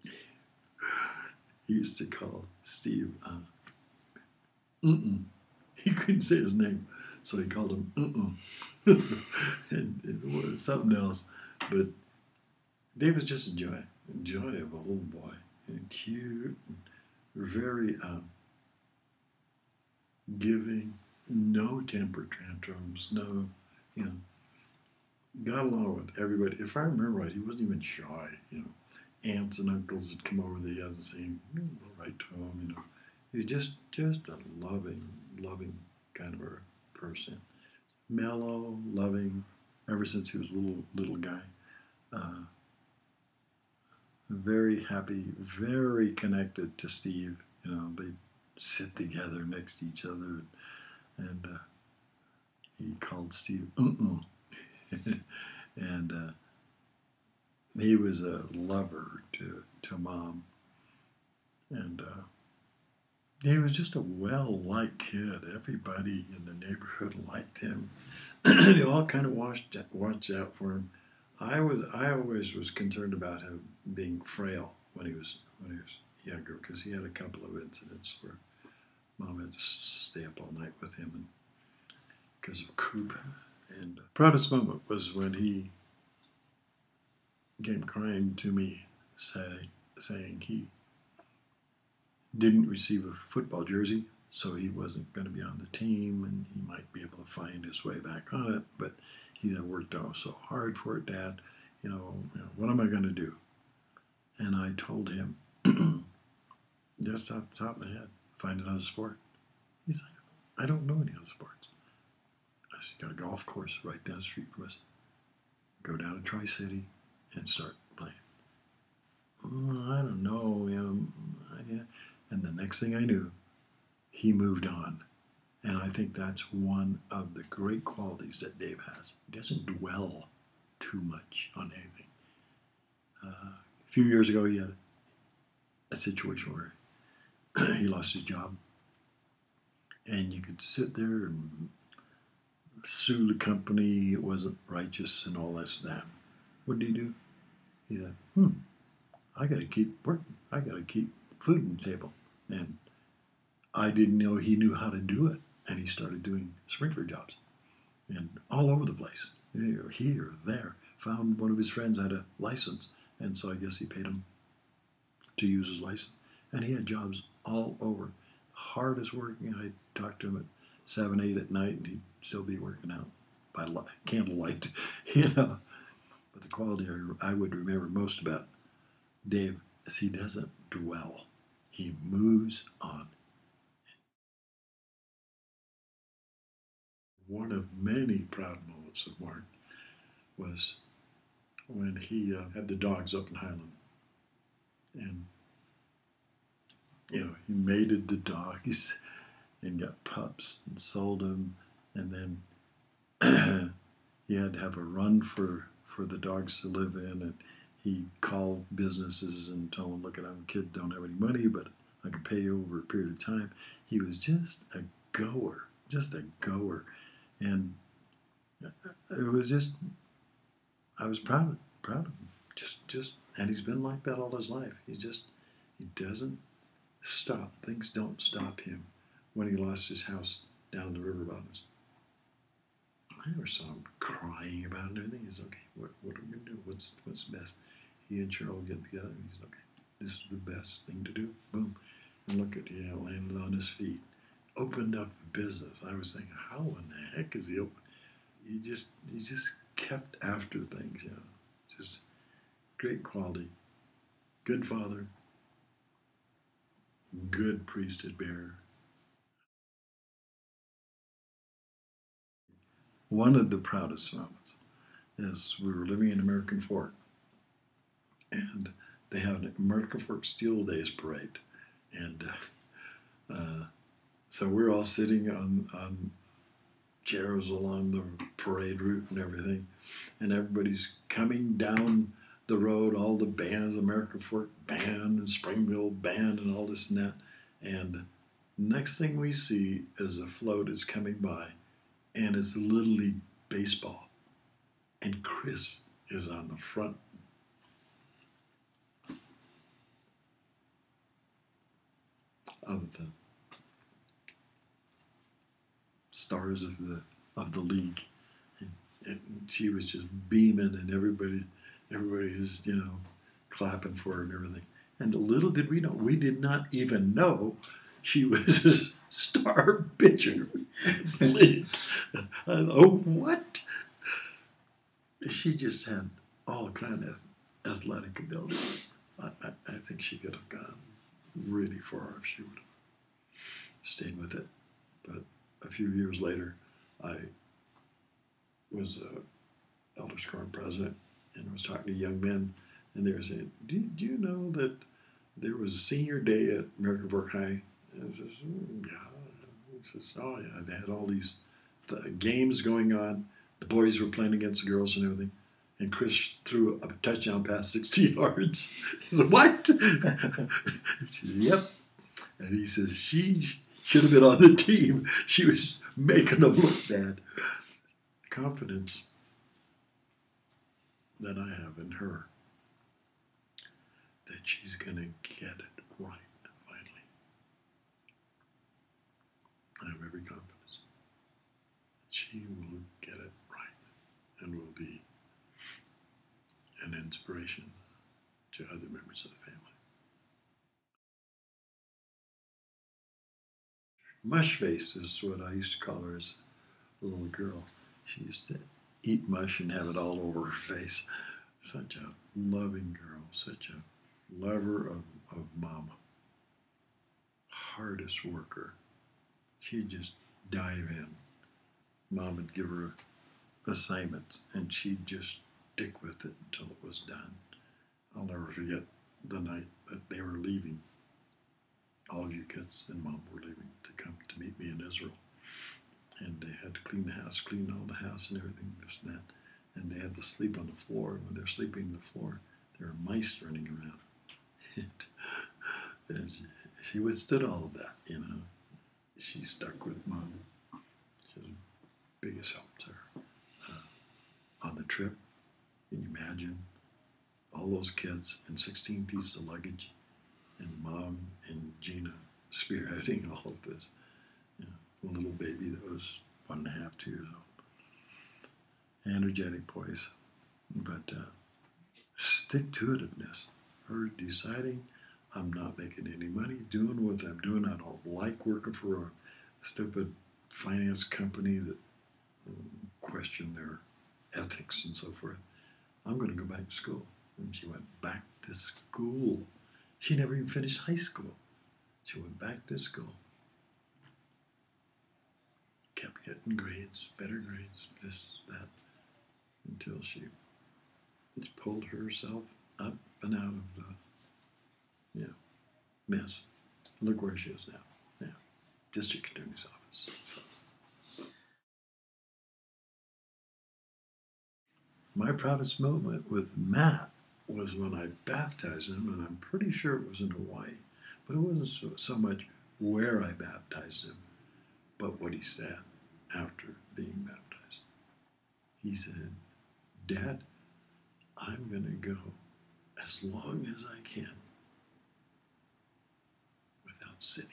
He used to call Steve He couldn't say his name, so he called him and it was something else. But Dave was just a joy of a little boy, and cute, and very giving, no temper tantrums, no, got along with everybody. If I remember right, he wasn't even shy, Aunts and uncles would come over that he hasn't seen, write to him, He's just a loving kind of a person. Mellow, loving, ever since he was a little guy. Uh, very happy, very connected to Steve. You know, they sit together next to each other, and he called Steve and he was a lover to Mom, and he was just a well-liked kid. Everybody in the neighborhood liked him. They all kind of watched out for him. I always was concerned about him being frail when he was younger, because he had a couple of incidents where Mom had to stay up all night with him, and because of croup. And the proudest moment was when he came crying to me, saying he didn't receive a football jersey, so he wasn't going to be on the team, and he might be able to find his way back on it. But he had worked out so hard for it, Dad. What am I going to do? And I told him, just off the top of my head, find another sport. He's like, I don't know any other sports. I said, you got a golf course right down the street from us. Go down to Tri-City and start playing. I don't know. And the next thing I knew, he moved on. And I think that's one of the great qualities that Dave has. He doesn't dwell too much on anything. A few years ago, he had a situation where he lost his job. And you could sit there and sue the company. It wasn't righteous and all this and that. What did he do? He said, I got to keep working. I got to keep food on the table. And I didn't know he knew how to do it. And he started doing sprinkler jobs. And all over the place. Here, there. Found one of his friends had a license. And so I guess he paid him to use his license. And he had jobs all over. Hardest working. I talked to him at 7, 8 at night, and he'd still be working out by candlelight, But the quality I would remember most about Dave is he doesn't dwell. He moves on. One of many proud moments of Mark was when he had the dogs up in Highland. And, he mated the dogs and got pups and sold them. And then he had to have a run for the dogs to live in. And he called businesses and told them, look, I'm a kid, don't have any money, but I can pay you over a period of time. He was just a goer. And it was just, I was proud of him. And he's been like that all his life. He doesn't stop. Things don't stop him. When he lost his house down in the river bottoms, I never saw him crying about it and everything. He's okay. What are we gonna do? What's best? He and Cheryl get together, and he's okay. This is the best thing to do. Boom, and look at landed on his feet, opened up a business. I was thinking, how in the heck is he open? He just kept after things. Just great quality, good father, good priesthood bearer. One of the proudest moments is we were living in American Fork, and they have an American Fork Steel Days parade, and so we're all sitting on chairs along the parade route and everything, and everybody's coming down the road, all the bands, American Fork Band and Springville Band and all this and that, and next thing we see is a float is coming by, and it's Little League baseball, and Chris is on the front of the stars of the league, and she was just beaming, and everybody was clapping for her and everything. And little did we know, we did not even know she was a star pitcher. Oh, what? She just had all kind of athletic ability. I think she could have gone really far if she would have stayed with it. But a few few years later, I was a Elders Quorum president and I was talking to young men, and they were saying, do you know that there was senior day at American Fork High? And I says, yeah. He says, oh yeah, they had all these games going on. The boys were playing against the girls and everything. And Chris threw a touchdown pass 60 yards. He said, what? He said, yep. And he says, she should have been on the team. She was making them look bad. Confidence that I have in her, that she's going to get it right, finally. I have every confidence. She will get it right and will be an inspiration to other members of the family. Mush face is what I used to call her as a little girl. She used to eat mush and have it all over her face. Such a loving girl, such a lover of Mama. Hardest worker. She'd just dive in. Mom would give her assignments and she'd just stick with it until it was done. I'll never forget the night that they were leaving. All of you kids and Mom were leaving to come to meet me in Israel. And they had to clean the house, clean all the house and everything, this and that. And they had to sleep on the floor. And when they're sleeping on the floor, there are mice running around. And she withstood all of that, you know. She stuck with Mom. She was the biggest help to her. On the trip, can you imagine all those kids and 16 pieces of luggage, and Mom and Gina spearheading all of this. You know, a little baby that was 1.5, 2 years old. Energetic boys. But stick-to-itiveness. Her deciding, I'm not making any money, doing what I'm doing. I don't like working for a stupid finance company that question their ethics and so forth. I'm going to go back to school. And she went back to school. She never even finished high school. She went back to school. Kept getting grades, better grades, this, that, until she pulled herself up and out of the mess. Look where she is now. Yeah, district attorney's office. So. My proudest moment with Matt was when I baptized him, and I'm pretty sure it was in Hawaii, but it wasn't so much where I baptized him, but what he said after being baptized. He said, Dad, I'm going to go as long as I can without sinning.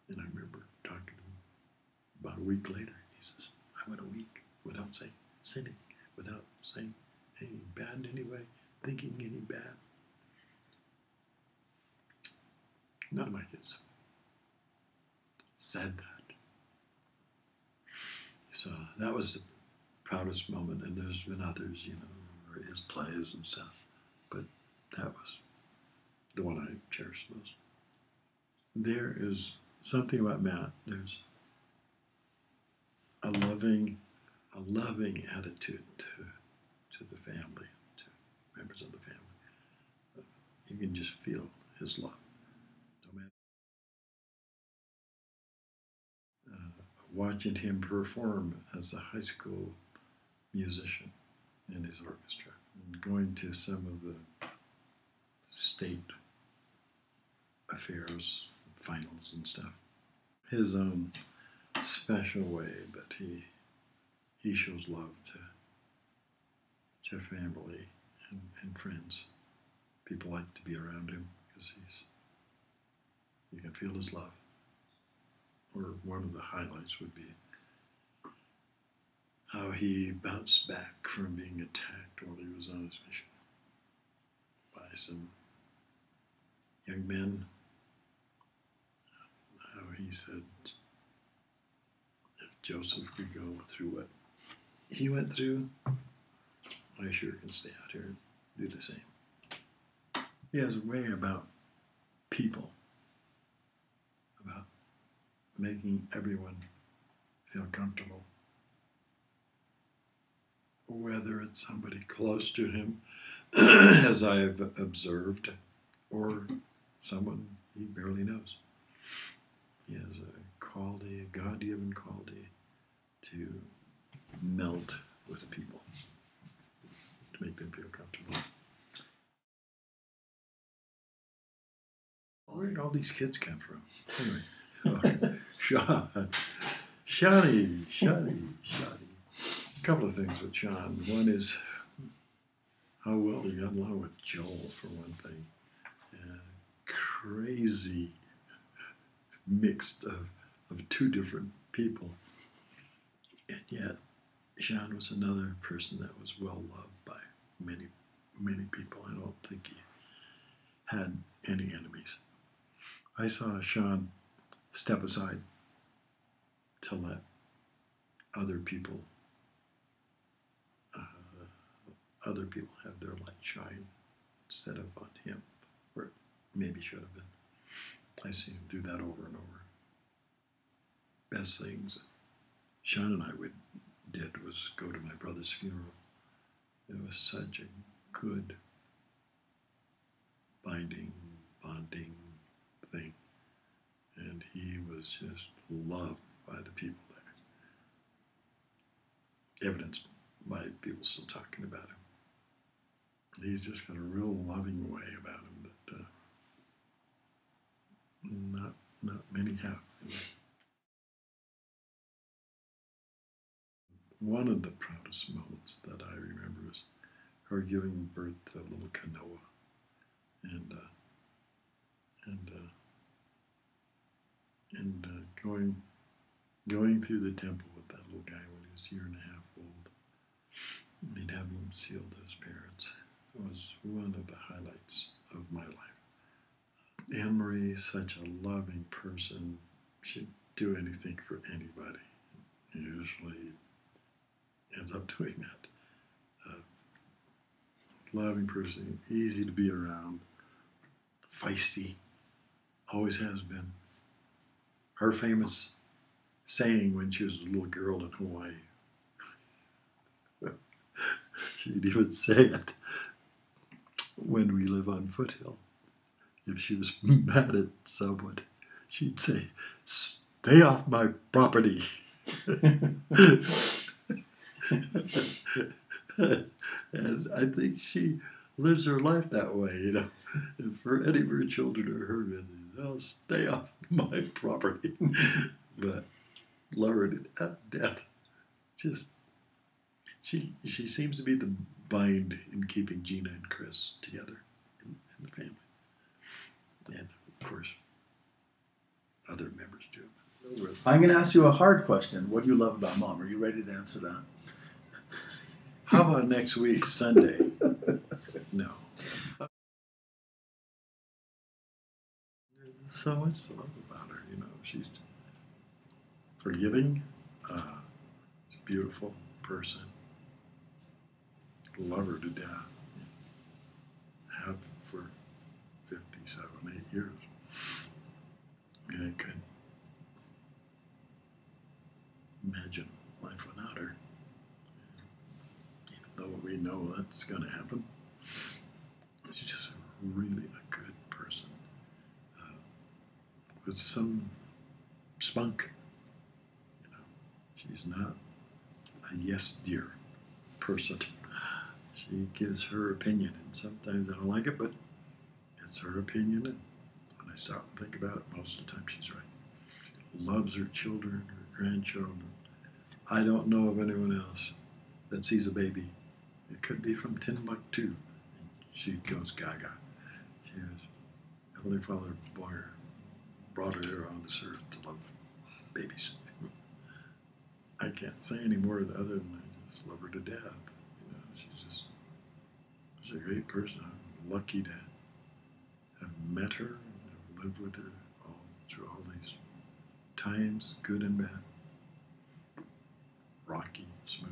And I remember talking to him about a week later. He says, I went a week without sinning, without saying anything bad in any way, thinking any bad. None of my kids said that. So that was the proudest moment, and there's been others, you know, his plays and stuff, but that was the one I cherish most. There is something about Matt. There's a loving attitude to the family, to members of the family. You can just feel his love. No matter, watching him perform as a high school musician in his orchestra, and going to some of the state affairs, finals and stuff. His own special way that he shows love to family and friends. People like to be around him because you can feel his love. Or one of the highlights would be how he bounced back from being attacked while he was on his mission by some young men. How he said, if Joseph could go through what he went through, I sure can stay out here and do the same. He has a way about people, about making everyone feel comfortable. Whether it's somebody close to him, as I have observed, or someone he barely knows. He has a quality, a God-given quality to melt with people, to make them feel comfortable. Where did all these kids come from? Anyway, Shawnee. A couple of things with Sean. One is how well he got along with Joel, for one thing. Crazy mix of two different people. And yet, Sean was another person that was well loved by many, many people. I don't think he had any enemies. I saw Sean step aside to let other people have their light shine instead of on him, or it maybe should have been. I see him do that over and over. Best things Sean and I did was go to my brother's funeral. It was such a good bonding thing. And he was just loved by the people there. Evidenced by people still talking about him. He's just got a real loving way about him that not many have. One of the proudest moments that I remember is her giving birth to little Kanoa, and going through the temple with that little guy when he was a year and a half old, and having him sealed to his parents. It was one of the highlights of my life. Anne Marie is such a loving person. She'd do anything for anybody. Usually ends up doing that. Loving person, easy to be around, feisty, always has been. Her famous saying when she was a little girl in Hawaii, she'd even say it when we live on Foothill. If she was mad at someone, she'd say, "Stay off my property." And I think she lives her life that way, you know. And for any of her children or her, they'll stay off my property. But love her to death. Just, she seems to be the bind in keeping Gina and Chris together in the family. And of course, other members do. I'm going to ask you a hard question. What do you love about Mom? Are you ready to answer that? How about next week, Sunday? No. There's so much to love about her, you know. She's forgiving, she's a beautiful person. Love her to death. Have for 57, 8 years. And I couldn't imagine life without her. Even though we know that's going to happen, she's just really a good person. With some spunk. You know, she's not a yes dear person. She gives her opinion, and sometimes I don't like it, but it's her opinion, and when I stop and think about it, most of the time she's right. Loves her children, her grandchildren. I don't know of anyone else that sees a baby. It could be from Timbuktu, and she goes gaga. She was Heavenly Father brought her here on this earth to love babies. I can't say any more other than I just love her to death. You know, she's a great person. I'm lucky to have met her and have lived with her through all these times, good and bad, rocky, smooth.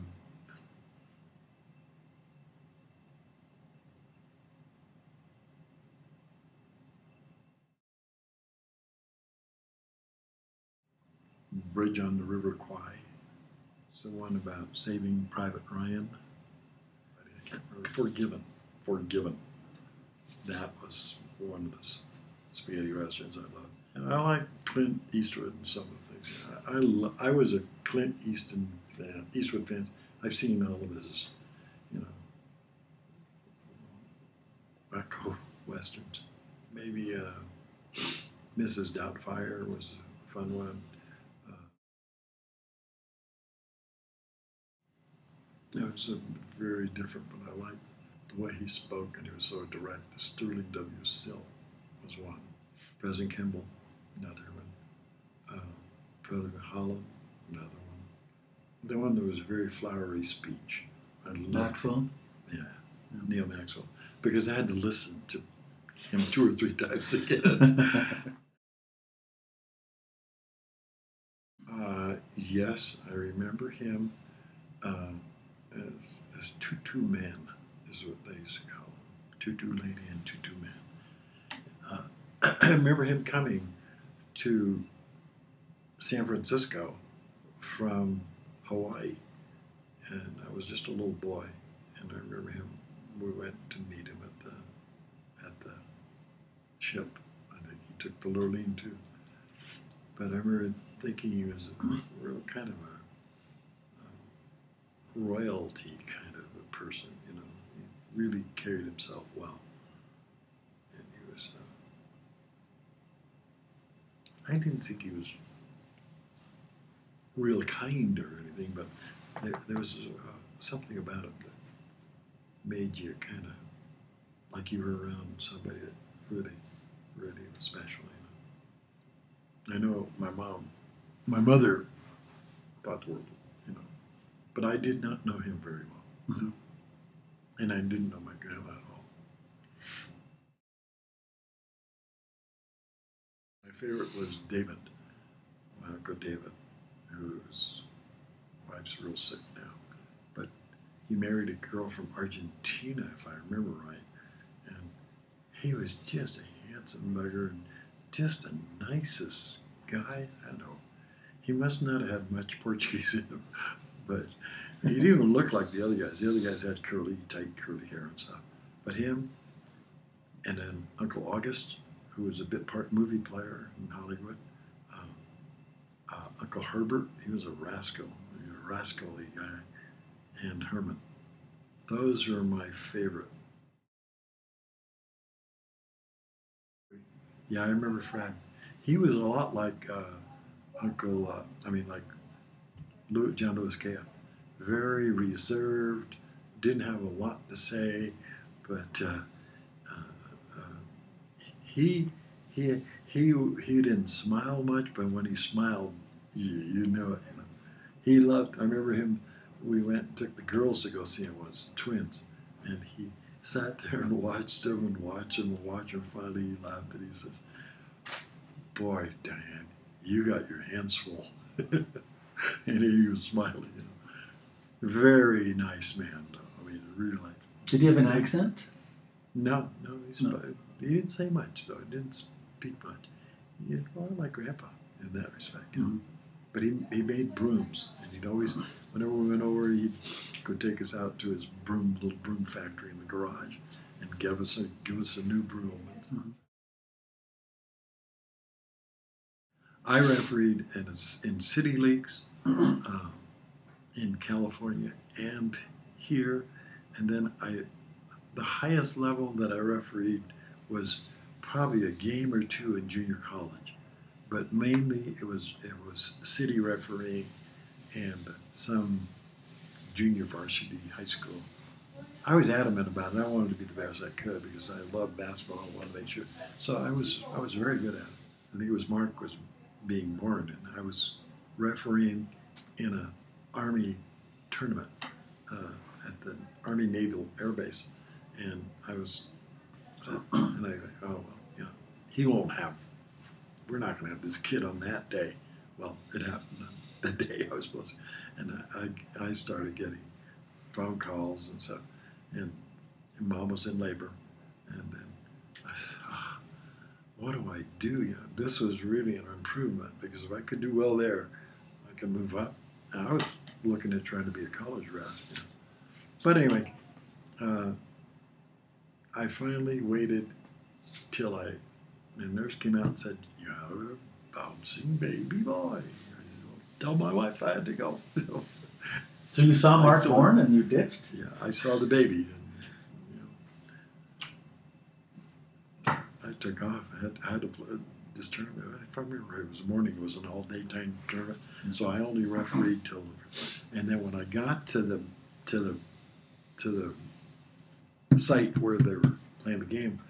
Bridge on the River Kwai. It's the one about saving Private Ryan. I can't remember. Forgiven. That was one of the spaghetti westerns I love. And I like Clint Eastwood and some of the things. I was a Clint Eastwood fan. I've seen all of his, wacko westerns. Maybe Mrs. Doubtfire was a fun one. It was very different, but I liked the way he spoke, and he was so direct. Sterling W. Sill was one. President Kimball, another one. President Holland, another one. The one that was a very flowery speech. I loved Maxwell? Yeah, Neil Maxwell. Because I had to listen to him 2 or 3 times to get it. Yes, I remember him as Tutu Man, is what they used to call him. Tutu Lady and Tutu Man. I remember him coming to San Francisco from Hawaii, and I was just a little boy, and I remember we went to meet him at the ship. I think he took the Lurleen too. But I remember thinking he was a real kind of a royalty kind of a person, He really carried himself well. And he was, I didn't think he was real kind or anything, but there was something about him that made you kind of like you were around somebody that really, really was special. I know my mother thought the world, but I did not know him very well. Mm-hmm. And I didn't know my grandma at all. My favorite was David, my Uncle David, whose wife's real sick now. But he married a girl from Argentina, if I remember right. And he was just a handsome bugger and just the nicest guy I know. He must not have had much Portuguese in him, but he didn't even look like the other guys. The other guys had tight curly hair and stuff. But him, and then Uncle August, who was a bit part movie player in Hollywood. Uncle Herbert, he was a rascally guy. And Herman. Those are my favorite. Yeah, I remember Fred. He was a lot like like John Louis Kaya. Very reserved, didn't have a lot to say, but he didn't smile much, but when he smiled, you know it. He loved. I remember him. We went and took the girls to go see him once, twins, and he sat there and watched them and watched them and watched them. Finally, he laughed and he says, "Boy, Diane, you got your hands full." And he was smiling. Very nice man, though. I mean, really liked him. Did he have an accent? No. He didn't say much, though. He didn't speak much. He was more like Grandpa in that respect. Mm-hmm. But he made brooms, and he'd always, whenever we went over, he'd go take us out to his little broom factory in the garage, and give us a new broom. And stuff. Mm-hmm. I refereed in city leagues in California and here, and then the highest level that I refereed was probably a game or two in junior college, but mainly it was city refereeing and some junior varsity high school. I was adamant about it. I wanted to be the best I could because I love basketball. I wanted to make sure. So I was very good at it. I think it was Mark was being born, and I was refereeing in an Army tournament at the Army Naval Air Base, and I was, oh well, we're not going to have this kid on that day. Well, it happened on the day I was supposed to, and I started getting phone calls and stuff, and Mom was in labor, and then I said, what do I do? This was really an improvement because if I could do well there, could move up. And I was looking at trying to be a college ref. You know. But anyway, I finally waited till the nurse came out and said, "You have a bouncing baby boy." I said, well, tell my wife I had to go. So you saw Mark born and you ditched? Yeah, I saw the baby. And, I took off. I had to play this tournament. If I remember right, it was morning. It was an all-daytime tournament. So I only refereed till. And then when I got to the site where they were playing the game,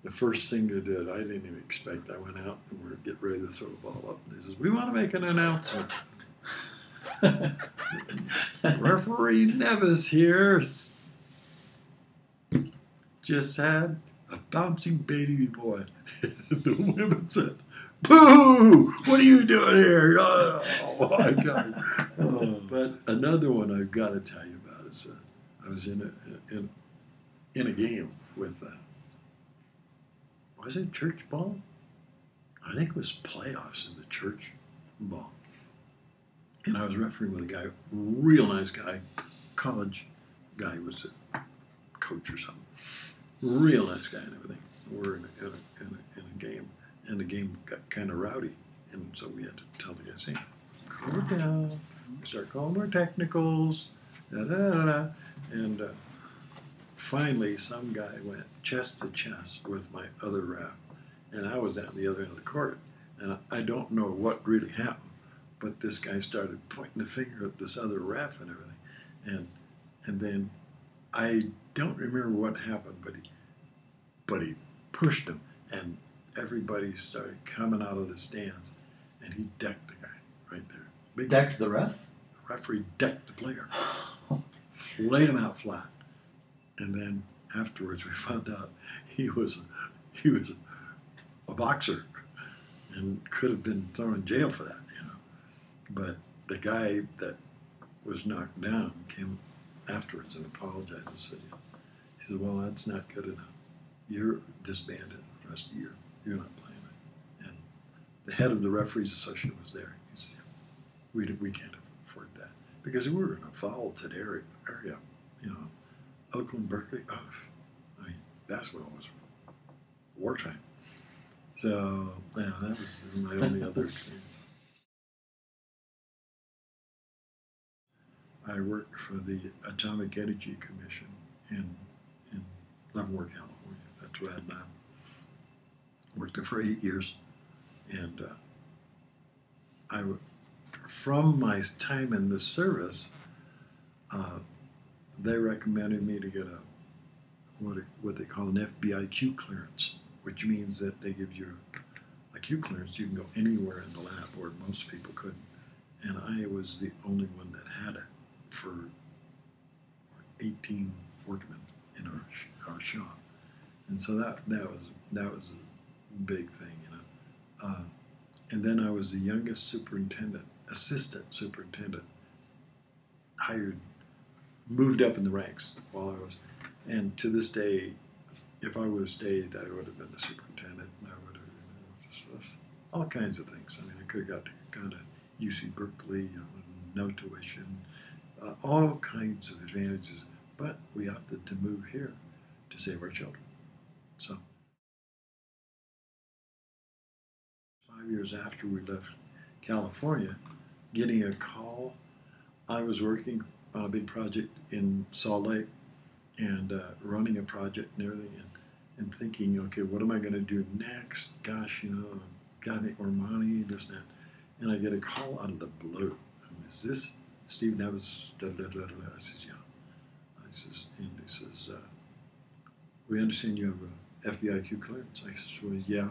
the first thing they did, I didn't even expect. I went out and we were getting ready to throw the ball up. And they says, "We want to make an announcement." Referee Nevis here just had a bouncing baby boy. The women said, "Boo! What are you doing here?" Oh my God! But another one I've got to tell you about is I was in a game with was it church ball? I think it was playoffs in the church ball. And I was refereeing with a guy, real nice guy, college guy, was a coach or something. Real nice guy and everything. We're in a game, and the game got kind of rowdy. And so we had to tell the guys, "Hey, calm it down. We start calling more technicals, da-da-da-da." And finally, some guy went chest to chest with my other ref, and I was down the other end of the court. And I don't know what really happened, but this guy started pointing the finger at this other ref and everything. And then I don't remember what happened, but he pushed him, and everybody started coming out of the stands, and he decked the guy right there. Decked the ref? The referee decked the player. Laid him out flat. And then afterwards we found out he was a boxer and could have been thrown in jail for that, you know. But the guy that was knocked down came afterwards and apologized and said, he said, "Well, that's not good enough. You're disbanded for the rest of the year. You're not playing it." And the head of the referees association was there. He said, "Yeah, we can't afford that." Because we were in a foul-ted area, you know, Oakland, Berkeley. Oh, I mean, basketball was wartime. So, yeah, that was my only other experience. I worked for the Atomic Energy Commission in Leavenworth, California. That's where I worked there for 8 years. And from my time in the service, they recommended me to get what they call an FBI Q clearance, which means that they give you a Q clearance. You can go anywhere in the lab where most people couldn't. And I was the only one that had it for 18 workmen in our shop. And so that was a big thing, you know. And then I was the youngest assistant superintendent, moved up in the ranks while I was, and to this day, if I would have stayed, I would have been the superintendent, and I would have, you know, just all kinds of things. I mean, I could have gone to UC Berkeley, you know, no tuition, all kinds of advantages, but we opted to move here to save our children. So 5 years after we left California, getting a call, I was working on a big project in Salt Lake and running a project and everything, and thinking, okay, what am I going to do next? Gosh, you know, got to make more money, this and that. And I get a call out of the blue. And is this Steve Nevis? Da, da, da, da. I says, yeah. And he says, we understand you have a FBI Q clearance. I says, well, yeah,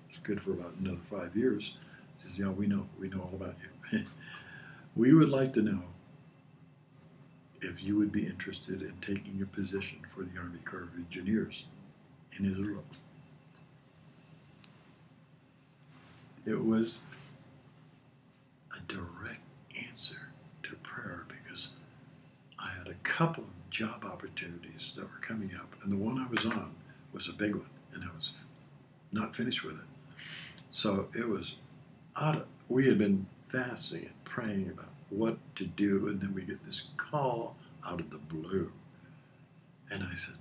it's good for about another 5 years. He says, yeah, we know all about you. We would like to know if you would be interested in taking a position for the Army Corps of Engineers in Israel. It was a direct answer to prayer because I had a couple of job opportunities that were coming up, and the one I was on was a big one, and I was not finished with it. So it was we had been fasting and praying about what to do, and then we get this call out of the blue. And I said,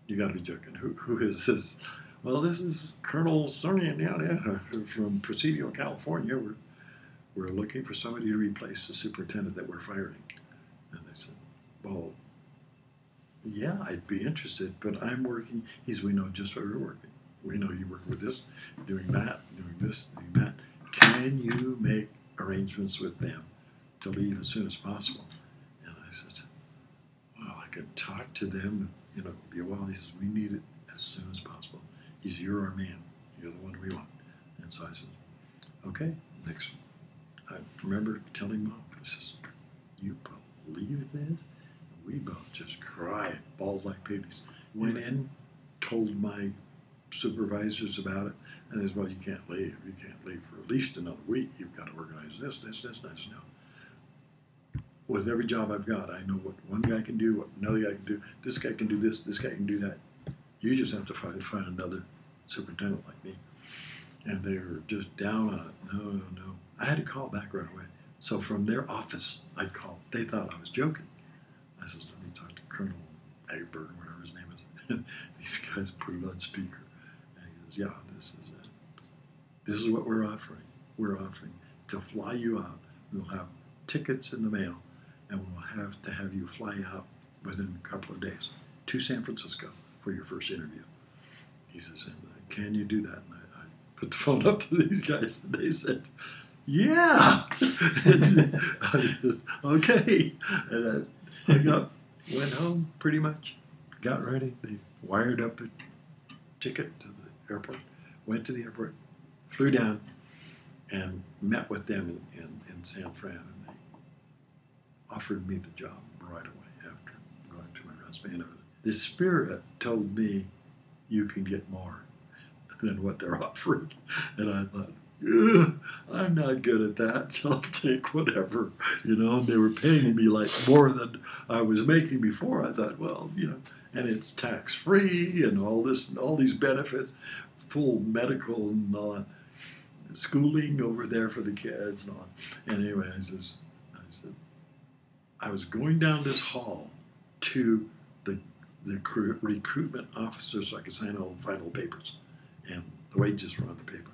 you got to be joking. Who is this? Well, this is Colonel Sonian from Presidio, California. We're looking for somebody to replace the superintendent that we're firing. And I said, well, yeah, I'd be interested, but I'm working. We know just where we're working. We know you work with this, doing that, doing this, doing that. Can you make arrangements with them to leave as soon as possible? And I said, well, I could talk to them, be a while. He says, we need it as soon as possible. He says, you're our man. You're the one we want. And so I said, okay, next. I remember telling Mom, I says, you believe this? We both just cried, bawled like babies. Went in, told my supervisors about it, and they said, well, you can't leave. You can't leave for at least another week. You've got to organize this. Now, with every job I've got, I know what one guy can do, what another guy can do. This guy can do this guy can do that. You just have to find another superintendent like me. And they were just down on it. No. I had to call back right away. So from their office, I called. They thought I was joking. I said, let me talk to Colonel Egbert, whatever his name is. These guys put it on speaker. And he says, yeah, this is it. This is what we're offering. We're offering to fly you out. We'll have tickets in the mail, and we'll have to have you fly out within a couple of days to San Francisco for your first interview. He says, can you do that? And I put the phone up to these guys, and they said, yeah. Okay. And I hung up, went home pretty much, got ready. They wired up a ticket to the airport, went to the airport, flew down, and met with them in San Fran. And they offered me the job right away after going to my resume and everything. The Spirit told me you can get more than what they're offering. And I thought, I'm not good at that. I'll take whatever, And they were paying me like more than I was making before. I thought, well, and it's tax-free and all this and all these benefits, full medical and all that, schooling over there for the kids and all that. And anyway, I said, I was going down this hall to the recruitment officer so I could sign all the final papers, and the wages were on the paper.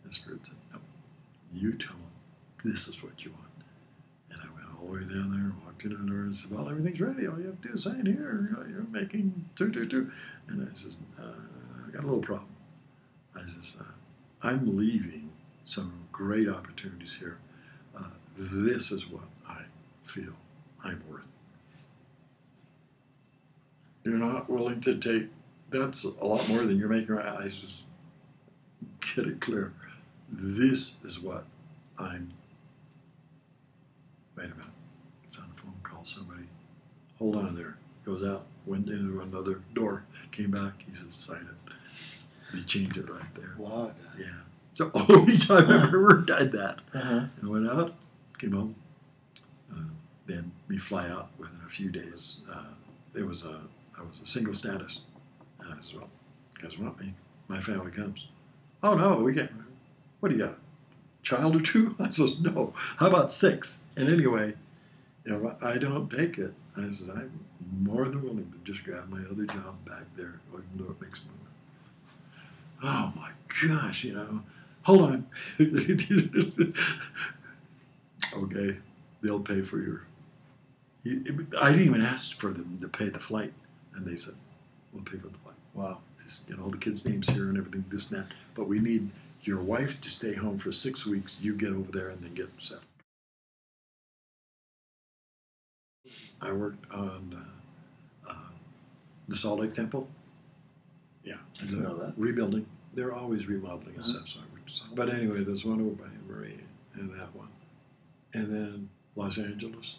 The Spirit said, no, you tell them this is what you want. And I went all the way down there, walked in the door and said, well, everything's ready. All you have to do is sign here. You're making 222. And I says, I got a little problem. I says, I'm leaving some great opportunities here. This is what I feel I'm worth. You're not willing to take, that's a lot more than you're making right now. I just get it clear. This is what I'm. Wait a minute. It's on a phone call. Somebody. Hold on there. Goes out, went into another door, came back. He says, sign it. They changed it right there. Wow. Yeah. So only time I've ever done that. And went out, came home. They had me fly out within a few days. I was a single status. And I said, well, you guys want me? My family comes. Oh, no, we can't. What do you got? Child or two? I says, no. How about 6? And anyway, if I don't take it, I says, I'm more than willing to just grab my other job back there, even though it makes money. Oh, my gosh, Hold on. Okay, they'll pay for your... I didn't even ask for them to pay the flight. And they said, we'll pay for the flight. Wow. Just get all the kids' names here and everything, this and that. But we need your wife to stay home for 6 weeks. You get over there and then get settled. I worked on the Salt Lake Temple. Yeah. I didn't know that. Rebuilding. They're always remodeling and stuff. So but anyway, there's one over by Marie and that one. And then Los Angeles.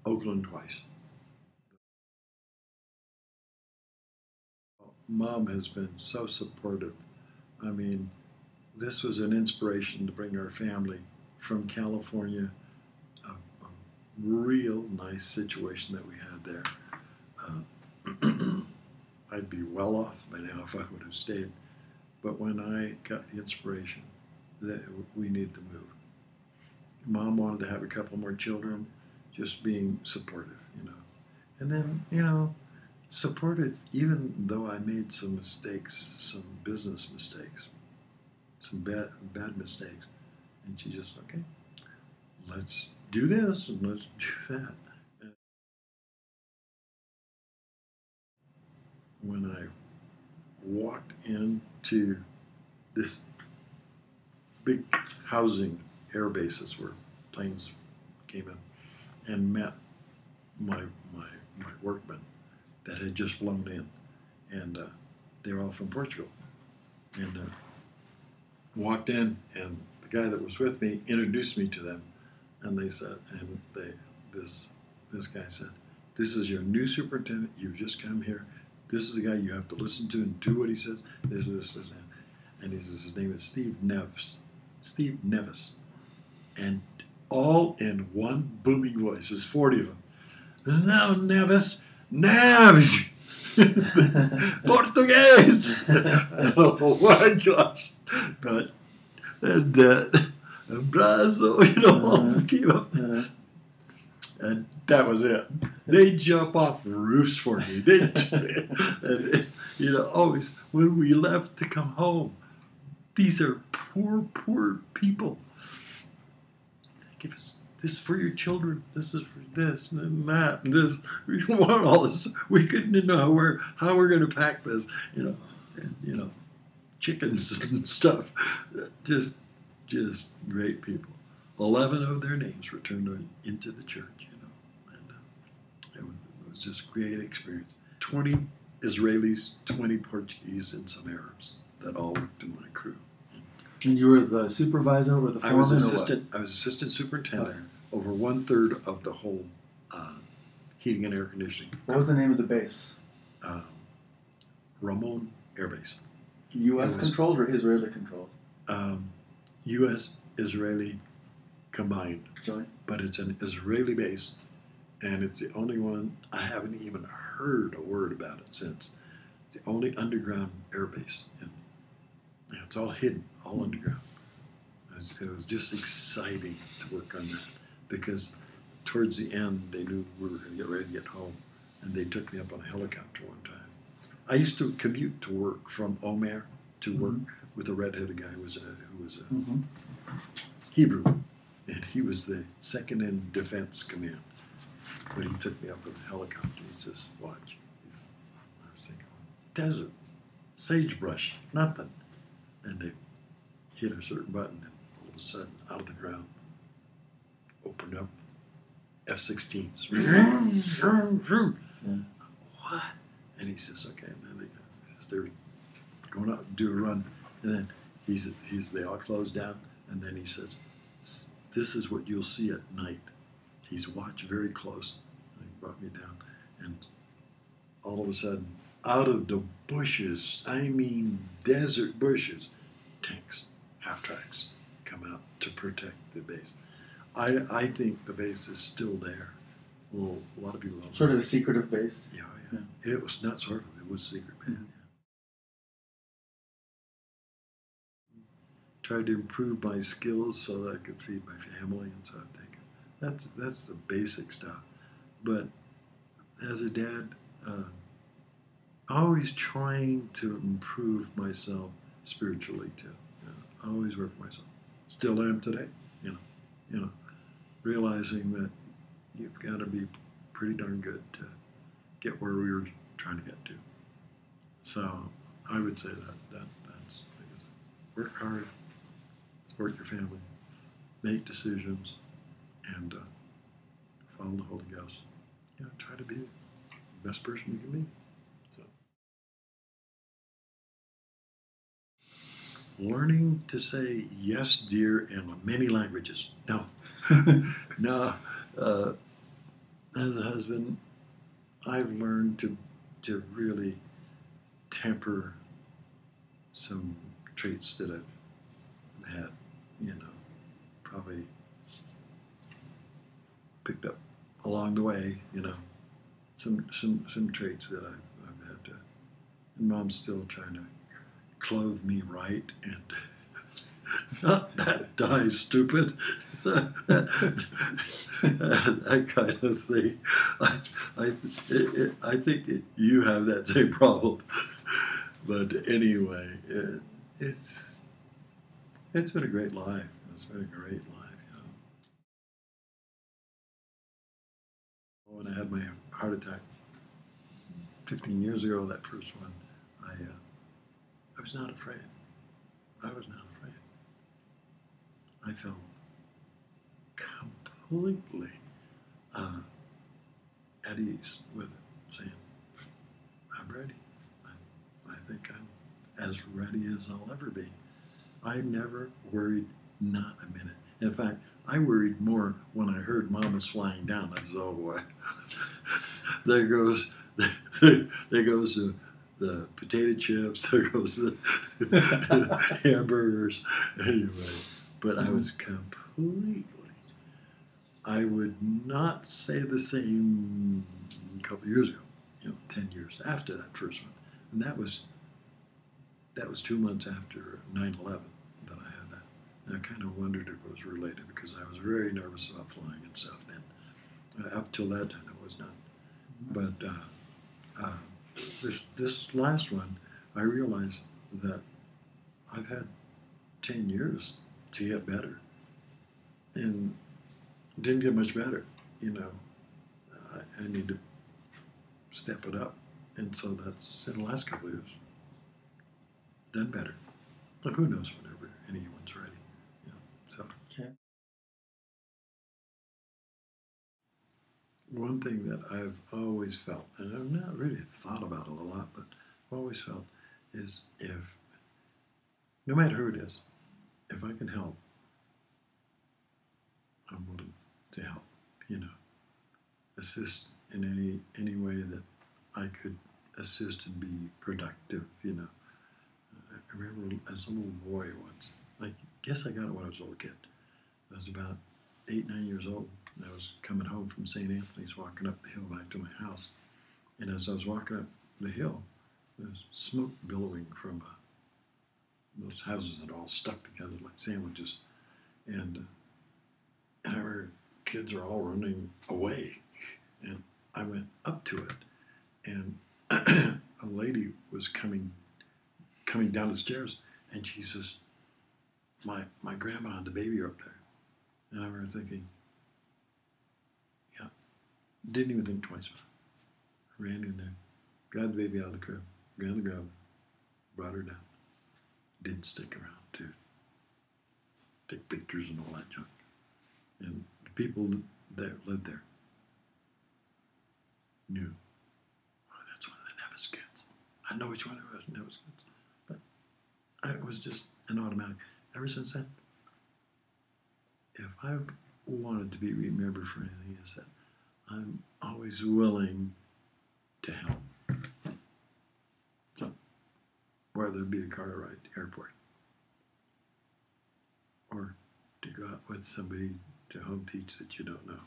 Oakland twice. Mom has been so supportive. I mean, this was an inspiration to bring our family from California, a real nice situation that we had there. I'd be well off by now if I would have stayed. But when I got the inspiration, that we need to move. Mom wanted to have a couple more children, just being supportive, you know. And then, you know, supportive even though I made some mistakes, some business mistakes, some bad mistakes. And she just, okay, let's do this and let's do that. And when I walked into this big housing air bases where planes came in and met my workmen that had just flown in, and they were all from Portugal, and walked in, and the guy that was with me introduced me to them, and they said, and this guy said, "This is your new superintendent. You've just come here. This is the guy you have to listen to and do what he says. This, that." And he says his name is Steve Nevis. Steve Nevis. And all in one booming voice. There's 40 of them. "Now, Nevis, Neves! Portuguese!" Oh my gosh. But, and abrazo, you know, all of them came up. And that was it. They jump off roofs for me. And, you know, always when we left to come home, these are poor people. Give us this for your children. This is for this and that and this. We don't want all this. We couldn't know how we're going to pack this. You know, and, you know, chickens and stuff. Just great people. 11 of their names were turned into the church. You know, and it was just a great experience. 20 Israelis, 20 Portuguese, and some Arabs that all worked in my crew. And you were the supervisor or the foreman? I was assistant superintendent over 1/3 of the whole heating and air conditioning. What was the name of the base? Ramon Air Base. U.S. controlled or Israeli controlled? U.S. Israeli combined. Joint. But it's an Israeli base, and it's the only one I haven't even heard a word about it since. It's the only underground air base. And it's all hidden, all underground. It was just exciting to work on that because towards the end they knew we were going to get ready to get home, and they took me up on a helicopter one time. I used to commute to work from Omer to work with a red-headed guy who was a Hebrew, and he was the second in defense command. But he took me up in a helicopter. He says, "Watch." I was thinking, desert, sagebrush, nothing. And they hit a certain button, and all of a sudden, out of the ground, opened up F-16s. What? And he says, "Okay." And then they're going out and do a run, and then they all closed down, and then he says, "This is what you'll see at night." He's watched very close, and he brought me down, and all of a sudden, out of the bushes, I mean desert bushes, tanks, half-tracks come out to protect the base. I think the base is still there. Well, a lot of people don't know. Sort of a secretive base? Yeah. It was not sort of, it was secret, man. Tried to improve my skills so that I could feed my family and stuff. That's the basic stuff. But as a dad, always trying to improve myself spiritually too. I always work for myself. Still am today. You know, realizing that you've got to be pretty darn good to get where we were trying to get to. So I would say that's work hard, support your family, make decisions, and follow the Holy Ghost. Try to be the best person you can be. So, learning to say yes, dear, in many languages. No, no. As a husband, I've learned to really temper some traits that I've had, probably picked up along the way, some traits that I've had to, and Mom's still trying to clothe me right and Not that die, stupid. So, that kind of thing. I think you have that same problem. But anyway, it's been a great life. It's been a great life, you know. When I had my heart attack 15 years ago, that first one, I was not afraid. I was not afraid. I felt completely at ease with it, saying, I'm ready. I think I'm as ready as I'll ever be. I never worried, not a minute. In fact, I worried more when I heard Mom was flying down. I said, oh boy, there goes the potato chips, there goes the hamburgers. Anyway, but I was completely, I would not say the same a couple of years ago, 10 years after that first one. And that was 2 months after 9/11 that I had that. And I kind of wondered if it was related because I was very nervous about flying and stuff then. Up till that time, I was not. But this last one, I realized that I've had 10 years to get better, and it didn't get much better. I need to step it up, and so that's in the last couple of years done better. But who knows whenever anyone's ready. So. Okay. One thing that I've always felt, and I've not really thought about it a lot, but I've always felt, is if, no matter who it is, if I can help, I'm willing to help, assist in any way that I could assist and be productive, I remember as a little boy once, I guess I got it when I was a little kid. I was about 8, 9 years old. And I was coming home from St. Anthony's, walking up the hill back to my house. And as I was walking up the hill, there was smoke billowing from those houses that all stuck together like sandwiches. And our kids are all running away. And I went up to it, and a lady was coming down the stairs, and she says, my grandma and the baby are up there. And I remember thinking, didn't even think twice about it. I ran in there, grabbed the baby out of the crib, ran the grab, brought her down. Didn't stick around to take pictures and all that junk. And the people that lived there knew, oh, that's one of the Nevis kids. I know which one it was, Nevis kids. But it was just an automatic. Ever since then, if I wanted to be remembered for anything, is that I'm always willing to help. So, whether it be a car ride to the airport, or to go out with somebody to home teach that you don't know,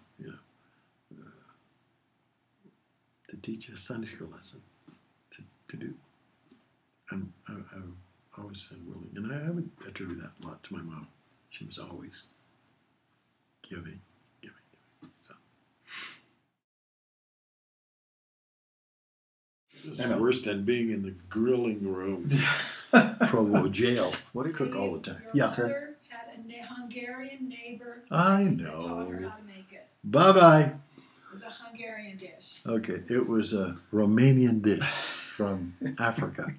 to teach a Sunday school lesson, to do. I've always said willing, and I would attribute that a lot to my mom. She was always giving. So. This is worse than being in the grilling room, Provo jail. What do you cook all the time? Your mother had a Hungarian neighbor. I that know. taught her how to make it. Bye-bye. It was a Hungarian dish. Okay, it was a Romanian dish from Africa.